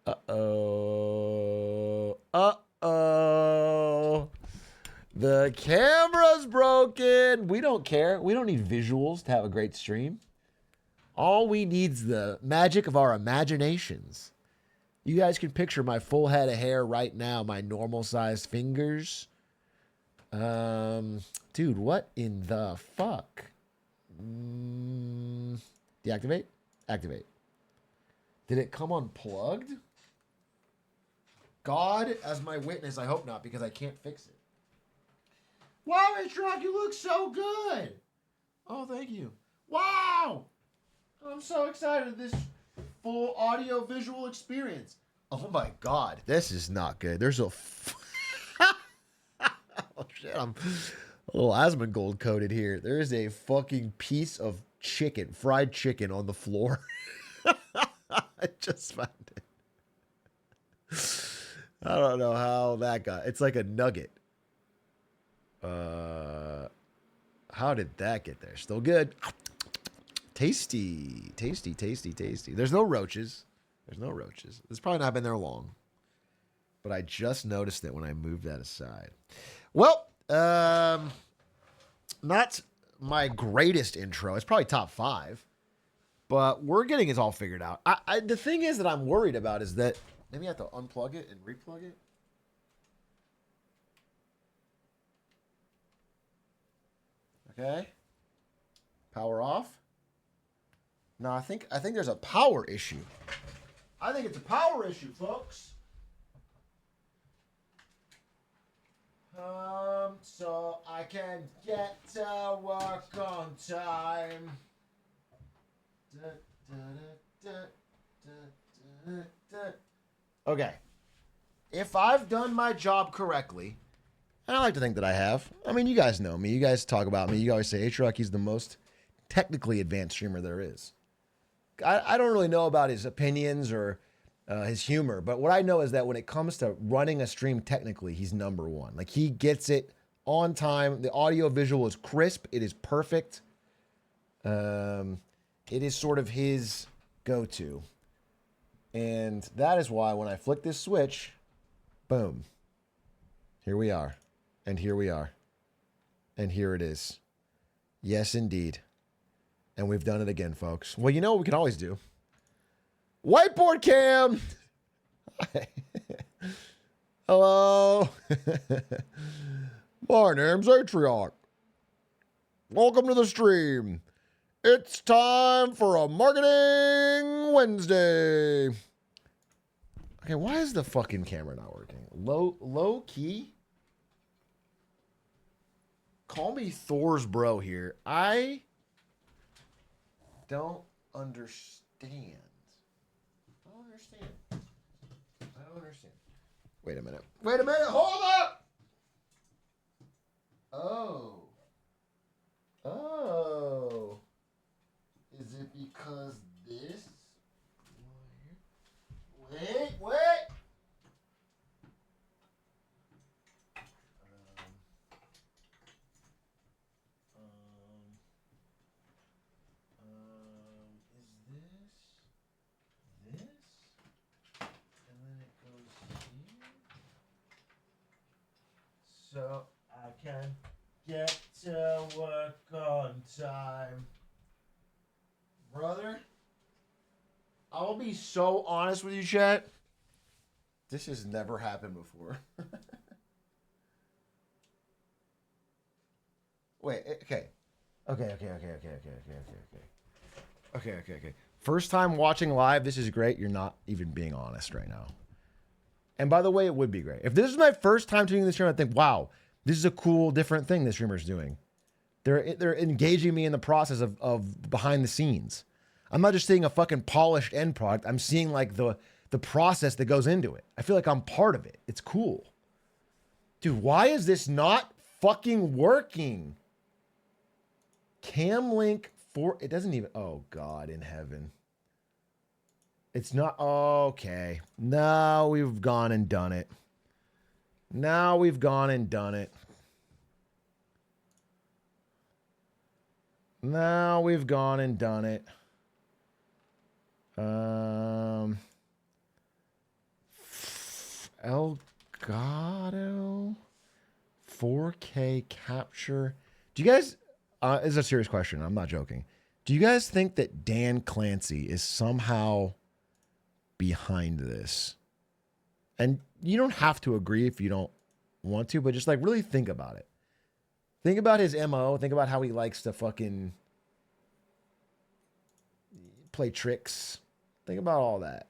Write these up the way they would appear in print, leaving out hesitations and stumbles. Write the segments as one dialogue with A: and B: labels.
A: Uh-oh. Uh-oh. The camera's broken. We don't care. We don't need visuals to have a great stream. All we need is the magic of our imaginations. You guys can picture my full head of hair right now, my normal-sized fingers. Dude, what in the fuck? Deactivate? Activate. Did it come unplugged? God, as my witness, I hope not, because I can't fix it. Wow, Atrioc, you look so good. Oh, thank you. Wow! I'm so excited this full audio visual experience. Oh my God, this is not good. There's a oh shit, I'm a little Asmongold coated here. There is a fucking piece of chicken, fried chicken on the floor. I just found it. I don't know how that got. It's like a nugget. How did that get there? Still good. Tasty, tasty, tasty, tasty. There's no roaches. There's no roaches. It's probably not been there long. But I just noticed it when I moved that aside. Well, not my greatest intro. It's probably top 5. But we're getting it all figured out. The thing is that I'm worried about is that maybe I have to unplug it and replug it. Okay. Power off. No, I think there's a power issue. I think it's a power issue, folks. So I can get to work on time. Okay. If I've done my job correctly, and I like to think that I have. I mean, you guys know me. You guys talk about me. You always say, Atrioc, he's the most technically advanced streamer there is. I don't really know about his opinions or his humor, but what I know is that when it comes to running a stream technically, he's number one. Like, he gets it on time. The audio visual is crisp. It is perfect. It is sort of his go-to. And that is why when I flick this switch, boom, here we are. And here we are. And here it is. Yes, indeed. And we've done it again, folks. Well, you know what we can always do? Whiteboard cam! Hello. My name's Atrioc. Welcome to the stream. It's time for a Marketing Wednesday. Okay, why is the fucking camera not working? Low key? Call me Thor's bro here. I don't understand. I don't understand. Wait a minute. Hold up! Oh. Is it because this? Wait. Is this? And then it goes here. So I can get to work on time. Brother, I'll be so honest with you, chat. This has never happened before. Wait, okay. Okay. First time watching live, this is great. You're not even being honest right now. And by the way, it would be great. If this is my first time tuning this stream, I'd think, wow, this is a cool, different thing this streamer's doing. They're engaging me in the process of behind the scenes. I'm not just seeing a fucking polished end product. I'm seeing like the process that goes into it. I feel like I'm part of it. It's cool. Dude, why is this not fucking working? Cam link for, it doesn't even, oh God in heaven. It's not, okay. Now we've gone and done it. Elgato 4K capture. Do you guys, this is a serious question. I'm not joking. Do you guys think that Dan Clancy is somehow behind this? And you don't have to agree if you don't want to, but just like really think about it. Think about his MO. Think about how he likes to fucking play tricks. Think about all that.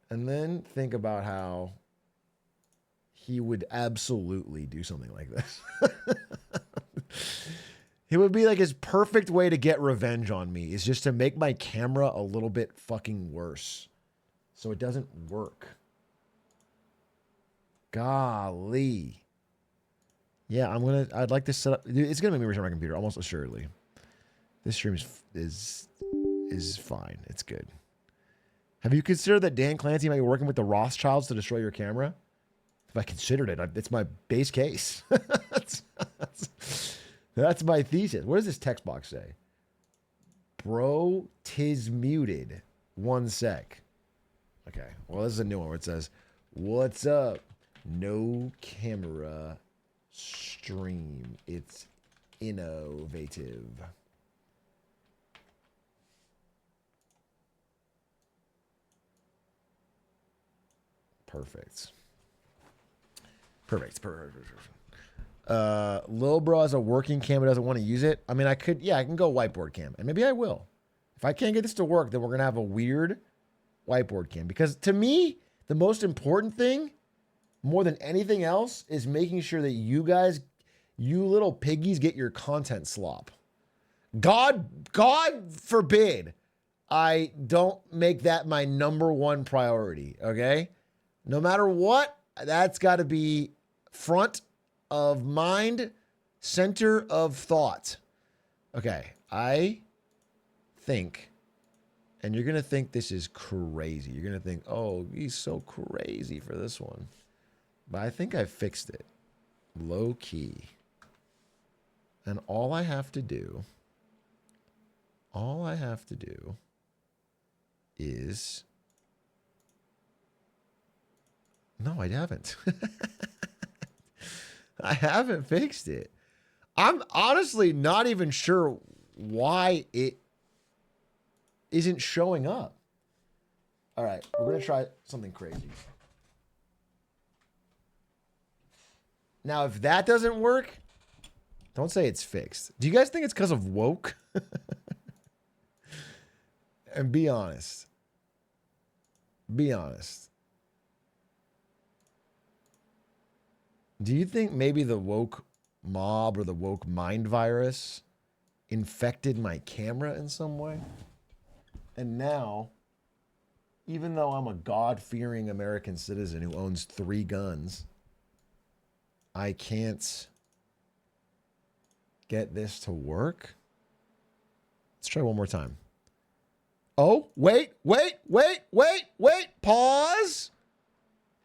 A: And then think about how he would absolutely do something like this. It would be like his perfect way to get revenge on me is just to make my camera a little bit fucking worse so it doesn't work. Golly. Yeah, I'd like to set up. It's going to make me restart my computer, almost assuredly. This stream is fine. It's good. Have you considered that Dan Clancy might be working with the Rothschilds to destroy your camera? If I considered it, it's my base case. That's my thesis. What does this text box say? Bro, 'tis muted. 1 sec. Okay. Well, this is a new one where it says, "What's up? No camera stream. It's innovative." Perfect. Lil Bro has a working cam but doesn't want to use it. I mean, I can go whiteboard cam, and maybe I will. If I can't get this to work, then we're gonna have a weird whiteboard cam. Because to me, the most important thing, more than anything else, is making sure that you guys, you little piggies, get your content slop. God forbid I don't make that my #1 priority. Okay, no matter what, that's got to be front of mind, center of thought. Okay, I think, and you're going to think this is crazy. You're going to think, oh, he's so crazy for this one. But I think I fixed it. Low key. And all I have to do is... No, I haven't. I haven't fixed it. I'm honestly not even sure why it isn't showing up. All right, we're going to try something crazy. Now, if that doesn't work, don't say it's fixed. Do you guys think it's because of woke? And be honest. Be honest. Do you think maybe the woke mob or the woke mind virus infected my camera in some way? And now, even though I'm a God-fearing American citizen who owns 3 guns, I can't get this to work? Let's try one more time. Oh, wait. Pause.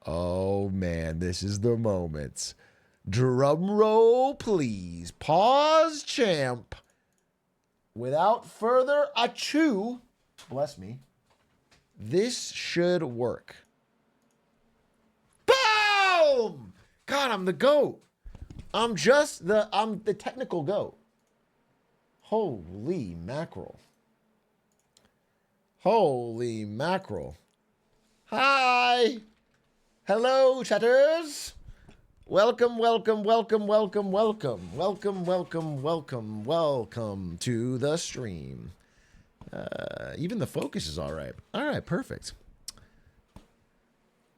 A: Oh, man, this is the moment. Drum roll, please. Pause, champ. Without further ado, bless me, this should work. Boom! God, I'm the GOAT. I'm the technical GOAT. Holy mackerel. Holy mackerel. Hi. Hello, chatters. Welcome to the stream. Even the focus is all right. All right, perfect.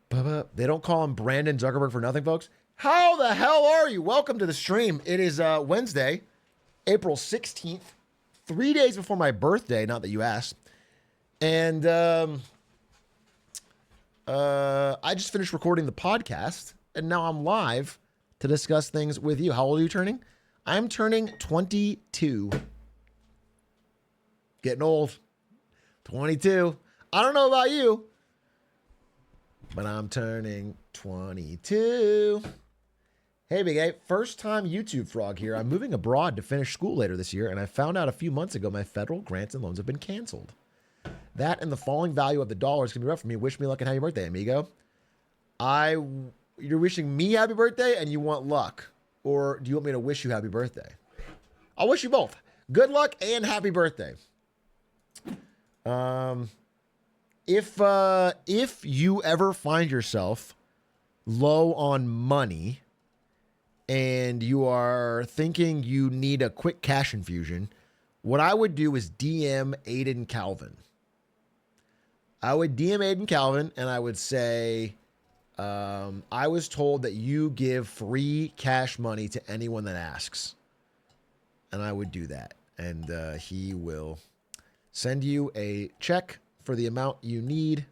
A: They don't call him Brandon Zuckerberg for nothing, folks. How the hell are you? Welcome to the stream. It is Wednesday, April 16th, 3 days before my birthday, not that you asked. And I just finished recording the podcast, and now I'm live to discuss things with you. How old are you turning? I'm turning 22. Getting old. 22. I don't know about you, but I'm turning 22. Hey, Big A. First time YouTube frog here. I'm moving abroad to finish school later this year, and I found out a few months ago my federal grants and loans have been canceled. That and the falling value of the dollars can be rough for me. Wish me luck and happy birthday, amigo. You're wishing me happy birthday and you want luck, or do you want me to wish you happy birthday? I'll wish you both. Good luck and happy birthday. If you ever find yourself low on money and you are thinking you need a quick cash infusion, what I would do is DM Aiden Calvin. I would DM Aiden Calvin and I would say, I was told that you give free cash money to anyone that asks. And I would do that. And he will send you a check for the amount you need.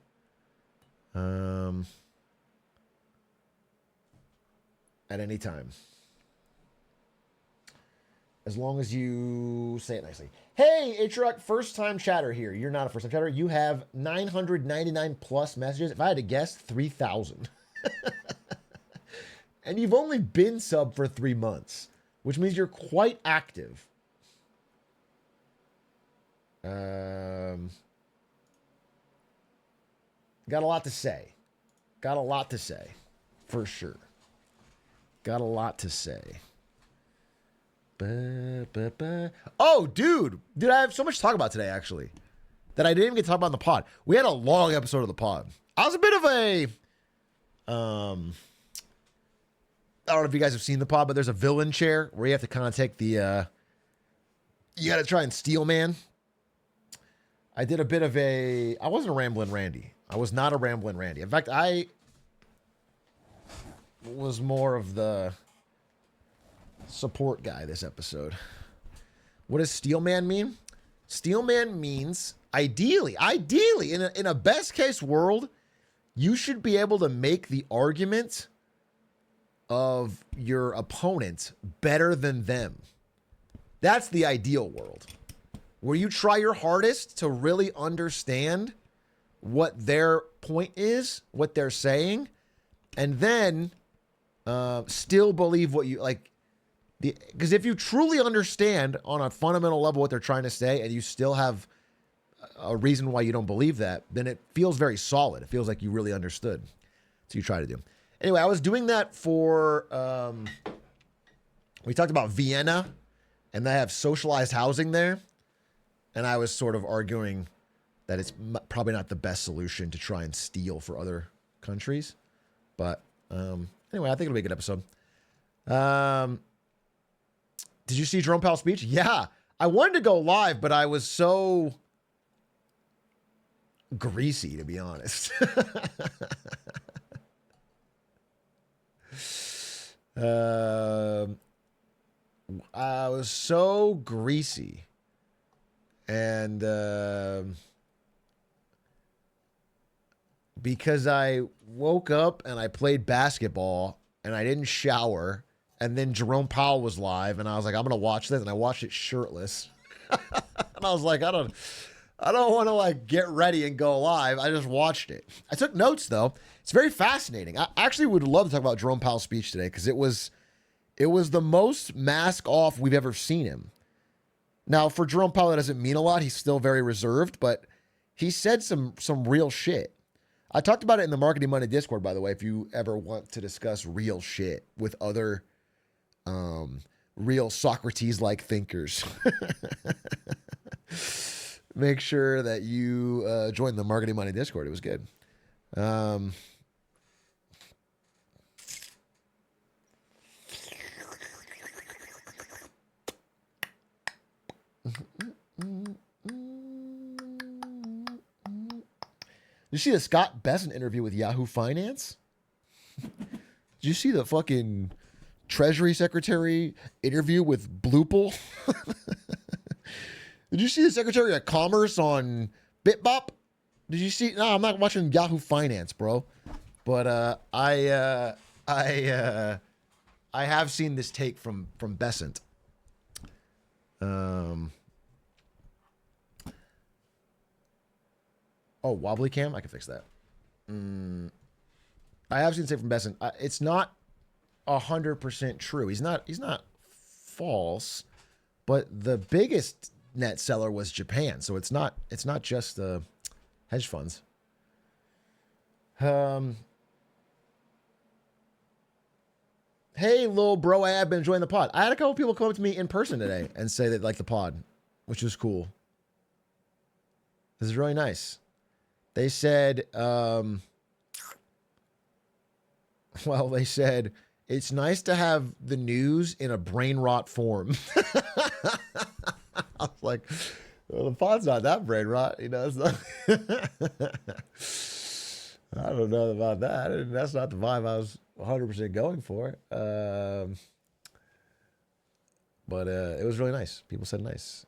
A: At any time. As long as you say it nicely. Hey, Atrioc, first-time chatter here. You're not a first-time chatter. You have 999 plus messages. If I had to guess, 3,000. And you've only been sub for 3 months, which means you're quite active. Got a lot to say. Got a lot to say. For sure. Got a lot to say. Oh, dude, I have so much to talk about today, actually, that I didn't even get to talk about in the pod. We had a long episode of the pod. I was a bit of a, I don't know if you guys have seen the pod, but there's a villain chair where you have to kind of take the, you got to try and steal man. I did a bit of I wasn't a rambling Randy. I was not a rambling Randy. In fact, I was more of the support guy this episode. What does Steel Man mean? Steel Man means ideally, in a best case world, you should be able to make the argument of your opponent better than them. That's the ideal world, where you try your hardest to really understand what their point is, what they're saying, and then still believe what you like. Because if you truly understand on a fundamental level what they're trying to say and you still have a reason why you don't believe that, then it feels very solid. It feels like you really understood. So you try to do. Anyway, I was doing that for, we talked about Vienna and they have socialized housing there. And I was sort of arguing that it's probably not the best solution to try and steal for other countries. But anyway, I think it'll be a good episode. Did you see Jerome Powell's speech? Yeah. I wanted to go live, but I was so greasy, to be honest. I was so greasy. And because I woke up and I played basketball and I didn't shower. And then Jerome Powell was live, and I was like, I'm gonna watch this, and I watched it shirtless. And I was like, I don't want to like get ready and go live. I just watched it. I took notes though. It's very fascinating. I actually would love to talk about Jerome Powell's speech today because it was the most mask off we've ever seen him. Now, for Jerome Powell, that doesn't mean a lot. He's still very reserved, but he said some real shit. I talked about it in the Marketing Monday Discord, by the way, if you ever want to discuss real shit with other real Socrates-like thinkers. Make sure that you join the Marketing Money Discord. It was good. Did you see the Scott Besson interview with Yahoo Finance? Did you see the fucking Treasury Secretary interview with Bloople? Did you see the Secretary of Commerce on BitBop? Did you see? No, I'm not watching Yahoo Finance, bro. But I have seen this take from Besant. Oh, wobbly cam? I can fix that. I have seen this take from Besant. It's not 100% true. He's not false, but the biggest net seller was Japan. So it's not just the hedge funds. Hey, little bro, I have been enjoying the pod. I had a couple people come up to me in person today and say they like the pod, which was cool. This is really nice. They said, they said, it's nice to have the news in a brain rot form. I was like, well, the pod's not that brain rot. You know, it's not. I don't know about that. That's not the vibe I was 100% going for. But it was really nice. People said nice.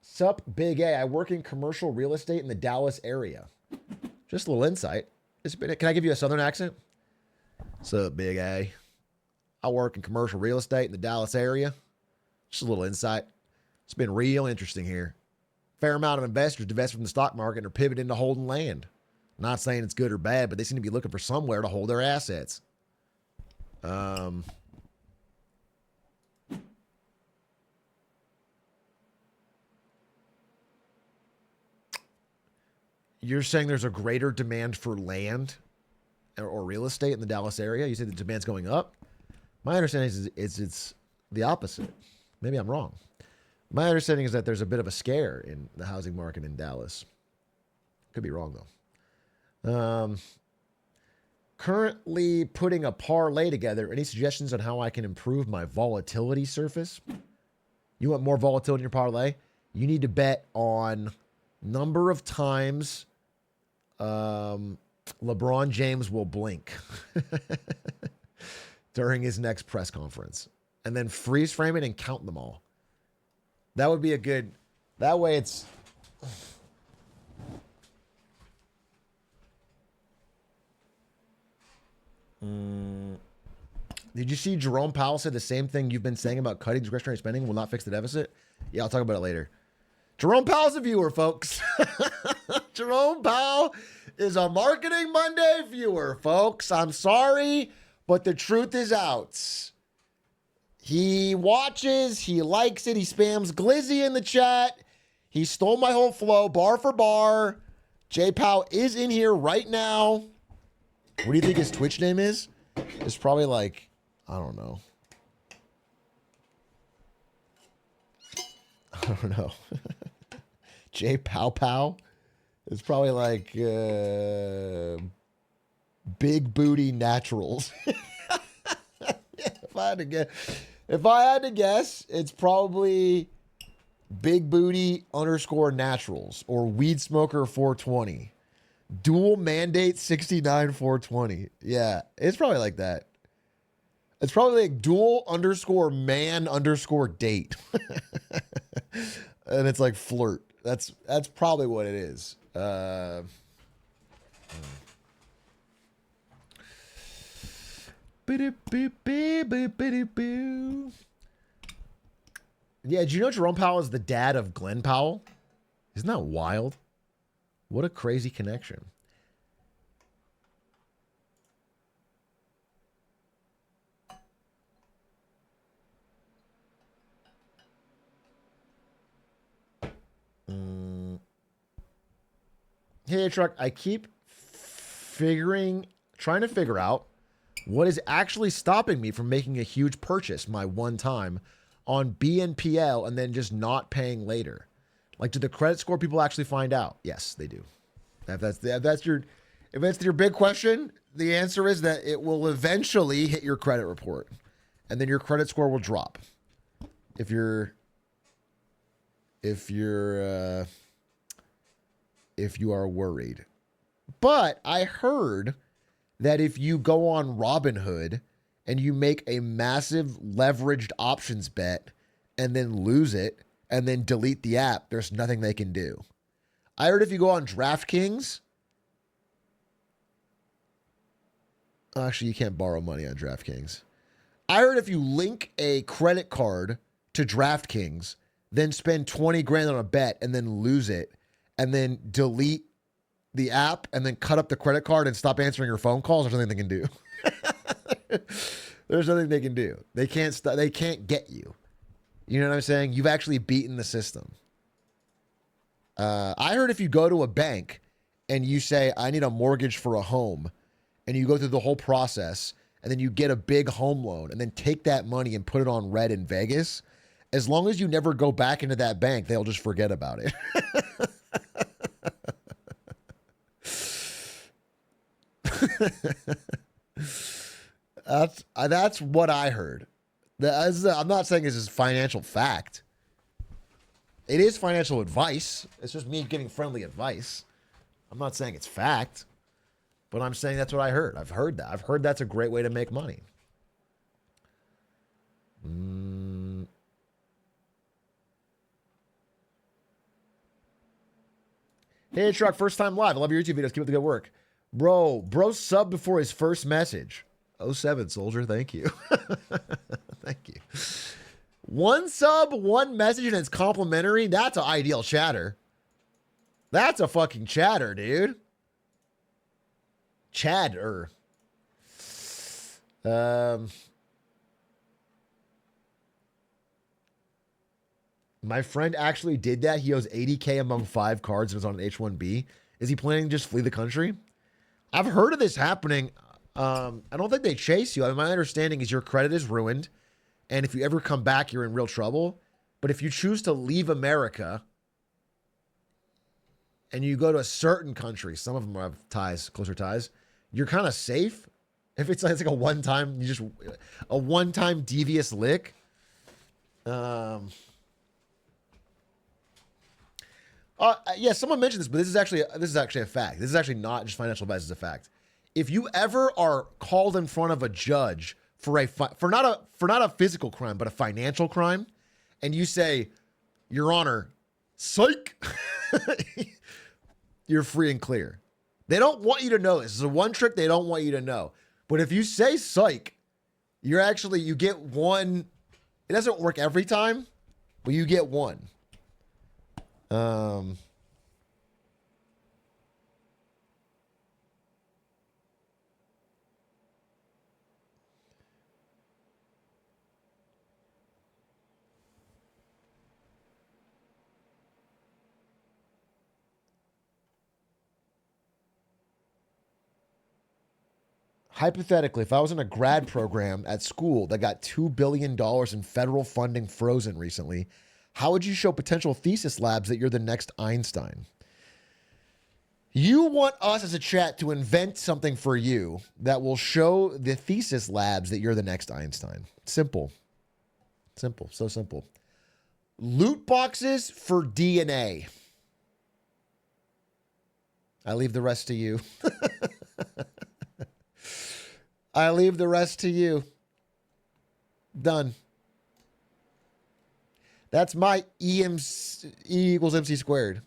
A: Sup, Big A. I work in commercial real estate in the Dallas area. Just a little insight. Can I give you a southern accent? Sup, Big A. I work in commercial real estate in the Dallas area. Just a little insight. It's been real interesting here. Fair amount of investors divest from the stock market and are pivoting to holding land. Not saying it's good or bad, but they seem to be looking for somewhere to hold their assets. You're saying there's a greater demand for land or real estate in the Dallas area? You say the demand's going up? My understanding is it's the opposite. Maybe I'm wrong. My understanding is that there's a bit of a scare in the housing market in Dallas. Could be wrong, though. Currently putting a parlay together. Any suggestions on how I can improve my volatility surface? You want more volatility in your parlay? You need to bet on number of times LeBron James will blink during his next press conference. And then freeze frame it and count them all. That would be a good... That way it's... Did you see Jerome Powell said the same thing you've been saying about cutting discretionary spending will not fix the deficit? Yeah, I'll talk about it later. Jerome Powell's a viewer, folks. Jerome Powell is a Marketing Monday viewer, folks. I'm sorry, but the truth is out. He watches, he likes it, he spams Glizzy in the chat. He stole my whole flow, bar for bar. Jay Powell is in here right now. What do you think his Twitch name is? It's probably like, I don't know. I don't know. Jay Pow Pow. It's probably like Big Booty Naturals. If I had to guess, it's probably Big Booty _ Naturals or Weed Smoker 420. Dual Mandate 69 420. Yeah, it's probably like that. It's probably like dual _ man _ date. And it's like flirt. That's probably what it is. Yeah, do you know Jerome Powell is the dad of Glenn Powell? Isn't that wild? What a crazy connection. Hey, Atrioc, I keep trying to figure out what is actually stopping me from making a huge purchase my one time on BNPL and then just not paying later. Like, do the credit score people actually find out? Yes, they do. If that's your big question, the answer is that it will eventually hit your credit report, and then your credit score will drop. If you are worried. But I heard that if you go on Robinhood and you make a massive leveraged options bet and then lose it and then delete the app, there's nothing they can do. I heard if you go on DraftKings, actually you can't borrow money on DraftKings. I heard if you link a credit card to DraftKings, then spend 20 grand on a bet and then lose it, and then delete the app and then cut up the credit card and stop answering your phone calls, there's nothing they can do. There's nothing they can do. They can't get you. You know what I'm saying? You've actually beaten the system. I heard if you go to a bank and you say, I need a mortgage for a home, and you go through the whole process, and then you get a big home loan, and then take that money and put it on red in Vegas, as long as you never go back into that bank, they'll just forget about it. That's what I heard. I'm not saying this is financial fact. It is financial advice. It's just me giving friendly advice. I'm not saying it's fact, but I'm saying that's what I heard. I've heard that. I've heard that's a great way to make money. Hey, Truck, first time live. I love your YouTube videos. Keep up the good work. Bro subbed before his first message. 07, soldier. Thank you. Thank you. One sub, one message, and it's complimentary. That's an ideal chatter. That's a fucking chatter, dude. Chatter. My friend actually did that. He owes $80K among 5 cards and was on an H-1B. Is he planning to just flee the country? I've heard of this happening. I don't think they chase you. I mean, my understanding is your credit is ruined, and if you ever come back, you're in real trouble. But if you choose to leave America and you go to a certain country, some of them have ties, closer ties, you're kind of safe. If it's like a one-time, a one-time devious lick. Yeah, someone mentioned this, but this is actually a fact. This is actually not just financial advice; it's a fact. If you ever are called in front of a judge for not a physical crime, but a financial crime, and you say, "Your Honor, psych," you're free and clear. They don't want you to know this. This is the one trick they don't want you to know. But if you say psych, you get one. It doesn't work every time, but you get one. Hypothetically, if I was in a grad program at school that got $2 billion in federal funding frozen recently, how would you show potential thesis labs that you're the next Einstein? You want us as a chat to invent something for you that will show the thesis labs that you're the next Einstein. Simple. Simple. So simple. Loot boxes for DNA. I leave the rest to you. I leave the rest to you. Done. That's my E equals MC squared.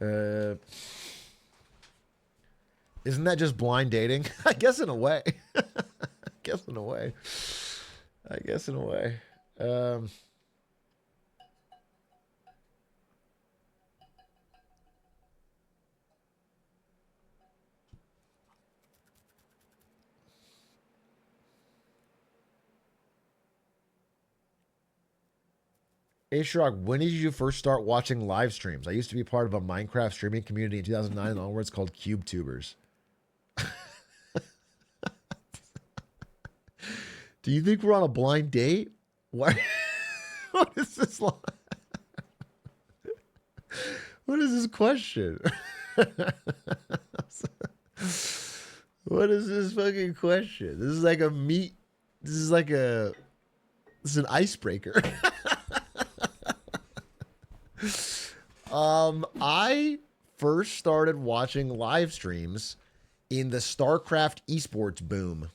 A: Isn't that just blind dating? I guess in a way. I guess in a way. Atrioc, when did you first start watching live streams? I used to be part of a Minecraft streaming community in 2009 and onwards called CubeTubers. Do you think we're on a blind date? Why? What is this? What is this question? What is this fucking question? This is like a meat. This is an icebreaker. I first started watching live streams in the StarCraft esports boom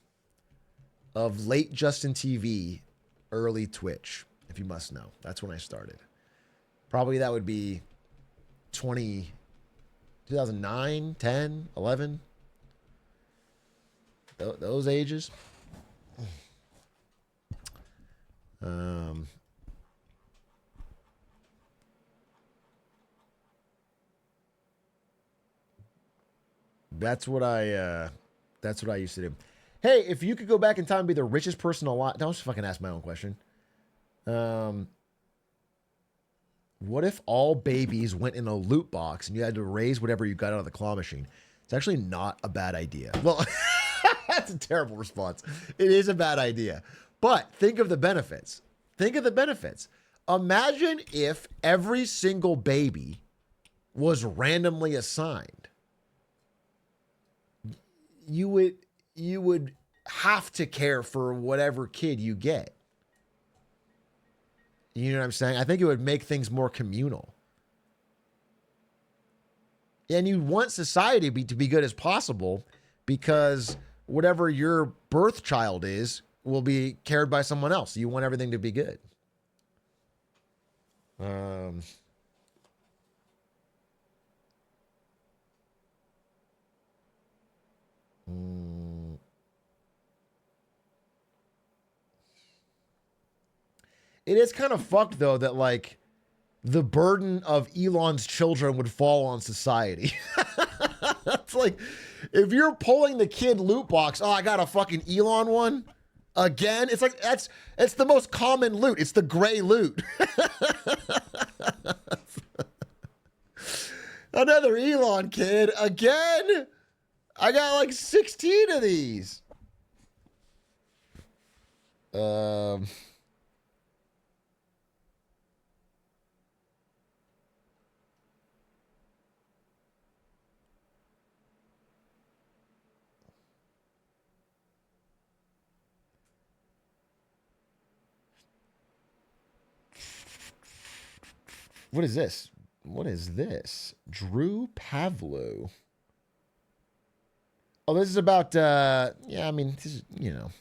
A: of late Justin TV, early Twitch, if you must know. That's when I started. Probably that would be 2009, 10, 11. Those ages. That's what I used to do. Hey, if you could go back in time and be the richest person alive, don't just fucking ask my own question. What if all babies went in a loot box and you had to raise whatever you got out of the claw machine? It's actually not a bad idea. Well, that's a terrible response. It is a bad idea. But think of the benefits. Think of the benefits. Imagine if every single baby was randomly assigned. You would have to care for whatever kid you get. You know what I'm saying? I think it would make things more communal. And you want society to be good as possible because whatever your birth child is will be cared by someone else. You want everything to be good. It is kind of fucked, though, that, like, the burden of Elon's children would fall on society. It's like, if you're pulling the kid loot box, oh, I got a fucking Elon one again. It's like, it's the most common loot. It's the gray loot. Another Elon kid again. I got like 16 of these. What is this? What is this? Drew Pavlo. Oh, this is about, yeah, I mean, this is, you know.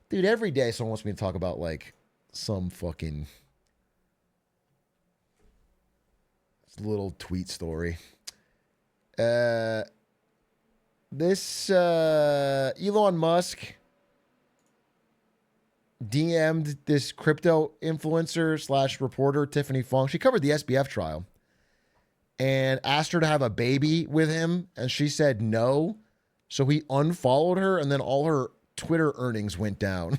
A: Dude, every day someone wants me to talk about, like, some fucking little tweet story. This, Elon Musk DM'd this crypto influencer / reporter, Tiffany Fong. She covered the SBF trial and asked her to have a baby with him, and she said no. So he unfollowed her, and then all her Twitter earnings went down.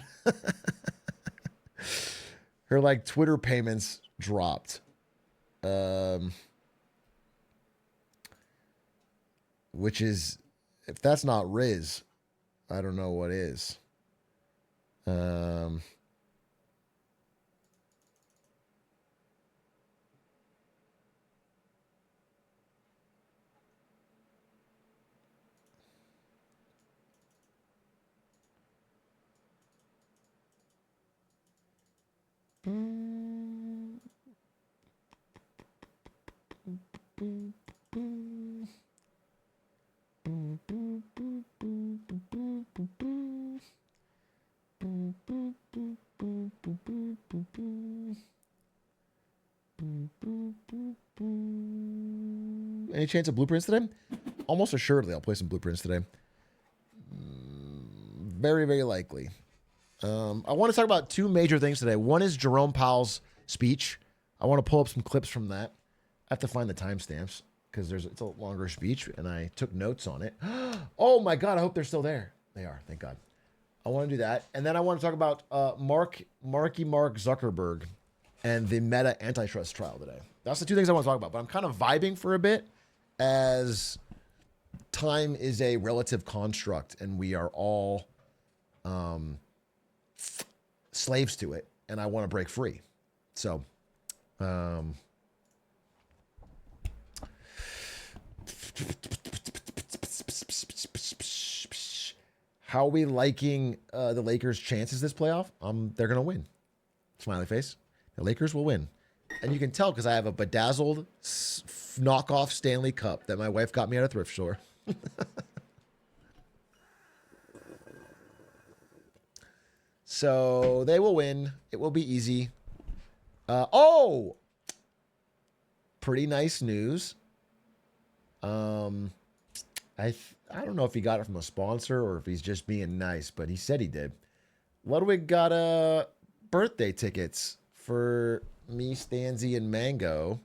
A: Her, like, Twitter payments dropped. Which is, if that's not Riz, I don't know what is. Any chance of blueprints today? Almost assuredly, I'll play some blueprints today. Very, very likely. I want to talk about two major things today. One is Jerome Powell's speech. I want to pull up some clips from that. I have to find the timestamps because it's a longer speech, and I took notes on it. Oh my God, I hope they're still there. They are, thank God. I want to do that. And then I want to talk about Mark Zuckerberg and the Meta antitrust trial today. That's the two things I want to talk about. But I'm kind of vibing for a bit as time is a relative construct and we are all slaves to it. And I want to break free. So, how are we liking the Lakers' chances this playoff? They're going to win. Smiley face. The Lakers will win. And you can tell because I have a bedazzled knockoff Stanley Cup that my wife got me at a thrift store. So they will win. It will be easy. Pretty nice news. I don't know if he got it from a sponsor or if he's just being nice, but he said he did. Ludwig got birthday tickets for me, Stanzy, and Mango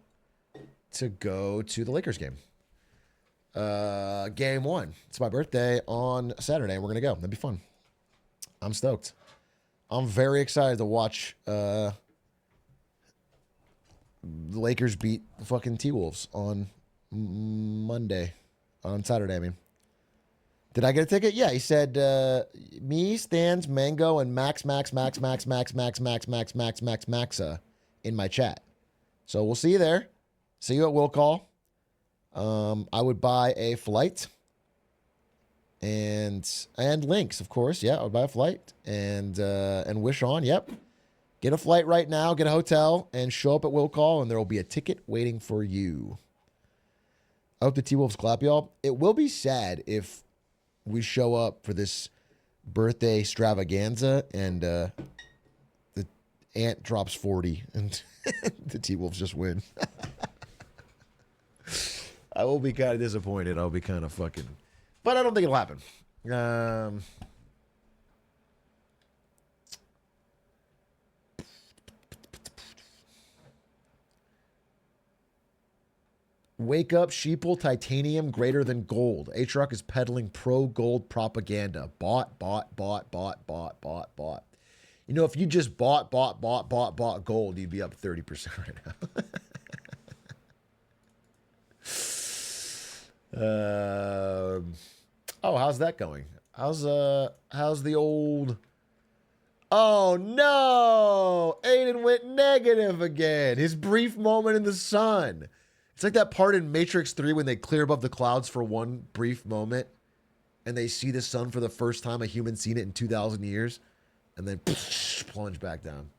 A: to go to the Lakers game. Game 1. It's my birthday on Saturday, and we're going to go. That'd be fun. I'm stoked. I'm very excited to watch the Lakers beat the fucking T-Wolves on Monday. On Saturday, I mean. Did I get a ticket? Yeah, he said, me, Stans, Mango, and Maxa in my chat. So we'll see you there. See you at Will Call. I would buy a flight and links, of course. Yeah, I would buy a flight and wish on. Yep. Get a flight right now, get a hotel, and show up at Will Call, and there will be a ticket waiting for you. I hope the T-Wolves clap y'all. It will be sad if we show up for this birthday extravaganza and the Ant drops 40 and the T-Wolves just win. I will be kind of disappointed. I'll be kind of fucking... But I don't think it'll happen. Wake up, sheeple, titanium greater than gold. Atrioc is peddling pro-gold propaganda. Bought. You know, if you just bought gold, you'd be up 30% right now. How's that going? How's the old... Oh, no! Aiden went negative again. His brief moment in the sun. It's like that part in Matrix 3 when they clear above the clouds for one brief moment and they see the sun for the first time a human's seen it in 2,000 years and then plunge back down.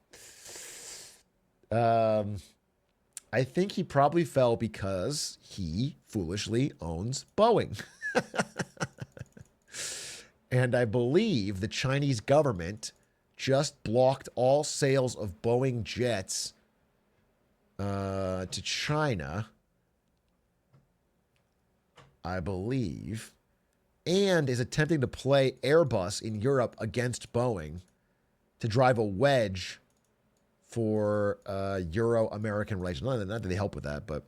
A: I think he probably fell because he foolishly owns Boeing. And I believe the Chinese government just blocked all sales of Boeing jets to China, I believe, and is attempting to play Airbus in Europe against Boeing to drive a wedge for Euro-American relations. Not that they help with that, but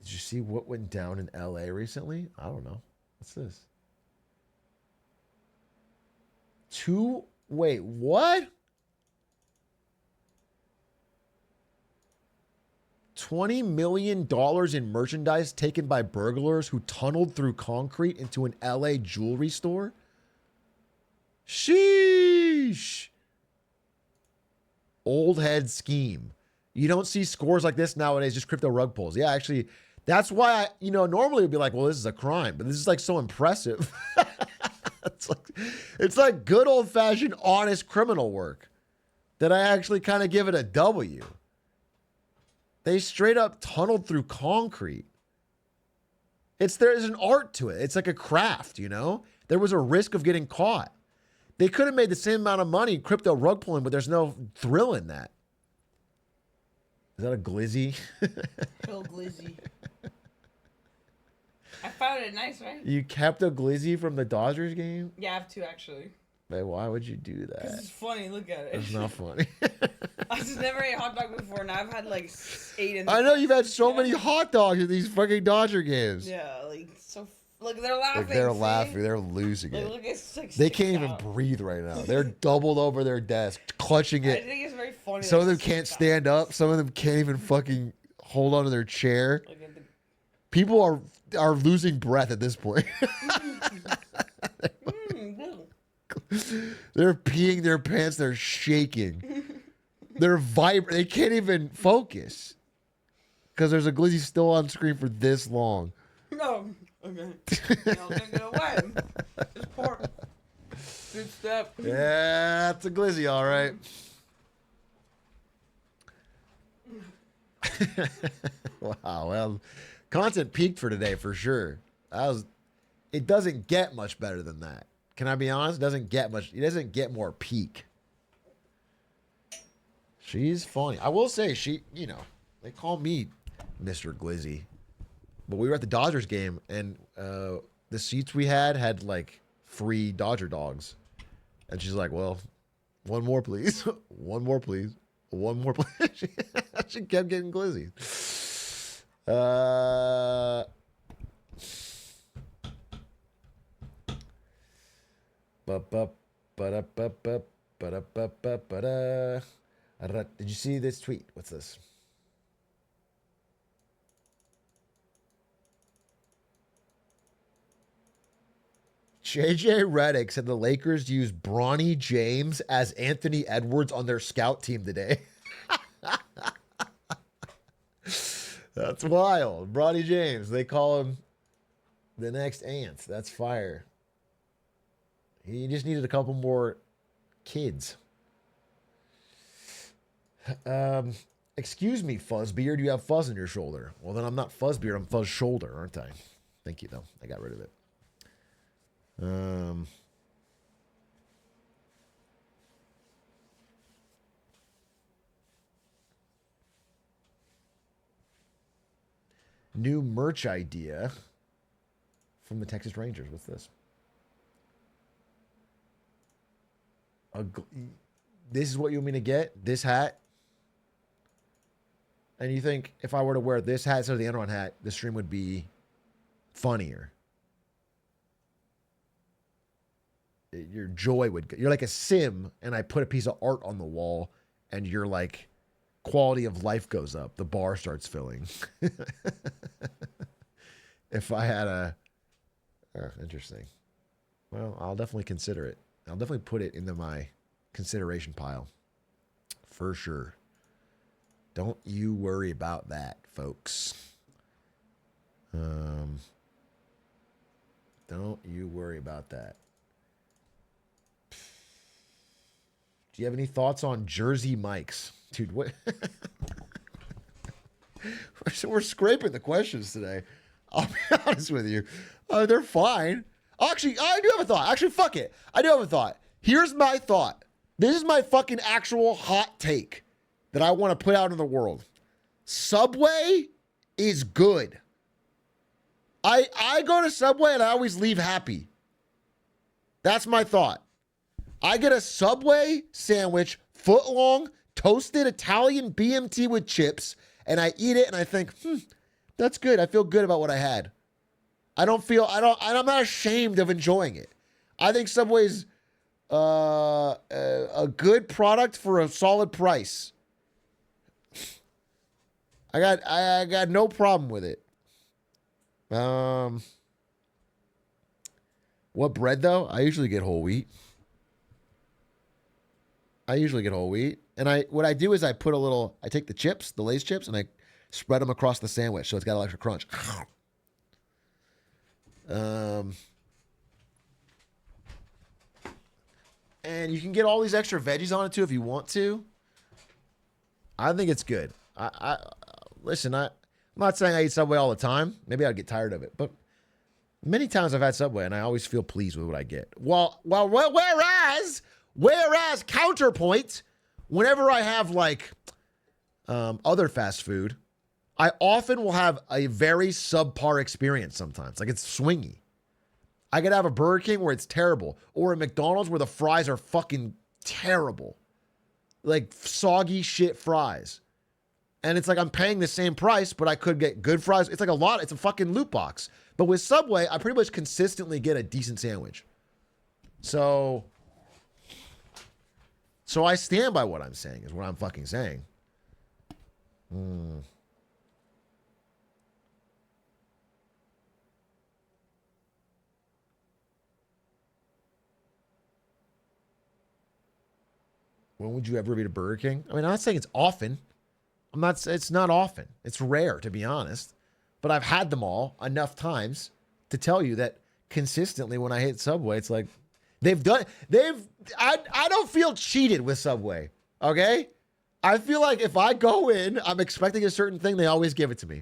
A: did you see what went down in LA recently? I don't know. What's this? Wait, what? $20 million in merchandise taken by burglars who tunneled through concrete into an LA jewelry store? Sheesh. Old head scheme. You don't see scores like this nowadays, just crypto rug pulls. Yeah, actually, that's why normally it'd be like, well, this is a crime, but this is like so impressive. It's like good old fashioned honest criminal work that I actually kind of give it a W. They straight up tunneled through concrete. There's an art to it. It's like a craft, There was a risk of getting caught. They could have made the same amount of money crypto rug pulling, but there's no thrill in that. Is that a glizzy?
B: Real glizzy. I found it nice, right?
A: You kept a glizzy from the Dodgers game?
B: Yeah, I have two actually.
A: Man, why would you do that?
B: Because it's funny. Look at it.
A: It's not funny.
B: I just never ate hot dog before, and I've had like 8 in the
A: I know you've had so many hot dogs at these fucking Dodger games.
B: Yeah, look, they're laughing.
A: Like they're laughing. They're losing it.
B: Look, it's like
A: they can't even breathe right now. They're doubled over their desk, clutching it.
B: I think it's very funny.
A: Some of them can't stand up. Some of them can't even fucking hold onto their chair. People are losing breath at this point. They're peeing their pants. They're shaking. They're vibrating. They can't even focus because there's a glizzy still on screen for this long.
B: No. Okay. I'll take it away. Just pour. Good step.
A: Yeah, it's a glizzy, all right. Wow. Well, content peaked for today for sure. It doesn't get much better than that. Can I be honest? It doesn't get more peak. She's funny. I will say they call me Mr. Glizzy. But we were at the Dodgers game, and the seats we had like free Dodger dogs. And she's like, well, one more, please. One more, please. One more, please. She kept getting glizzy. Did you see this tweet? What's this? JJ Redick said the Lakers used Bronny James as Anthony Edwards on their scout team today. That's wild. Bronny James. They call him the next Ant. That's fire. He just needed a couple more kids. Excuse me, Fuzzbeard. You have fuzz on your shoulder. Well, then I'm not Fuzzbeard. I'm Fuzz Shoulder, aren't I? Thank you, though. I got rid of it. New merch idea from the Texas Rangers. What's this? This is what you want me to get? This hat? And you think if I were to wear this hat instead of the Enron hat, the stream would be funnier? Your joy would go. You're like a sim, and I put a piece of art on the wall, and your like quality of life goes up. The bar starts filling. If I had interesting. Well, I'll definitely consider it. I'll definitely put it into my consideration pile. For sure. Don't you worry about that, folks. Don't you worry about that. Do you have any thoughts on Jersey Mike's? Dude, what? We're scraping the questions today. I'll be honest with you. They're fine. Actually, I do have a thought. Actually, fuck it. I do have a thought. Here's my thought. This is my fucking actual hot take that I want to put out in the world. Subway is good. I go to Subway and I always leave happy. That's my thought. I get a Subway sandwich, foot long, toasted Italian BMT with chips, and I eat it and I think, that's good. I feel good about what I had. I'm not ashamed of enjoying it. I think Subway's a good product for a solid price. I got no problem with it. What bread though? I usually get whole wheat. And what I do is I take the chips, the Lay's chips, and I spread them across the sandwich so it's got an extra crunch. And you can get all these extra veggies on it too if you want to. I think it's good. Listen, I'm not saying I eat Subway all the time. Maybe I'd get tired of it, but many times I've had Subway and I always feel pleased with what I get. Whereas counterpoint, whenever I have like other fast food, I often will have a very subpar experience sometimes. Like it's swingy. I could have a Burger King where it's terrible, or a McDonald's where the fries are fucking terrible. Like soggy shit fries. And it's like I'm paying the same price, but I could get good fries. It's like it's a fucking loot box. But with Subway, I pretty much consistently get a decent sandwich. So I stand by what I'm saying, is what I'm fucking saying. When would you ever eat a Burger King? I mean, I'm not saying it's often. It's not often. It's rare, to be honest. But I've had them all enough times to tell you that consistently when I hit Subway, it's like I don't feel cheated with Subway. Okay? I feel like if I go in, I'm expecting a certain thing, they always give it to me.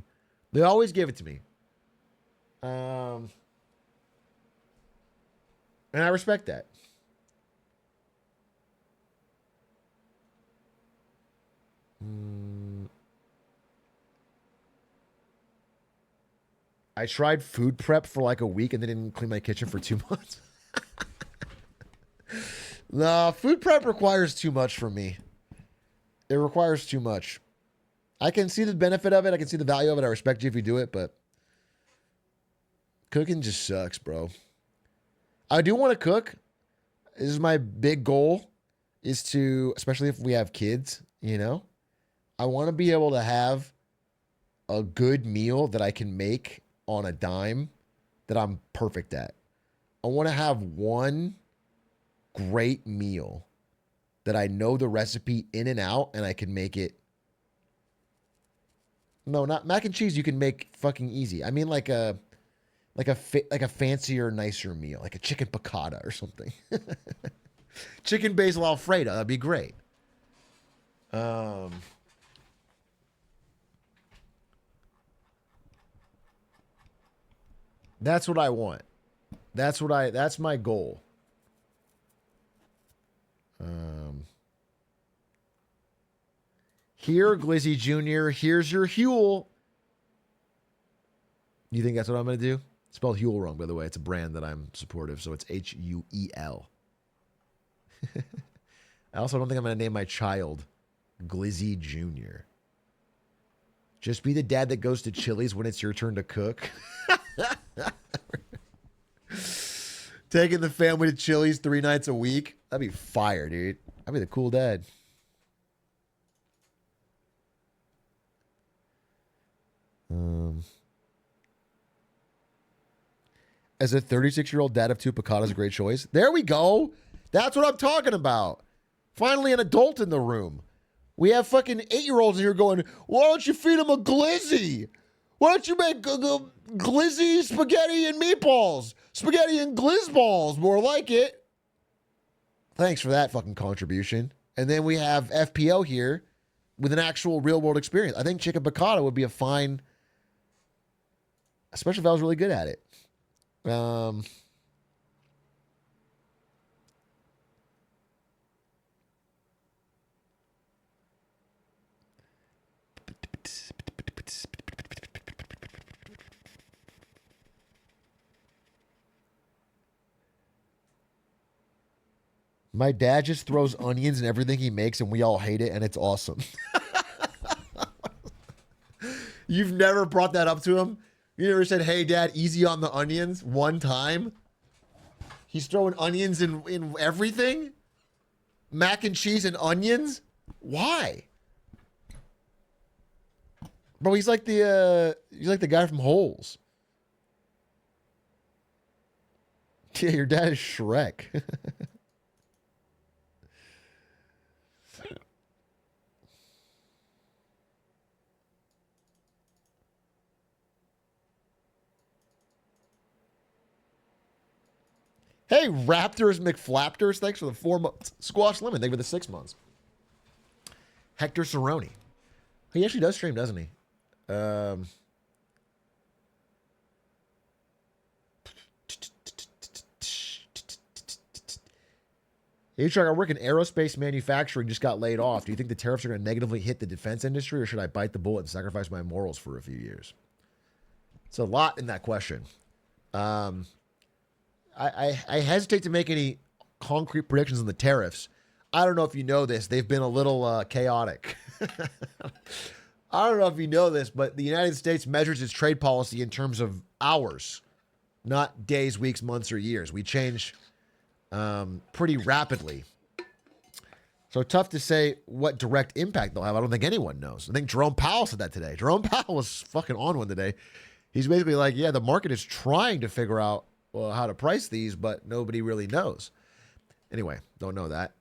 A: And I respect that. I tried food prep for like a week and then didn't clean my kitchen for 2 months. No, food prep requires too much from me. It requires too much. I can see the benefit of it. I can see the value of it. I respect you if you do it, but cooking just sucks, bro. I do want to cook. This is my big goal, is to, especially if we have kids, you know, I want to be able to have a good meal that I can make on a dime that I'm perfect at. I want to have one great meal that I know the recipe in and out and I can make it. No, not mac and cheese. You can make fucking easy. I mean, like a fancier, nicer meal, like a chicken piccata or something. Chicken basil Alfredo. That'd be great. That's what I want. That's my goal. Here, Glizzy Jr., here's your Huel. You think that's what I'm going to do? Spelled Huel wrong, by the way. It's a brand that I'm supportive, so it's Huel. I also don't think I'm going to name my child Glizzy Jr. Just be the dad that goes to Chili's when it's your turn to cook. Taking the family to Chili's 3 nights a week. That'd be fire, dude. I'd be the cool dad. As a 36-year-old dad of 2 picatas, a great choice. There we go. That's what I'm talking about. Finally, an adult in the room. We have fucking 8-year-olds in here going, why don't you feed him a glizzy? Why don't you make glizzy spaghetti and meatballs? Spaghetti and glizzballs, more like it. Thanks for that fucking contribution. And then we have FPO here with an actual real-world experience. I think chicken piccata would be a fine, especially if I was really good at it. My dad just throws onions in everything he makes and we all hate it and it's awesome. You've never brought that up to him? You never said, hey, Dad, easy on the onions one time? He's throwing onions in everything? Mac and cheese and onions? Why? Bro, he's like the guy from Holes. Yeah, your dad is Shrek. Hey, Raptors McFlaptors, thanks for the 4 months. Squash Lemon, thank you for the 6 months. Hector Cerrone. He actually does stream, doesn't he? Atrioc, I work in aerospace manufacturing, just got laid off. Do you think the tariffs are going to negatively hit the defense industry, or should I bite the bullet and sacrifice my morals for a few years? It's a lot in that question. I hesitate to make any concrete predictions on the tariffs. I don't know if you know this. They've been a little chaotic. I don't know if you know this, but the United States measures its trade policy in terms of hours, not days, weeks, months, or years. We change pretty rapidly. So tough to say what direct impact they'll have. I don't think anyone knows. I think Jerome Powell said that today. Jerome Powell was fucking on one today. He's basically like, yeah, the market is trying to figure out how to price these, but nobody really knows. Anyway, don't know that.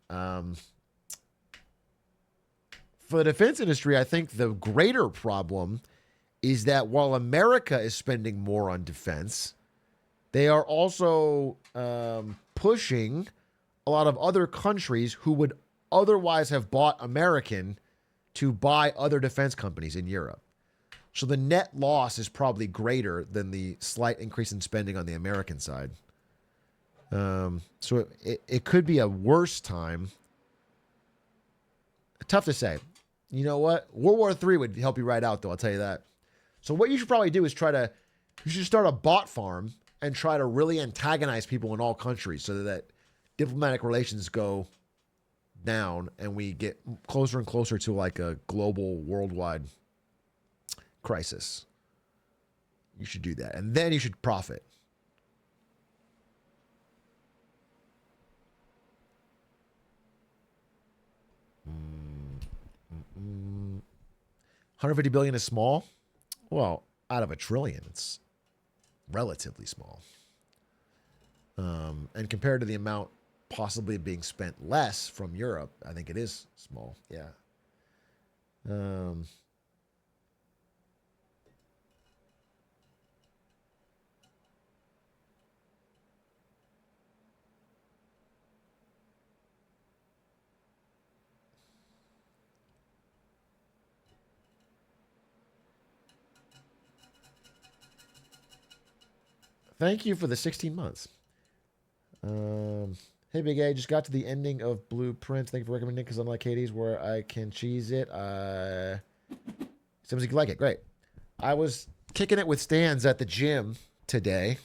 A: For the defense industry, I think the greater problem is that while America is spending more on defense, they are also pushing a lot of other countries who would otherwise have bought American to buy other defense companies in Europe. So the net loss is probably greater than the slight increase in spending on the American side. So it could be a worse time. Tough to say. You know what? World War III would help you right out, though. I'll tell you that. So what you should probably do is you should start a bot farm and try to really antagonize people in all countries so that diplomatic relations go down and we get closer and closer to like a global worldwide crisis. You should do that. And then you should profit. $150 billion is small. Well, out of $1 trillion, it's relatively small. And compared to the amount possibly being spent less from Europe, I think it is small. Yeah. Thank you for the 16 months. Hey, Big A, just got to the ending of Blueprint. Thank you for recommending it because unlike Hades, where I can cheese it, seems like you like it. Great. I was kicking it with Stans at the gym today,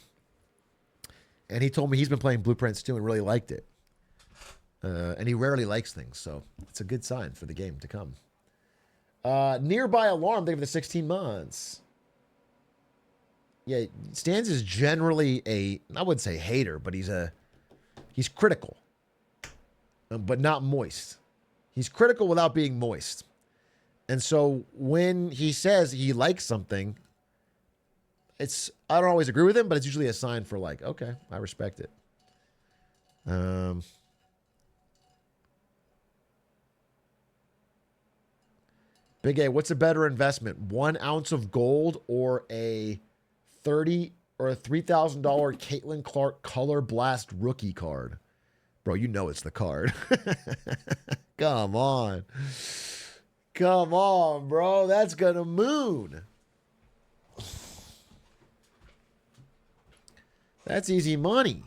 A: and he told me he's been playing Blueprints too and really liked it. And he rarely likes things, so it's a good sign for the game to come. Nearby Alarm, thank you for the 16 months. Yeah, Stans is generally I wouldn't say hater, but he's critical, but not moist. He's critical without being moist. And so when he says he likes something, I don't always agree with him, but it's usually a sign for like, okay, I respect it. Big A, what's a better investment? 1 ounce of gold or a $30 or a $3,000 Caitlin Clark Color Blast rookie card? Bro, you know it's the card. Come on. Come on, bro. That's gonna moon. That's easy money.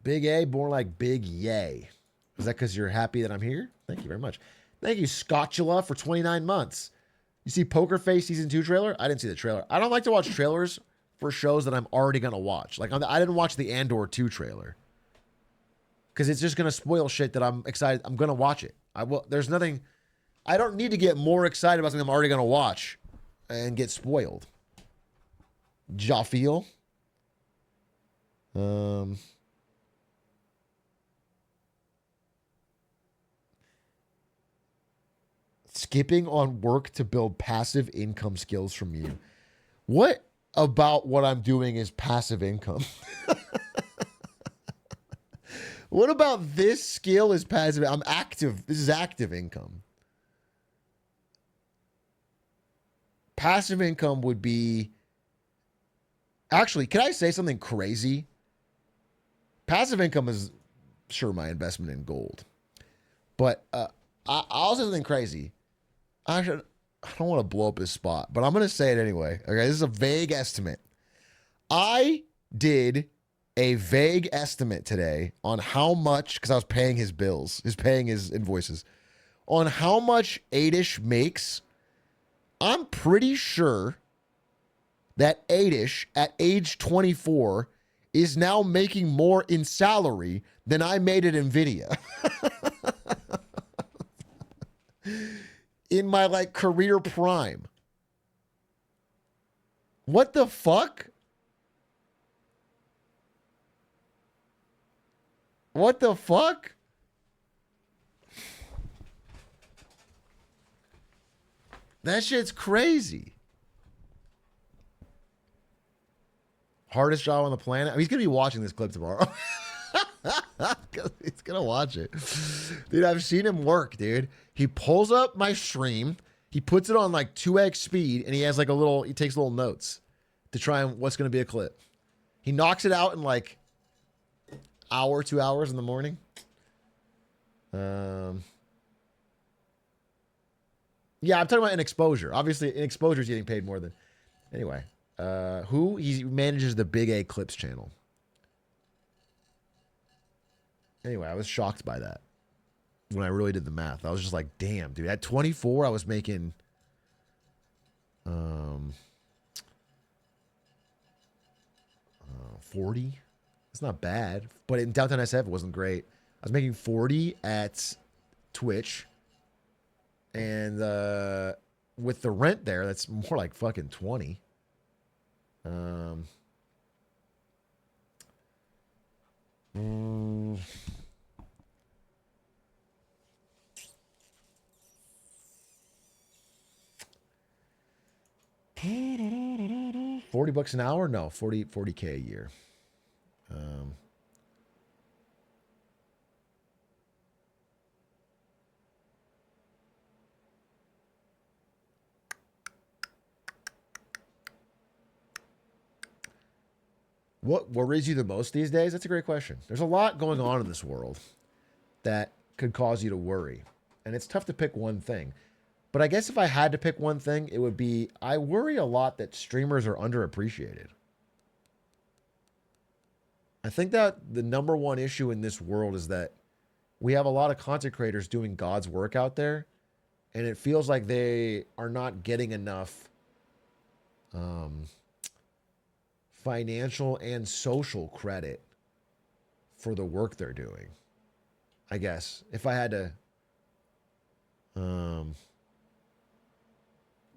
A: Big A, born like Big Yay. Is that because you're happy that I'm here? Thank you very much. Thank you, Scotchula, for 29 months. You see Poker Face Season 2 trailer? I didn't see the trailer. I don't like to watch trailers for shows that I'm already going to watch. Like, I didn't watch the Andor 2 trailer. Because it's just going to spoil shit that I'm excited. I'm going to watch it. There's nothing. I don't need to get more excited about something I'm already going to watch and get spoiled. Jafeel. Skipping on work to build passive income skills from you. What about what I'm doing is passive income? What about this skill is passive? I'm active. This is active income. Passive income would be... Actually, can I say something crazy? Passive income is, sure, my investment in gold. But I'll say something crazy. I don't want to blow up his spot, but I'm going to say it anyway. Okay, this is a vague estimate. I did a vague estimate today on how much, because I was paying his bills, paying his invoices, on how much Adish makes. I'm pretty sure that Adish at age 24 is now making more in salary than I made at NVIDIA. In my like career prime. What the fuck? What the fuck? That shit's crazy. Hardest job on the planet. I mean, he's gonna be watching this clip tomorrow. He's gonna watch it. Dude, I've seen him work, dude. He pulls up my stream, he puts it on like 2x speed, and he has like he takes little notes to try and what's gonna be a clip. He knocks it out in like hour, 2 hours in the morning. Yeah, I'm talking about in exposure. Obviously, in exposure is getting paid more than. Anyway, Who? He manages the Big A Clips channel. Anyway, I was shocked by that when I really did the math. I was just like, damn, dude. At 24, I was making 40. It's not bad. But in downtown SF, it wasn't great. I was making 40 at Twitch. And with the rent there, that's more like fucking 20. Mm, 40 bucks an hour? No, 40K a year. What worries you the most these days? That's a great question. There's a lot going on in this world that could cause you to worry. And it's tough to pick one thing. But I guess if I had to pick one thing, it would be I worry a lot that streamers are underappreciated. I think that the number one issue in this world is that we have a lot of content creators doing God's work out there, and it feels like they are not getting enough financial and social credit for the work they're doing. I guess if I had to,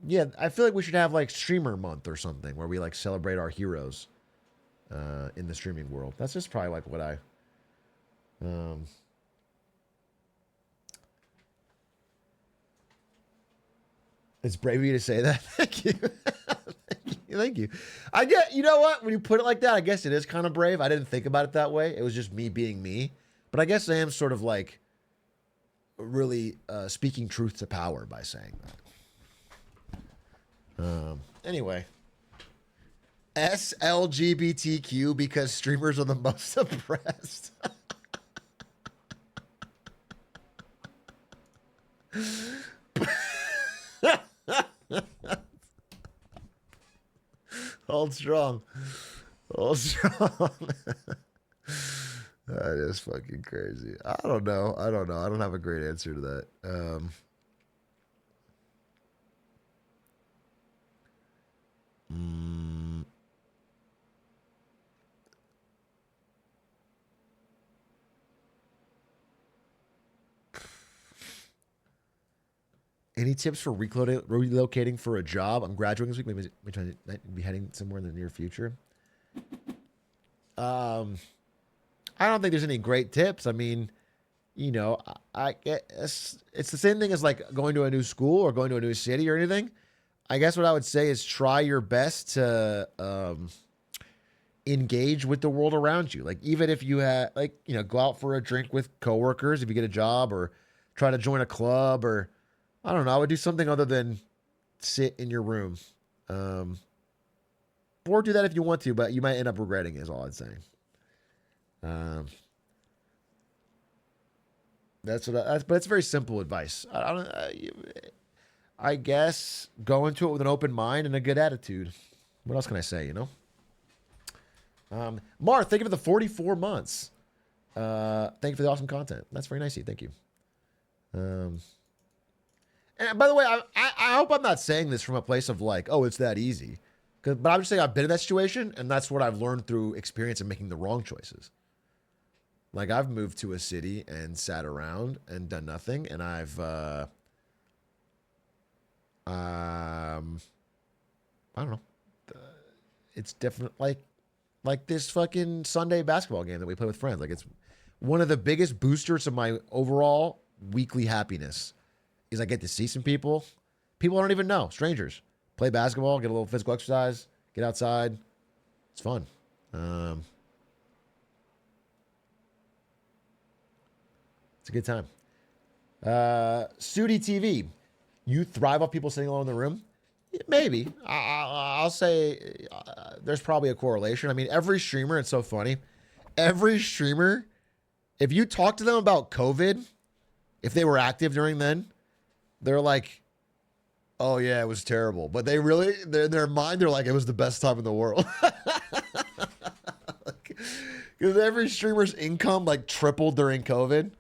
A: yeah, I feel like we should have like streamer month or something where we like celebrate our heroes in the streaming world. That's just probably like what I. It's brave of you to say that. Thank you. Thank you. I get, you know what? When you put it like that, I guess it is kind of brave. I didn't think about it that way. It was just me being me. But I guess I am sort of like really speaking truth to power by saying that. Anyway. SLGBTQ because streamers are the most oppressed. Hold strong. Hold strong. That is fucking crazy. I don't know. I don't have a great answer to that. Any tips for relocating for a job? I'm graduating this week. Maybe trying to be heading somewhere in the near future. I don't think there's any great tips. I mean, you know, I guess it's the same thing as like going to a new school or going to a new city or anything. I guess what I would say is try your best to engage with the world around you. Like even if you had like, you know, go out for a drink with coworkers if you get a job, or try to join a club, or I don't know, I would do something other than sit in your room. Or do that if you want to, but you might end up regretting it, is all I'd say. But it's very simple advice. I guess go into it with an open mind and a good attitude. What else can I say, you know? Mark, thank you for the 44 months. Thank you for the awesome content. That's very nice of you. Thank you. And by the way, I hope I'm not saying this from a place of like, oh, it's that easy. But I'm just saying I've been in that situation, and that's what I've learned through experience and making the wrong choices. Like I've moved to a city and sat around and done nothing, and I've I don't know. It's different. Like this fucking Sunday basketball game that we play with friends. Like it's one of the biggest boosters of my overall weekly happiness. Is I get to see some people I don't even know, strangers, play basketball, get a little physical exercise, get outside. It's fun. It's a good time. Sudi TV, you thrive off people sitting alone in the room? Maybe. I'll say there's probably a correlation. I mean, every streamer, it's so funny. Every streamer, if you talk to them about COVID, if they were active during then, they're like, Oh yeah, it was terrible. But they really, in their mind, they're like, it was the best time in the world. Because every streamer's income like tripled during COVID.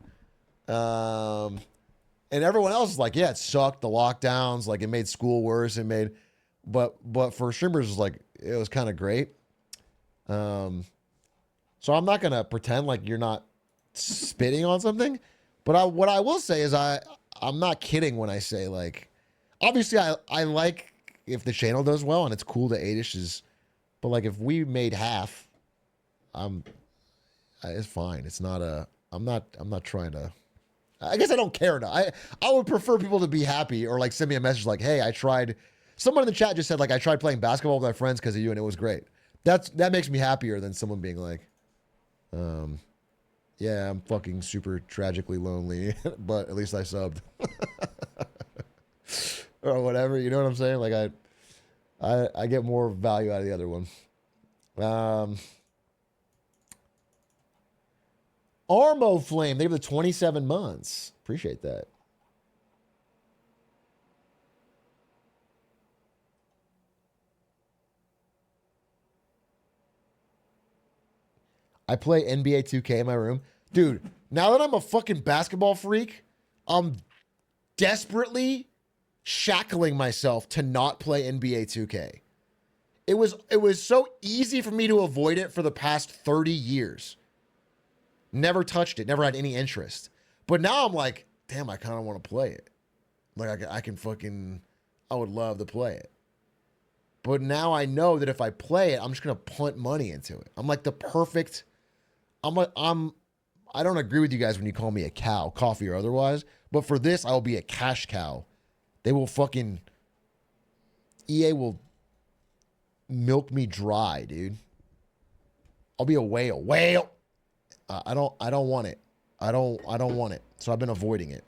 A: And everyone else is like, yeah, it sucked. The lockdowns, like it made school worse. But for streamers, it was kind of great. So I'm not gonna pretend like you're not spitting on something. But what I will say is I'm not kidding when I say like, obviously I like if the channel does well and it's cool that Adish is, but like if we made half, I'm it's fine. It's not a I'm not trying to. I guess I don't care now. I would prefer people to be happy or like send me a message like, hey, I tried. Someone in the chat just said like I tried playing basketball with my friends because of you and it was great. That makes me happier than someone being like, yeah, I'm fucking super tragically lonely, but at least I subbed. Or whatever, you know what I'm saying? Like I get more value out of the other one. Armo Flame, they have the 27 months. Appreciate that. I play NBA 2K in my room. Dude, now that I'm a fucking basketball freak, I'm desperately shackling myself to not play NBA 2K. It was so easy for me to avoid it for the past 30 years. Never touched it, never had any interest. But now I'm like, damn, I kind of want to play it. Like I can fucking, I would love to play it. But now I know that if I play it, I'm just gonna punt money into it. I'm like the perfect. I don't agree with you guys when you call me a cow, coffee or otherwise. But for this, I will be a cash cow. They will fucking. EA will milk me dry, dude. I'll be a whale. Whale. I don't want it. I don't want it. So I've been avoiding it.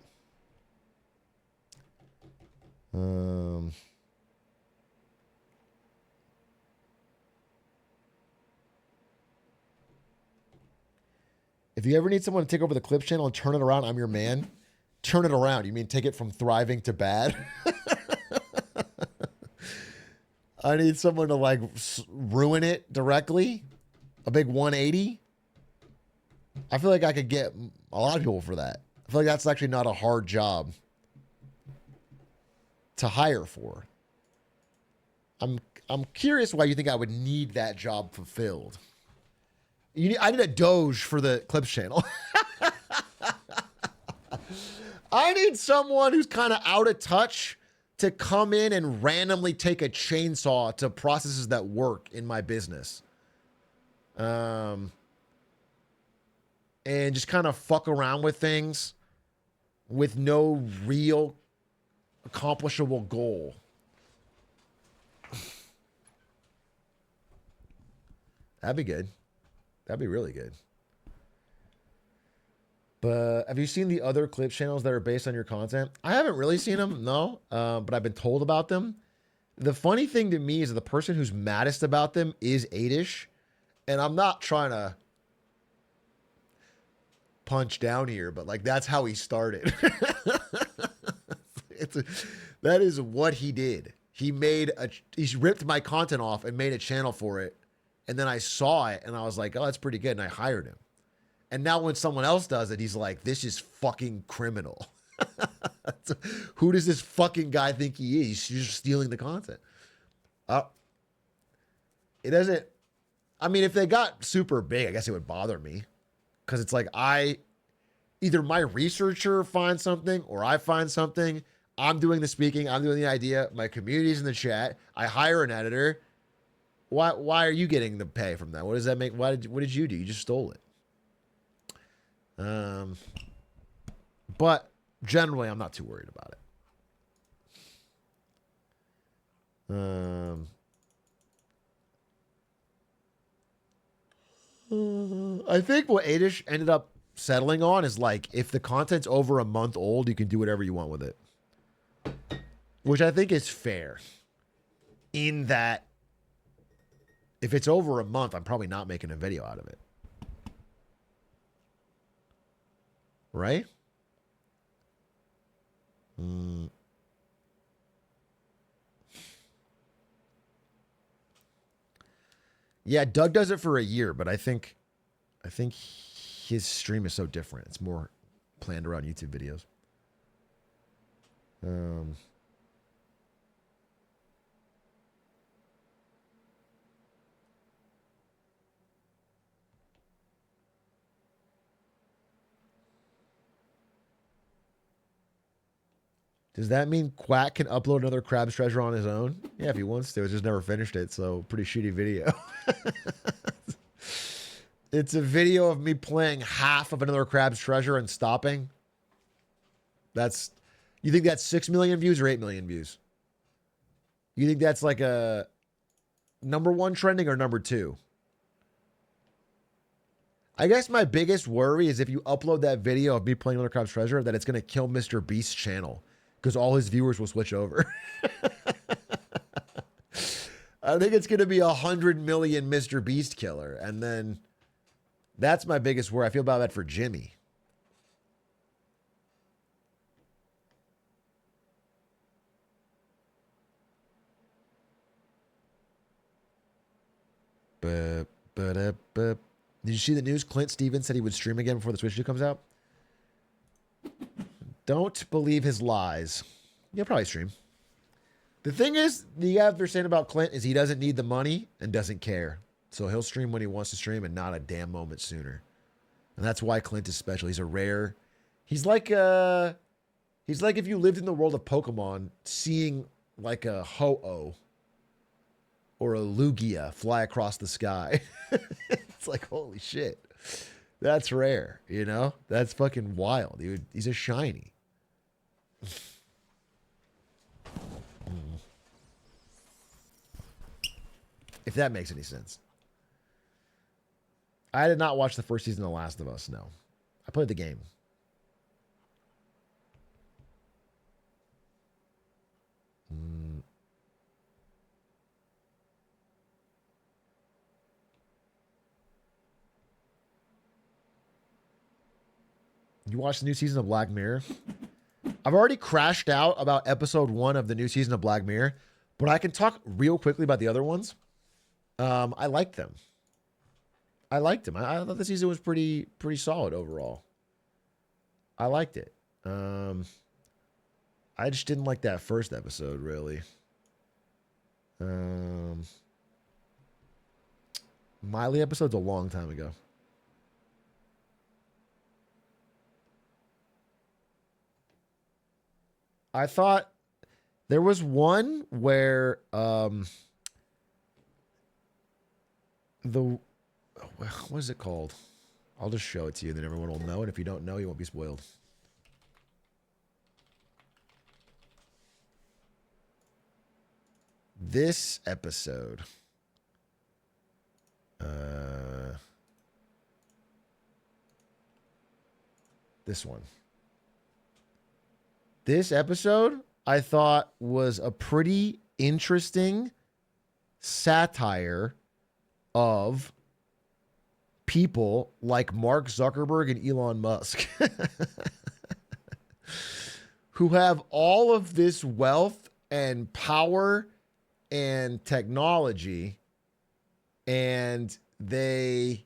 A: If you ever need someone to take over the Clips channel and turn it around, I'm your man. Turn it around. You mean take it from thriving to bad? I need someone to like ruin it directly. A big 180. I feel like I could get a lot of people for that. I feel like that's actually not a hard job to hire for. I'm curious why you think I would need that job fulfilled. I need a Doge for the Clips channel. I need someone who's kind of out of touch to come in and randomly take a chainsaw to processes that work in my business. And just kind of fuck around with things with no real accomplishable goal. That'd be good. That'd be really good. But have you seen the other clip channels that are based on your content? I haven't really seen them, no. But I've been told about them. The funny thing to me is that the person who's maddest about them is Adish. And I'm not trying to punch down here, but like that's how he started. That is what he did. He ripped my content off and made a channel for it. And then I saw it and I was like, oh, that's pretty good. And I hired him. And now when someone else does it, he's like, this is fucking criminal. Who does this fucking guy think he is? He's just stealing the content. It doesn't, I mean, if they got super big, I guess it would bother me. Because it's like either my researcher finds something or I find something. I'm doing the speaking. I'm doing the idea. My community's in the chat. I hire an editor. Why are you getting the pay from that? What does that make? What did you do? You just stole it. But generally, I'm not too worried about it. I think what Adish ended up settling on is like, if the content's over a month old, you can do whatever you want with it. Which I think is fair. In that, if it's over a month, I'm probably not making a video out of it. Right? Yeah, Doug does it for a year, but I think his stream is so different. It's more planned around YouTube videos. Does that mean Quack can upload another Crab's Treasure on his own? Yeah, if he wants to. It's just never finished it, so pretty shitty video. It's a video of me playing half of another Crab's Treasure and stopping. You think that's 6 million views or 8 million views? You think that's like a number one trending or number two? I guess my biggest worry is if you upload that video of me playing another Crab's Treasure, that it's going to kill Mr. Beast's channel because all his viewers will switch over. I think it's going to be 100 million Mr. Beast killer. And then that's my biggest worry. I feel about that for Jimmy. Did you see the news? Clint Stevens said he would stream again before the Switch 2 comes out. Don't believe his lies. He'll probably stream. The thing is, the other thing saying about Clint is he doesn't need the money and doesn't care. So he'll stream when he wants to stream and not a damn moment sooner. And that's why Clint is special. He's a rare. He's like if you lived in the world of Pokemon, seeing like a Ho-Oh or a Lugia fly across the sky. It's like, holy shit. That's rare, you know? That's fucking wild, dude. He's a shiny. If that makes any sense. I did not watch the first season of The Last of Us, no. I played the game. You watched the new season of Black Mirror? I've already crashed out about episode 1 of the new season of Black Mirror, but I can talk real quickly about the other ones. I liked them. I thought the season was pretty solid overall. I liked it. I just didn't like that first episode, really. Miley episode's a long time ago. I thought there was one where what is it called? I'll just show it to you, then everyone will know. And if you don't know, you won't be spoiled. This episode. This one. This episode, I thought, was a pretty interesting satire of people like Mark Zuckerberg and Elon Musk who have all of this wealth and power and technology, and they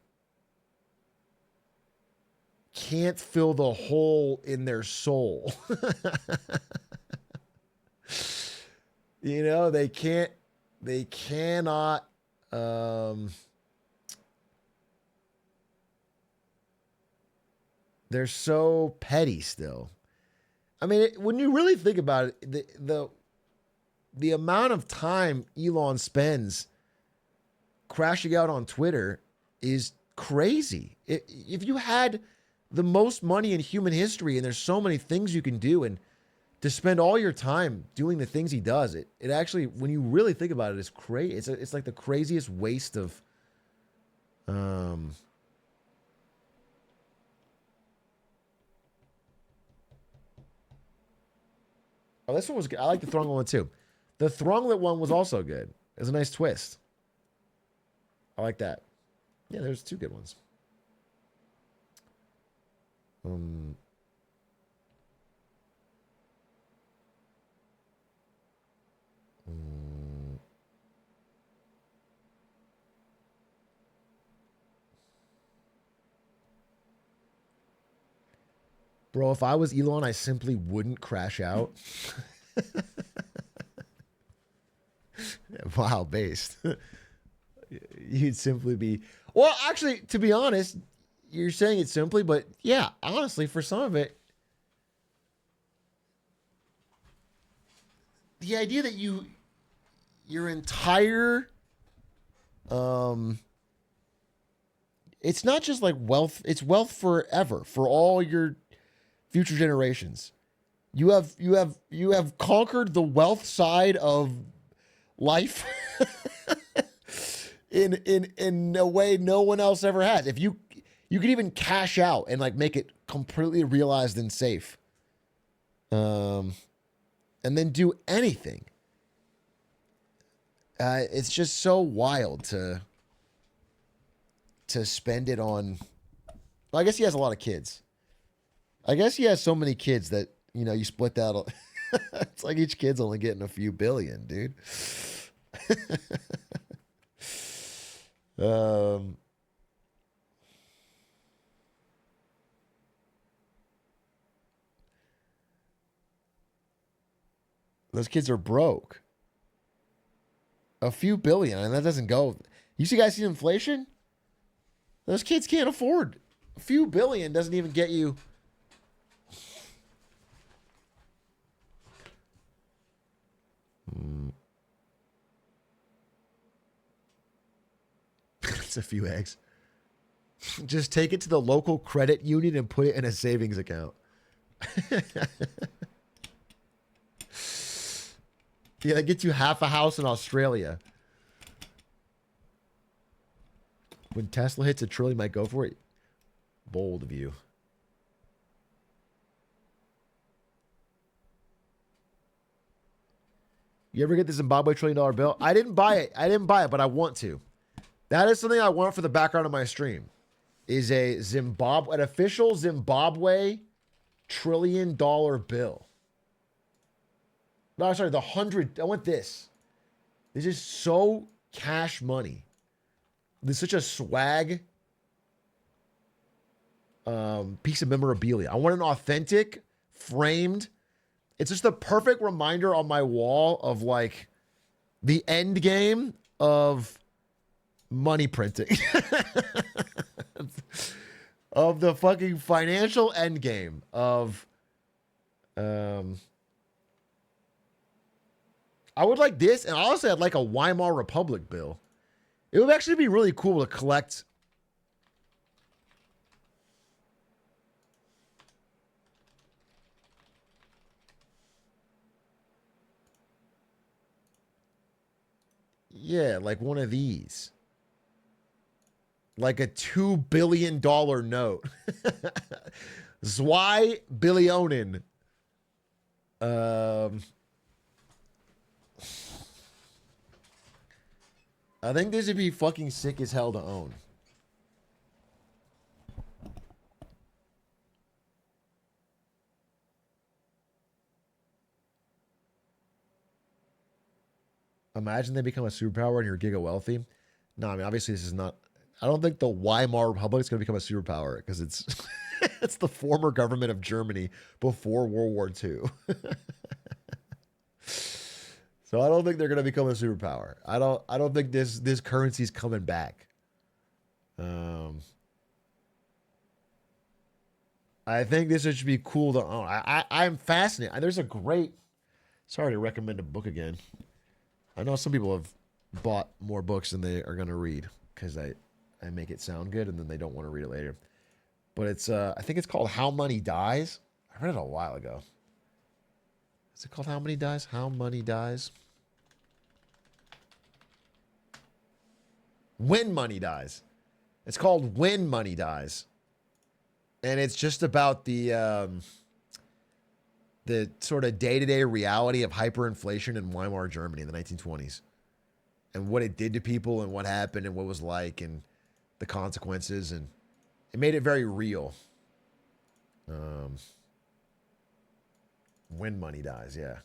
A: can't fill the hole in their soul. You know, they cannot they're so petty still. I mean, when you really think about it, the amount of time Elon spends crashing out on Twitter is crazy. If you had the most money in human history and there's so many things you can do, and to spend all your time doing the things he does, it actually, when you really think about it, is crazy. It's like the craziest waste of Oh, this one was good. I like the Thrunglet one too. The Thrunglet one was also good. It was a nice twist. I like that. Yeah, there's two good ones. Bro, if I was Elon, I simply wouldn't crash out. Wow, based. You'd simply be. Well, actually, to be honest, you're saying it simply, but yeah, honestly, for some of it, the idea that your entire it's not just like wealth, it's wealth forever for all your future generations. You have conquered the wealth side of life in a way no one else ever has. If you could even cash out and like make it completely realized and safe. And then do anything. It's just so wild to spend it on. Well, I guess he has a lot of kids. I guess he has so many kids that, you know, you split that. It's like each kid's only getting a few billion, dude. Those kids are broke. A few billion, and that doesn't go. You see, guys, see inflation? Those kids can't afford. A few billion doesn't even get you. It's a few eggs. Just take it to the local credit union and put it in a savings account. Yeah, that gets you half a house in Australia. When Tesla hits $1 trillion, might go for it. Bold of you. You ever get the Zimbabwe $1 trillion bill? I didn't buy it. But I want to. That is something I want for the background of my stream. Is an official Zimbabwe $1 trillion bill. No, sorry, the 100. I want this. This is so cash money. This is such a swag piece of memorabilia. I want an authentic, framed. It's just the perfect reminder on my wall of like the end game of money printing. Of the fucking financial end game of I would like this, and honestly, I'd like a Weimar Republic bill. It would actually be really cool to collect. Yeah, like one of these. Like a $2 billion note. Zwei Billionen. I think this would be fucking sick as hell to own. Imagine they become a superpower and you're giga wealthy. No, I mean, obviously this is not. I don't think the Weimar Republic is going to become a superpower because it's it's the former government of Germany before World War II. So I don't think they're going to become a superpower. I don't think this currency's coming back. I think this should be cool to own. I'm fascinated. There's a great. Sorry to recommend a book again. I know some people have bought more books than they are going to read because I make it sound good and then they don't want to read it later. But it's I think it's called How Money Dies. I read it a while ago. Is it called How Money Dies? How Money Dies? When Money Dies. It's called When Money Dies. And it's just about the sort of day-to-day reality of hyperinflation in Weimar Germany in the 1920s. And what it did to people and what happened and what it was like and the consequences. And it made it very real. When Money Dies, yeah.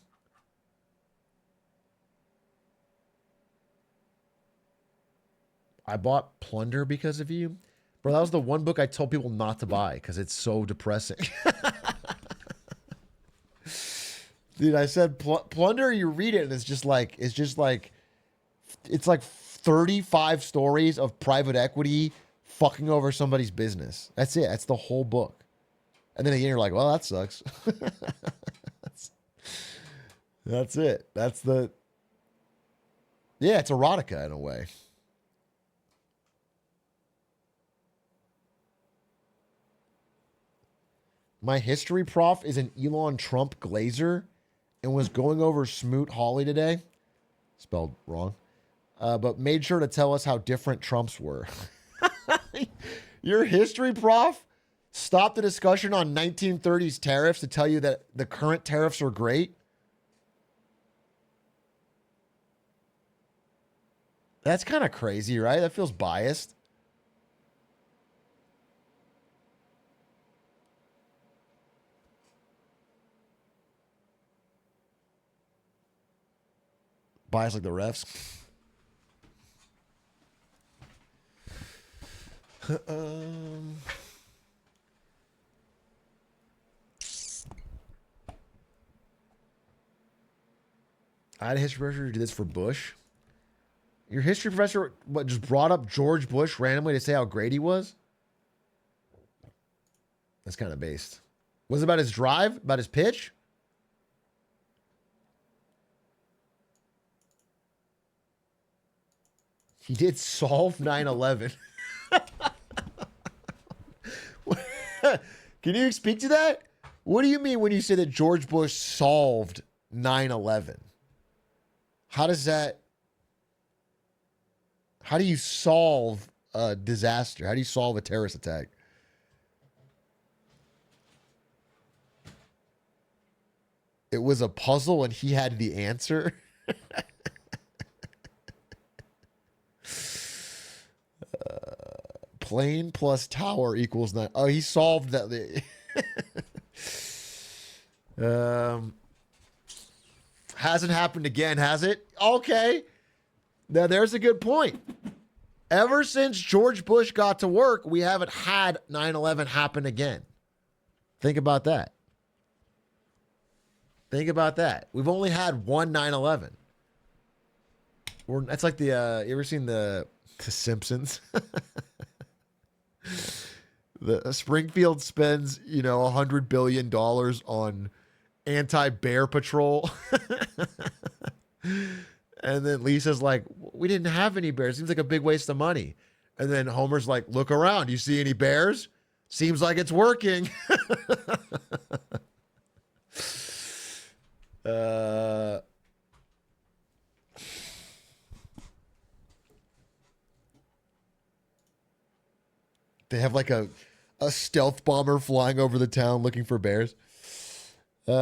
A: I bought Plunder because of you. Bro, that was the one book I told people not to buy because it's so depressing. Dude, I said plunder. You read it, and it's like 35 stories of private equity fucking over somebody's business. That's it. That's the whole book. And then again, you're like, well, that sucks. That's it. Yeah, it's erotica in a way. My history prof is an Elon Trump glazer and was going over Smoot Hawley today. Spelled wrong. But made sure to tell us how different Trumps were. Your history prof stopped the discussion on 1930s tariffs to tell you that the current tariffs are great. That's kind of crazy, right? That feels biased. Biased like the refs. I had a history professor who did this for Bush. Your history professor just brought up George Bush randomly to say how great he was? That's kind of based. Was it about his drive? About his pitch? He did solve 9/11. Can you speak to that? What do you mean when you say that George Bush solved 9/11? How do you solve a disaster? How do you solve a terrorist attack? It was a puzzle and he had the answer. Plane plus tower equals 9. Oh, he solved that. Hasn't happened again, has it? Okay. Now, there's a good point. Ever since George Bush got to work, we haven't had 9/11 happen again. Think about that. Think about that. We've only had one 9/11. That's like the, you ever seen the Simpsons? The Springfield spends, $100 billion on anti-bear patrol. And then Lisa's like, we didn't have any bears. Seems like a big waste of money. And then Homer's like, look around. You see any bears? Seems like it's working. They have like a stealth bomber flying over the town looking for bears. Big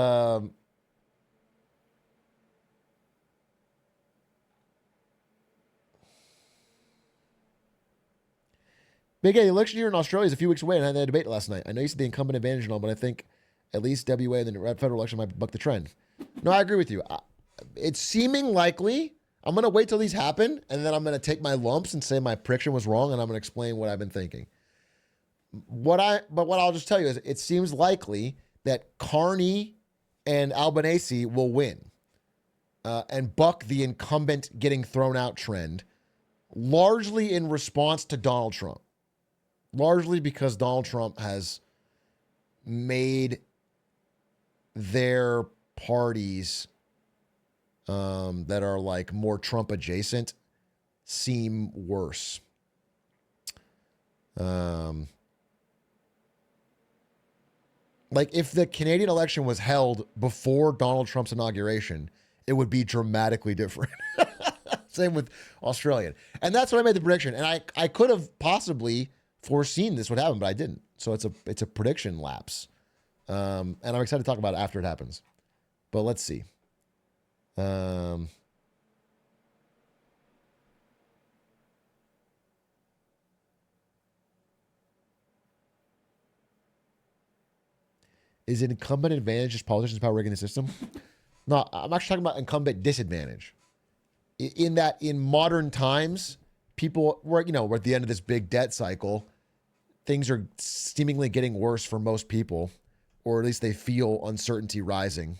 A: A, the election year in Australia is a few weeks away, and I had that debate last night. I know you said the incumbent advantage and all, but I think at least WA and the federal election might buck the trend. No, I agree with you. It's seeming likely. I'm going to wait till these happen, and then I'm going to take my lumps and say my prediction was wrong, and I'm going to explain what I've been thinking. But what I'll just tell you is it seems likely that Carney and Albanese will win and buck the incumbent getting thrown out trend, largely in response to Donald Trump. Largely because Donald Trump has made their parties that are like more Trump adjacent seem worse. Like if the Canadian election was held before Donald Trump's inauguration, it would be dramatically different. Same with Australian. And that's what I made the prediction. And I could have possibly foreseen this would happen, but I didn't. So it's a prediction lapse. And I'm excited to talk about it after it happens. But let's see. Is it incumbent advantage just politicians power rigging the system? No, I'm actually talking about incumbent disadvantage. In that in modern times, people we're at the end of this big debt cycle. Things are seemingly getting worse for most people, or at least they feel uncertainty rising.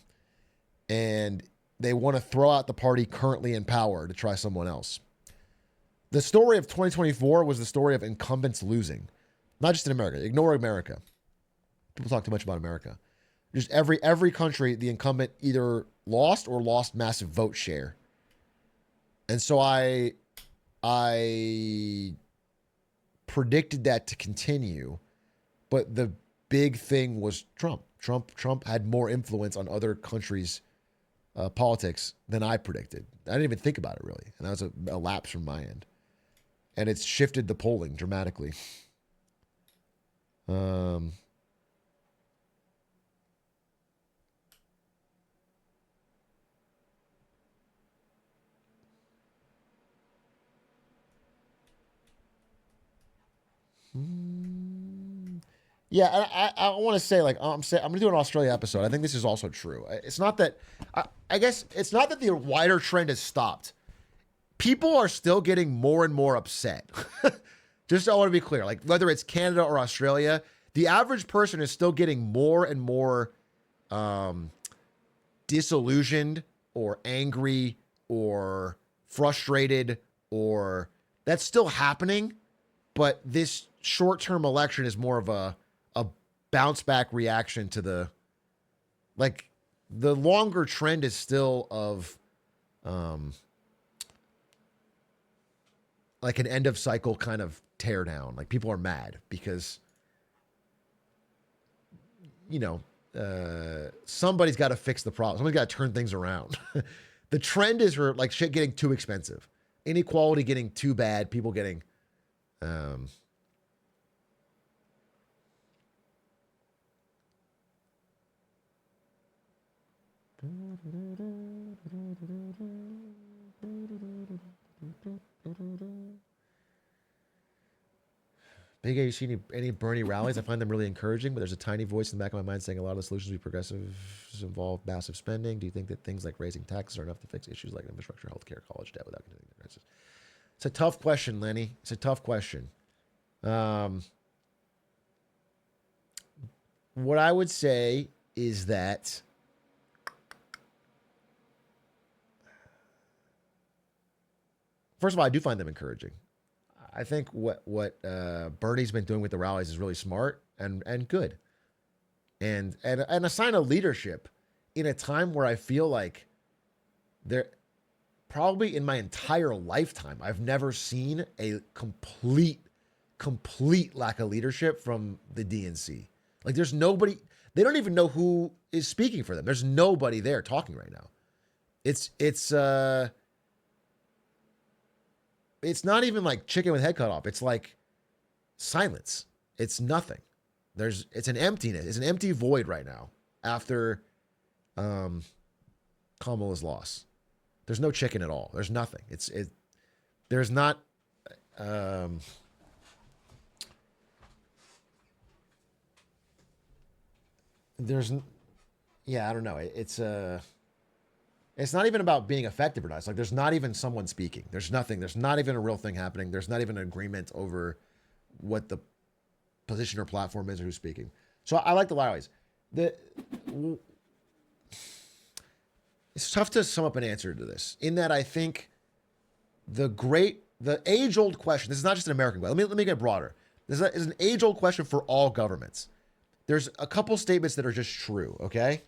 A: and they want to throw out the party currently in power to try someone else. The story of 2024 was the story of incumbents losing, not just in America. Ignore America. People talk too much about America. Just every country, the incumbent either lost or lost massive vote share. And so I predicted that to continue, but the big thing was Trump. Trump had more influence on other countries' politics than I predicted. I didn't even think about it really, and that was a lapse from my end. And it's shifted the polling dramatically. Yeah, I want to say, like, I'm going to do an Australia episode. I think this is also true. It's not that, I guess it's not that the wider trend has stopped. People are still getting more and more upset. Just I want to be clear, like whether it's Canada or Australia, the average person is still getting more and more disillusioned or angry or frustrated, or that's still happening. But this short-term election is more of a bounce back reaction to the longer trend is still of like an end of cycle kind of tear down. Like people are mad because somebody's got to fix the problem. Somebody's got to turn things around. The trend is for like shit getting too expensive, inequality getting too bad, people getting Big A, you see any Bernie rallies? I find them really encouraging, but there's a tiny voice in the back of my mind saying a lot of the solutions will be progressive, involve massive spending. Do you think that things like raising taxes are enough to fix issues like infrastructure, healthcare, college debt without continuing the crisis? It's a tough question, Lenny. It's a tough question. What I would say is that first of all, I do find them encouraging. I think what Bernie's been doing with the rallies is really smart and good, and a sign of leadership in a time where I feel like there probably in my entire lifetime I've never seen a complete lack of leadership from the DNC. Like there's nobody, they don't even know who is speaking for them. There's nobody there talking right now. It's not even like chicken with head cut off. It's like silence. It's nothing. It's an emptiness. It's an empty void right now after Kamala's loss. There's no chicken at all. There's nothing. There's not I don't know. It's not even about being effective or not. It's like there's not even someone speaking. There's nothing. There's not even a real thing happening. There's not even an agreement over what the position or platform is or who's speaking. So I like the rallies. It's tough to sum up an answer to this in that I think the age-old question, this is not just an American question. Let me get broader. This is an age-old question for all governments. There's a couple statements that are just true, okay?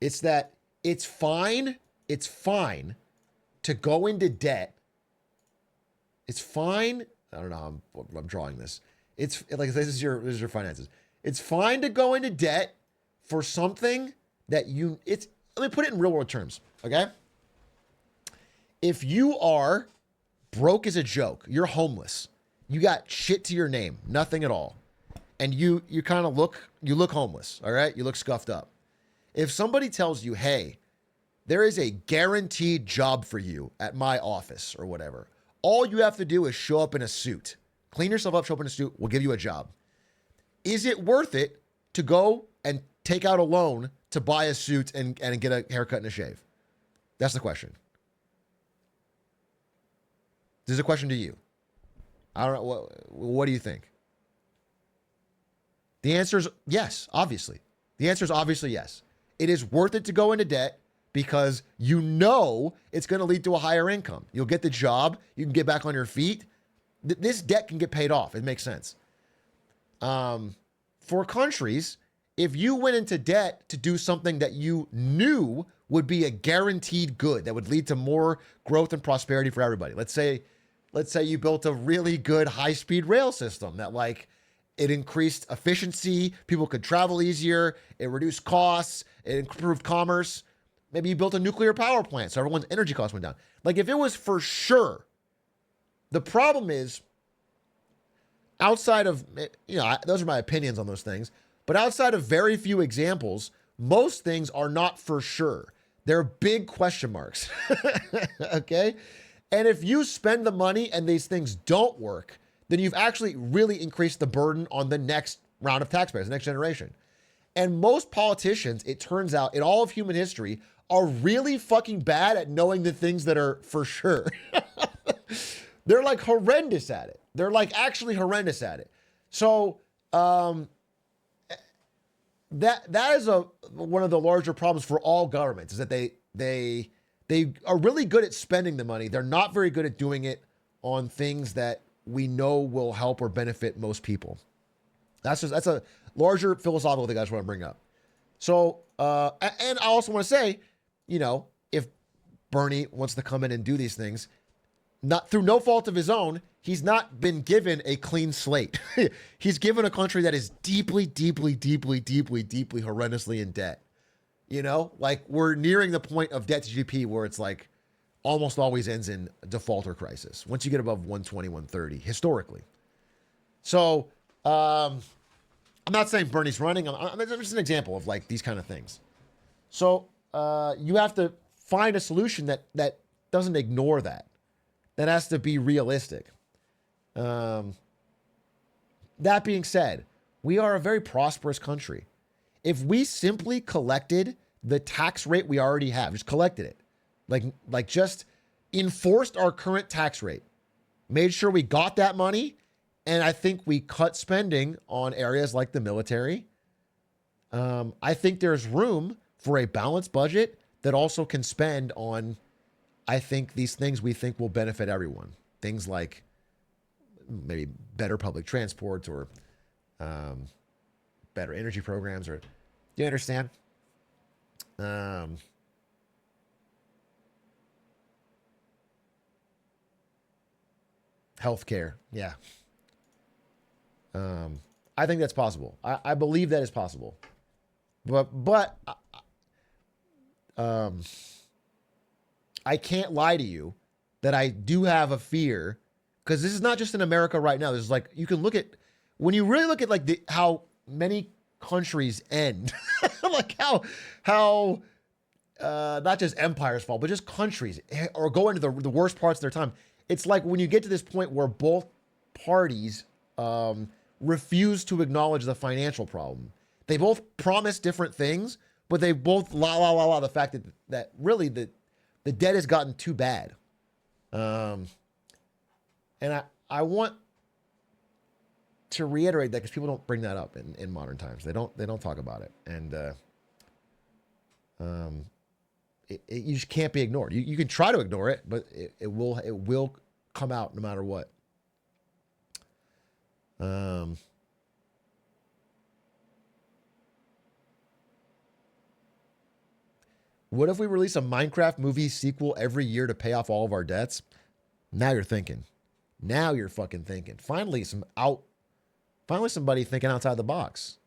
A: It's that it's fine to go into debt. It's fine. I don't know how I'm drawing this. It's like this is your finances. It's fine to go into debt for something that let me put it in real world terms, okay? If you are broke as a joke, you're homeless, you got shit to your name, nothing at all, and you kind of look homeless, all right? You look scuffed up. If somebody tells you, hey, there is a guaranteed job for you at my office or whatever, all you have to do is show up in a suit. Clean yourself up, show up in a suit, we'll give you a job. Is it worth it to go and take out a loan to buy a suit and get a haircut and a shave? That's the question. This is a question to you. I don't know. What do you think? The answer is yes, obviously. The answer is obviously yes. it is worth it to go into debt because you know it's going to lead to a higher income. You'll get the job. You can get back on your feet. This debt can get paid off. It makes sense. For countries, if you went into debt to do something that you knew would be a guaranteed good that would lead to more growth and prosperity for everybody. Let's say you built a really good high-speed rail system that like it increased efficiency, people could travel easier, it reduced costs, it improved commerce. Maybe you built a nuclear power plant so everyone's energy costs went down. Like if it was for sure, the problem is outside of, those are my opinions on those things, but outside of very few examples, most things are not for sure. They're big question marks. Okay? And if you spend the money and these things don't work, then you've actually really increased the burden on the next round of taxpayers, the next generation. And most politicians, it turns out, in all of human history, are really fucking bad at knowing the things that are for sure. They're like horrendous at it. They're like actually horrendous at it. So that is one of the larger problems for all governments is that they are really good at spending the money. They're not very good at doing it on things that we know will help or benefit most people. That's a larger philosophical thing I just want to bring up. So, and I also want to say, if Bernie wants to come in and do these things, not through no fault of his own, he's not been given a clean slate. He's given a country that is deeply, deeply, deeply, deeply, deeply, horrendously in debt. Like we're nearing the point of debt to GDP where it's like almost always ends in default or crisis once you get above 120, 130 historically. So I'm not saying Bernie's running. I'm just an example of like these kind of things. So you have to find a solution that doesn't ignore that. That has to be realistic. That being said, we are a very prosperous country. If we simply collected the tax rate we already have, just collected it, like just enforced our current tax rate, made sure we got that money, and I think we cut spending on areas like the military. I think there's room for a balanced budget that also can spend on, I think, these things we think will benefit everyone. Things like maybe better public transport or better energy programs, or do you understand? Healthcare, yeah. I think that's possible. I believe that is possible, but I can't lie to you that I do have a fear, because this is not just in America right now. This is like, you can look at, when you really look at like how many countries end, like how not just empires fall, but just countries or go into the worst parts of their time. It's like when you get to this point where both parties refuse to acknowledge the financial problem. They both promise different things, but they both the fact that really the debt has gotten too bad. And I want to reiterate that because people don't bring that up in modern times. They don't talk about it. And you just can't be ignored. You can try to ignore it, but it will come out no matter what. What if we release a Minecraft movie sequel every year to pay off all of our debts? Now you're thinking. Now you're fucking thinking. Finally somebody thinking outside the box.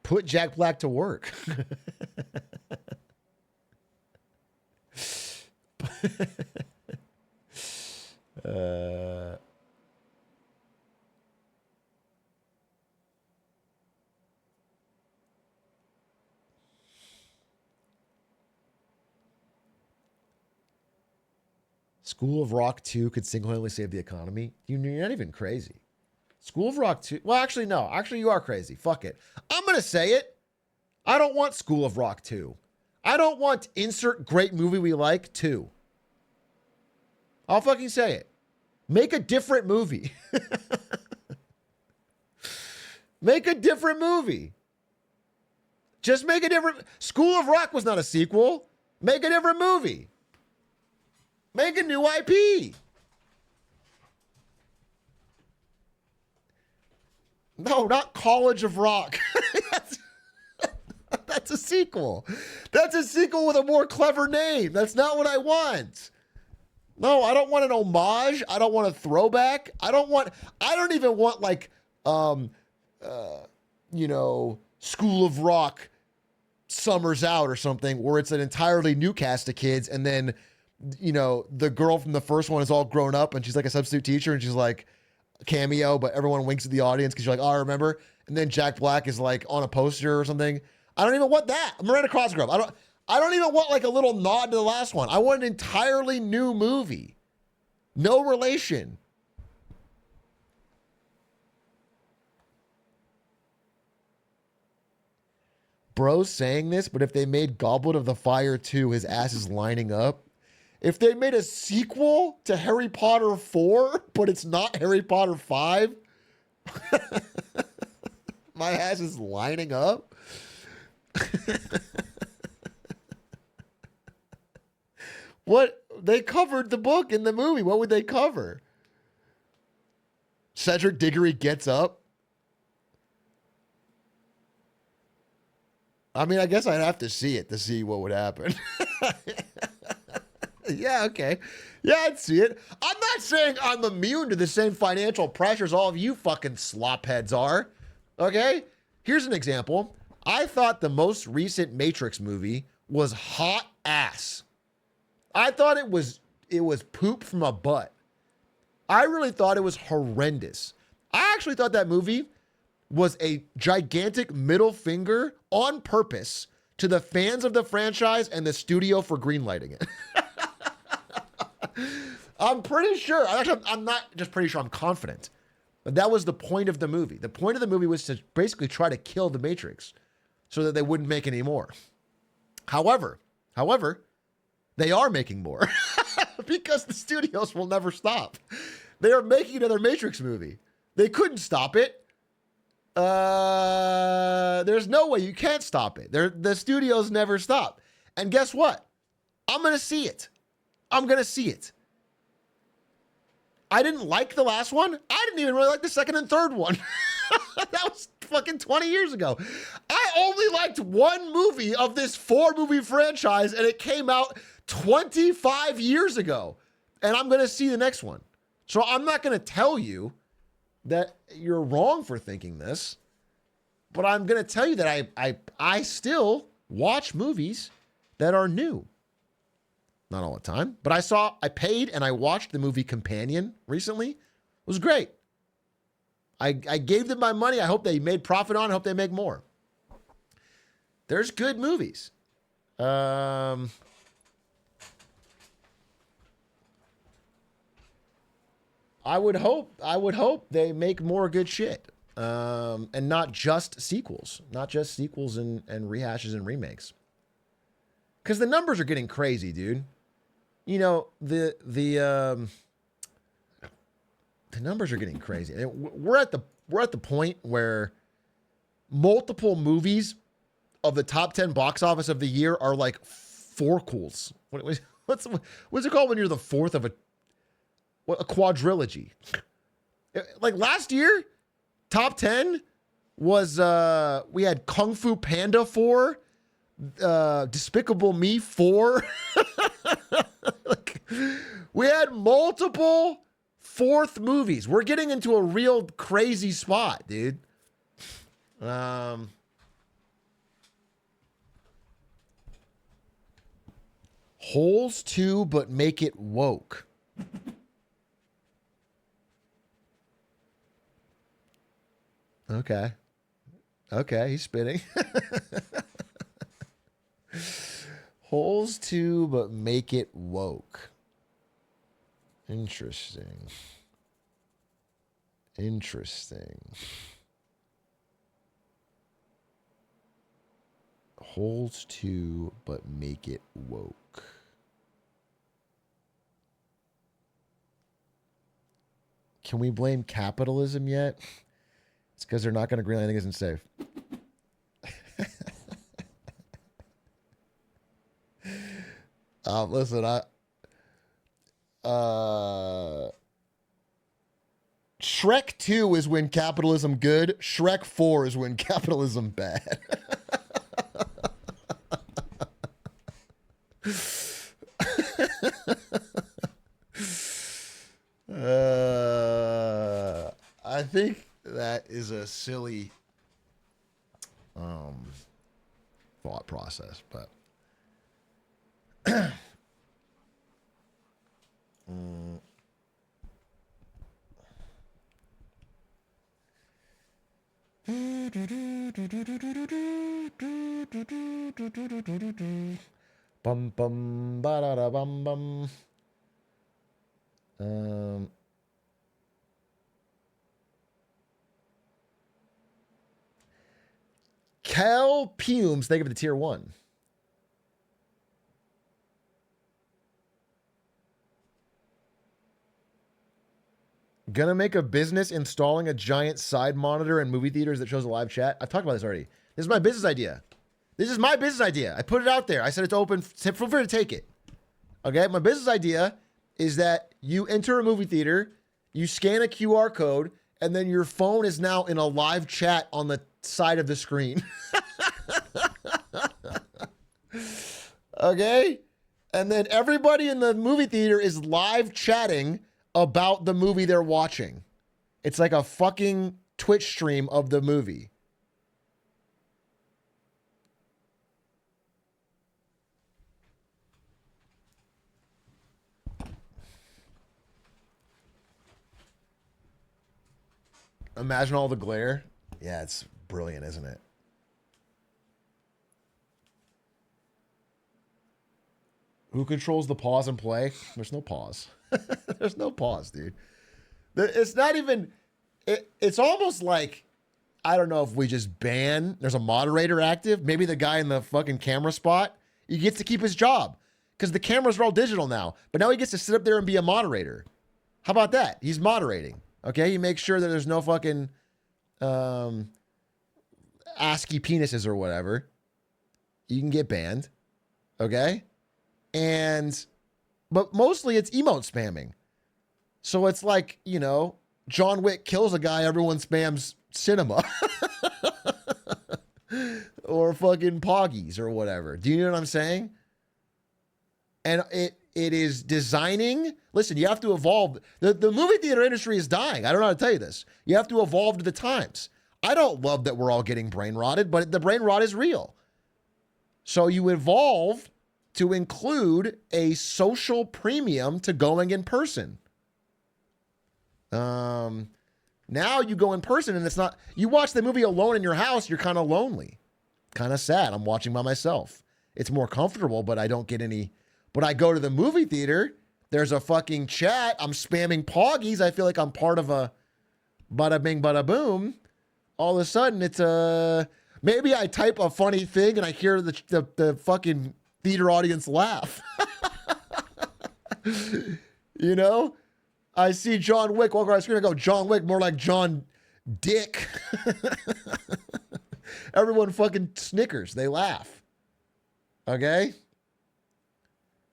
A: Put Jack Black to work. School of Rock 2 could single-handedly save the economy. You're not even crazy. School of Rock 2. Well, actually, no. Actually, you are crazy. Fuck it. I'm going to say it. I don't want School of Rock 2. I don't want insert great movie we like 2. I'll fucking say it. Make a different movie. Make a different movie. Just make a different... School of Rock was not a sequel. Make a different movie. Make a new IP. No, not College of Rock. That's a sequel. That's a sequel with a more clever name. That's not what I want. No, I don't want an homage. I don't want a throwback. I don't even want like, School of Rock Summers Out or something where it's an entirely new cast of kids. And then, the girl from the first one is all grown up and she's like a substitute teacher and she's like cameo, but everyone winks at the audience because you're like, oh, I remember. And then Jack Black is like on a poster or something. I don't even want that. Miranda Cosgrove. I don't even want like a little nod to the last one. I want an entirely new movie. No relation. Bro's saying this, but if they made Goblet of the Fire 2, his ass is lining up. If they made a sequel to Harry Potter 4, but it's not Harry Potter 5, my ass is lining up. What? They covered the book in the movie. What would they cover? Cedric Diggory gets up. I mean, I guess I'd have to see it to see what would happen. Yeah, okay. Yeah, I'd see it. I'm not saying I'm immune to the same financial pressures all of you fucking slopheads are. Okay? Here's an example. I thought the most recent Matrix movie was hot ass. I thought it was poop from a butt. I really thought it was horrendous. I actually thought that movie was a gigantic middle finger on purpose to the fans of the franchise and the studio for greenlighting it. I'm pretty sure. I'm not just pretty sure. I'm confident. But that was the point of the movie. The point of the movie was to basically try to kill the Matrix so that they wouldn't make any more. However, they are making more because the studios will never stop. They are making another Matrix movie. They couldn't stop it. There's no way. You can't stop it. The studios never stop. And guess what? I'm going to see it. I'm going to see it. I didn't like the last one. I didn't even really like the second and third one. That was fucking 20 years ago. I only liked one movie of this 4-movie franchise, and it came out 25 years ago. And I'm going to see the next one. So I'm not going to tell you that you're wrong for thinking this, but I'm going to tell you that I still watch movies that are new. Not all the time, but I paid and I watched the movie Companion recently. It was great. I gave them my money. I hope they made profit on it. I hope they make more. There's good movies. I would hope they make more good shit. And not just sequels. Not just sequels and rehashes and remakes. Because the numbers are getting crazy, dude. The numbers are getting crazy. We're at the point where multiple movies of the top 10 box office of the year are like fourquels. What's it called when you're the fourth of a quadrilogy? Like last year, top 10 was we had Kung Fu Panda 4, Despicable Me 4. Like, we had multiple fourth movies. We're getting into a real crazy spot, dude. Holes too, but make it woke. Okay, he's spitting. Holes too, but make it woke. Interesting. Holes too, but make it woke. Can we blame capitalism yet? It's because they're not going to agree on anything isn't safe. Listen, Shrek 2 is when capitalism good. Shrek 4 is when capitalism bad. I think that is a silly thought process, but bum bum ba da da bum bum. Cal Pumes, thank you for the tier 1. Gonna make a business installing a giant side monitor in movie theaters that shows a live chat. I've talked about this already. This is my business idea. This is my business idea. I put it out there. I said it's open. Feel free to take it. Okay? My business idea is that you enter a movie theater, you scan a QR code, and then your phone is now in a live chat on the side of the screen. Okay? And then everybody in the movie theater is live chatting about the movie they're watching. It's like a fucking Twitch stream of the movie. Imagine all the glare. Yeah, it's brilliant, isn't it? Who controls the pause and play? There's no pause. There's no pause, dude. It's not even... It's almost like... I don't know if we just ban... There's a moderator active. Maybe the guy in the fucking camera spot, he gets to keep his job. Because the cameras are all digital now. But now he gets to sit up there and be a moderator. How about that? He's moderating. Okay? He makes sure that there's no fucking... ASCII penises or whatever. You can get banned. Okay? But mostly it's emote spamming. So it's like, you know, John Wick kills a guy, everyone spams cinema. Or fucking Poggies or whatever. Do you know what I'm saying? And it is designing. Listen, you have to evolve. The movie theater industry is dying. I don't know how to tell you this. You have to evolve to the times. I don't love that we're all getting brain rotted, but the brain rot is real. So you evolve to include a social premium to going in person. Now you go in person and it's not, you watch the movie alone in your house, you're kind of lonely, kind of sad. I'm watching by myself. It's more comfortable, but I don't get any, but I go to the movie theater, there's a fucking chat, I'm spamming Poggies, I feel like I'm part of a bada bing, bada boom. All of a sudden it's maybe I type a funny thing and I hear the fucking theater audience laugh. You know? I see John Wick walk around the screen. I go, John Wick, more like John Dick. Everyone fucking snickers. They laugh. Okay?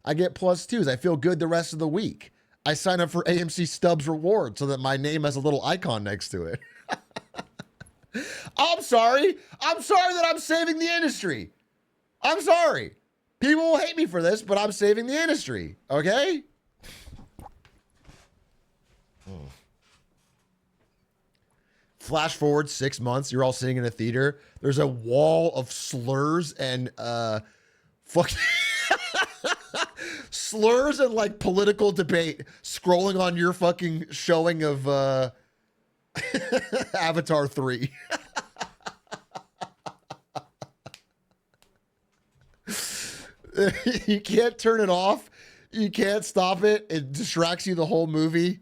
A: I get +2s. I feel good the rest of the week. I sign up for AMC Stubs Reward so that my name has a little icon next to it. I'm sorry. I'm sorry that I'm saving the industry. I'm sorry. People will hate me for this, but I'm saving the industry. Okay? Flash forward 6 months, you're all sitting in a theater. There's a wall of slurs and fucking slurs and like political debate scrolling on your fucking showing of Avatar 3. You can't turn it off. You can't stop it. It distracts you the whole movie.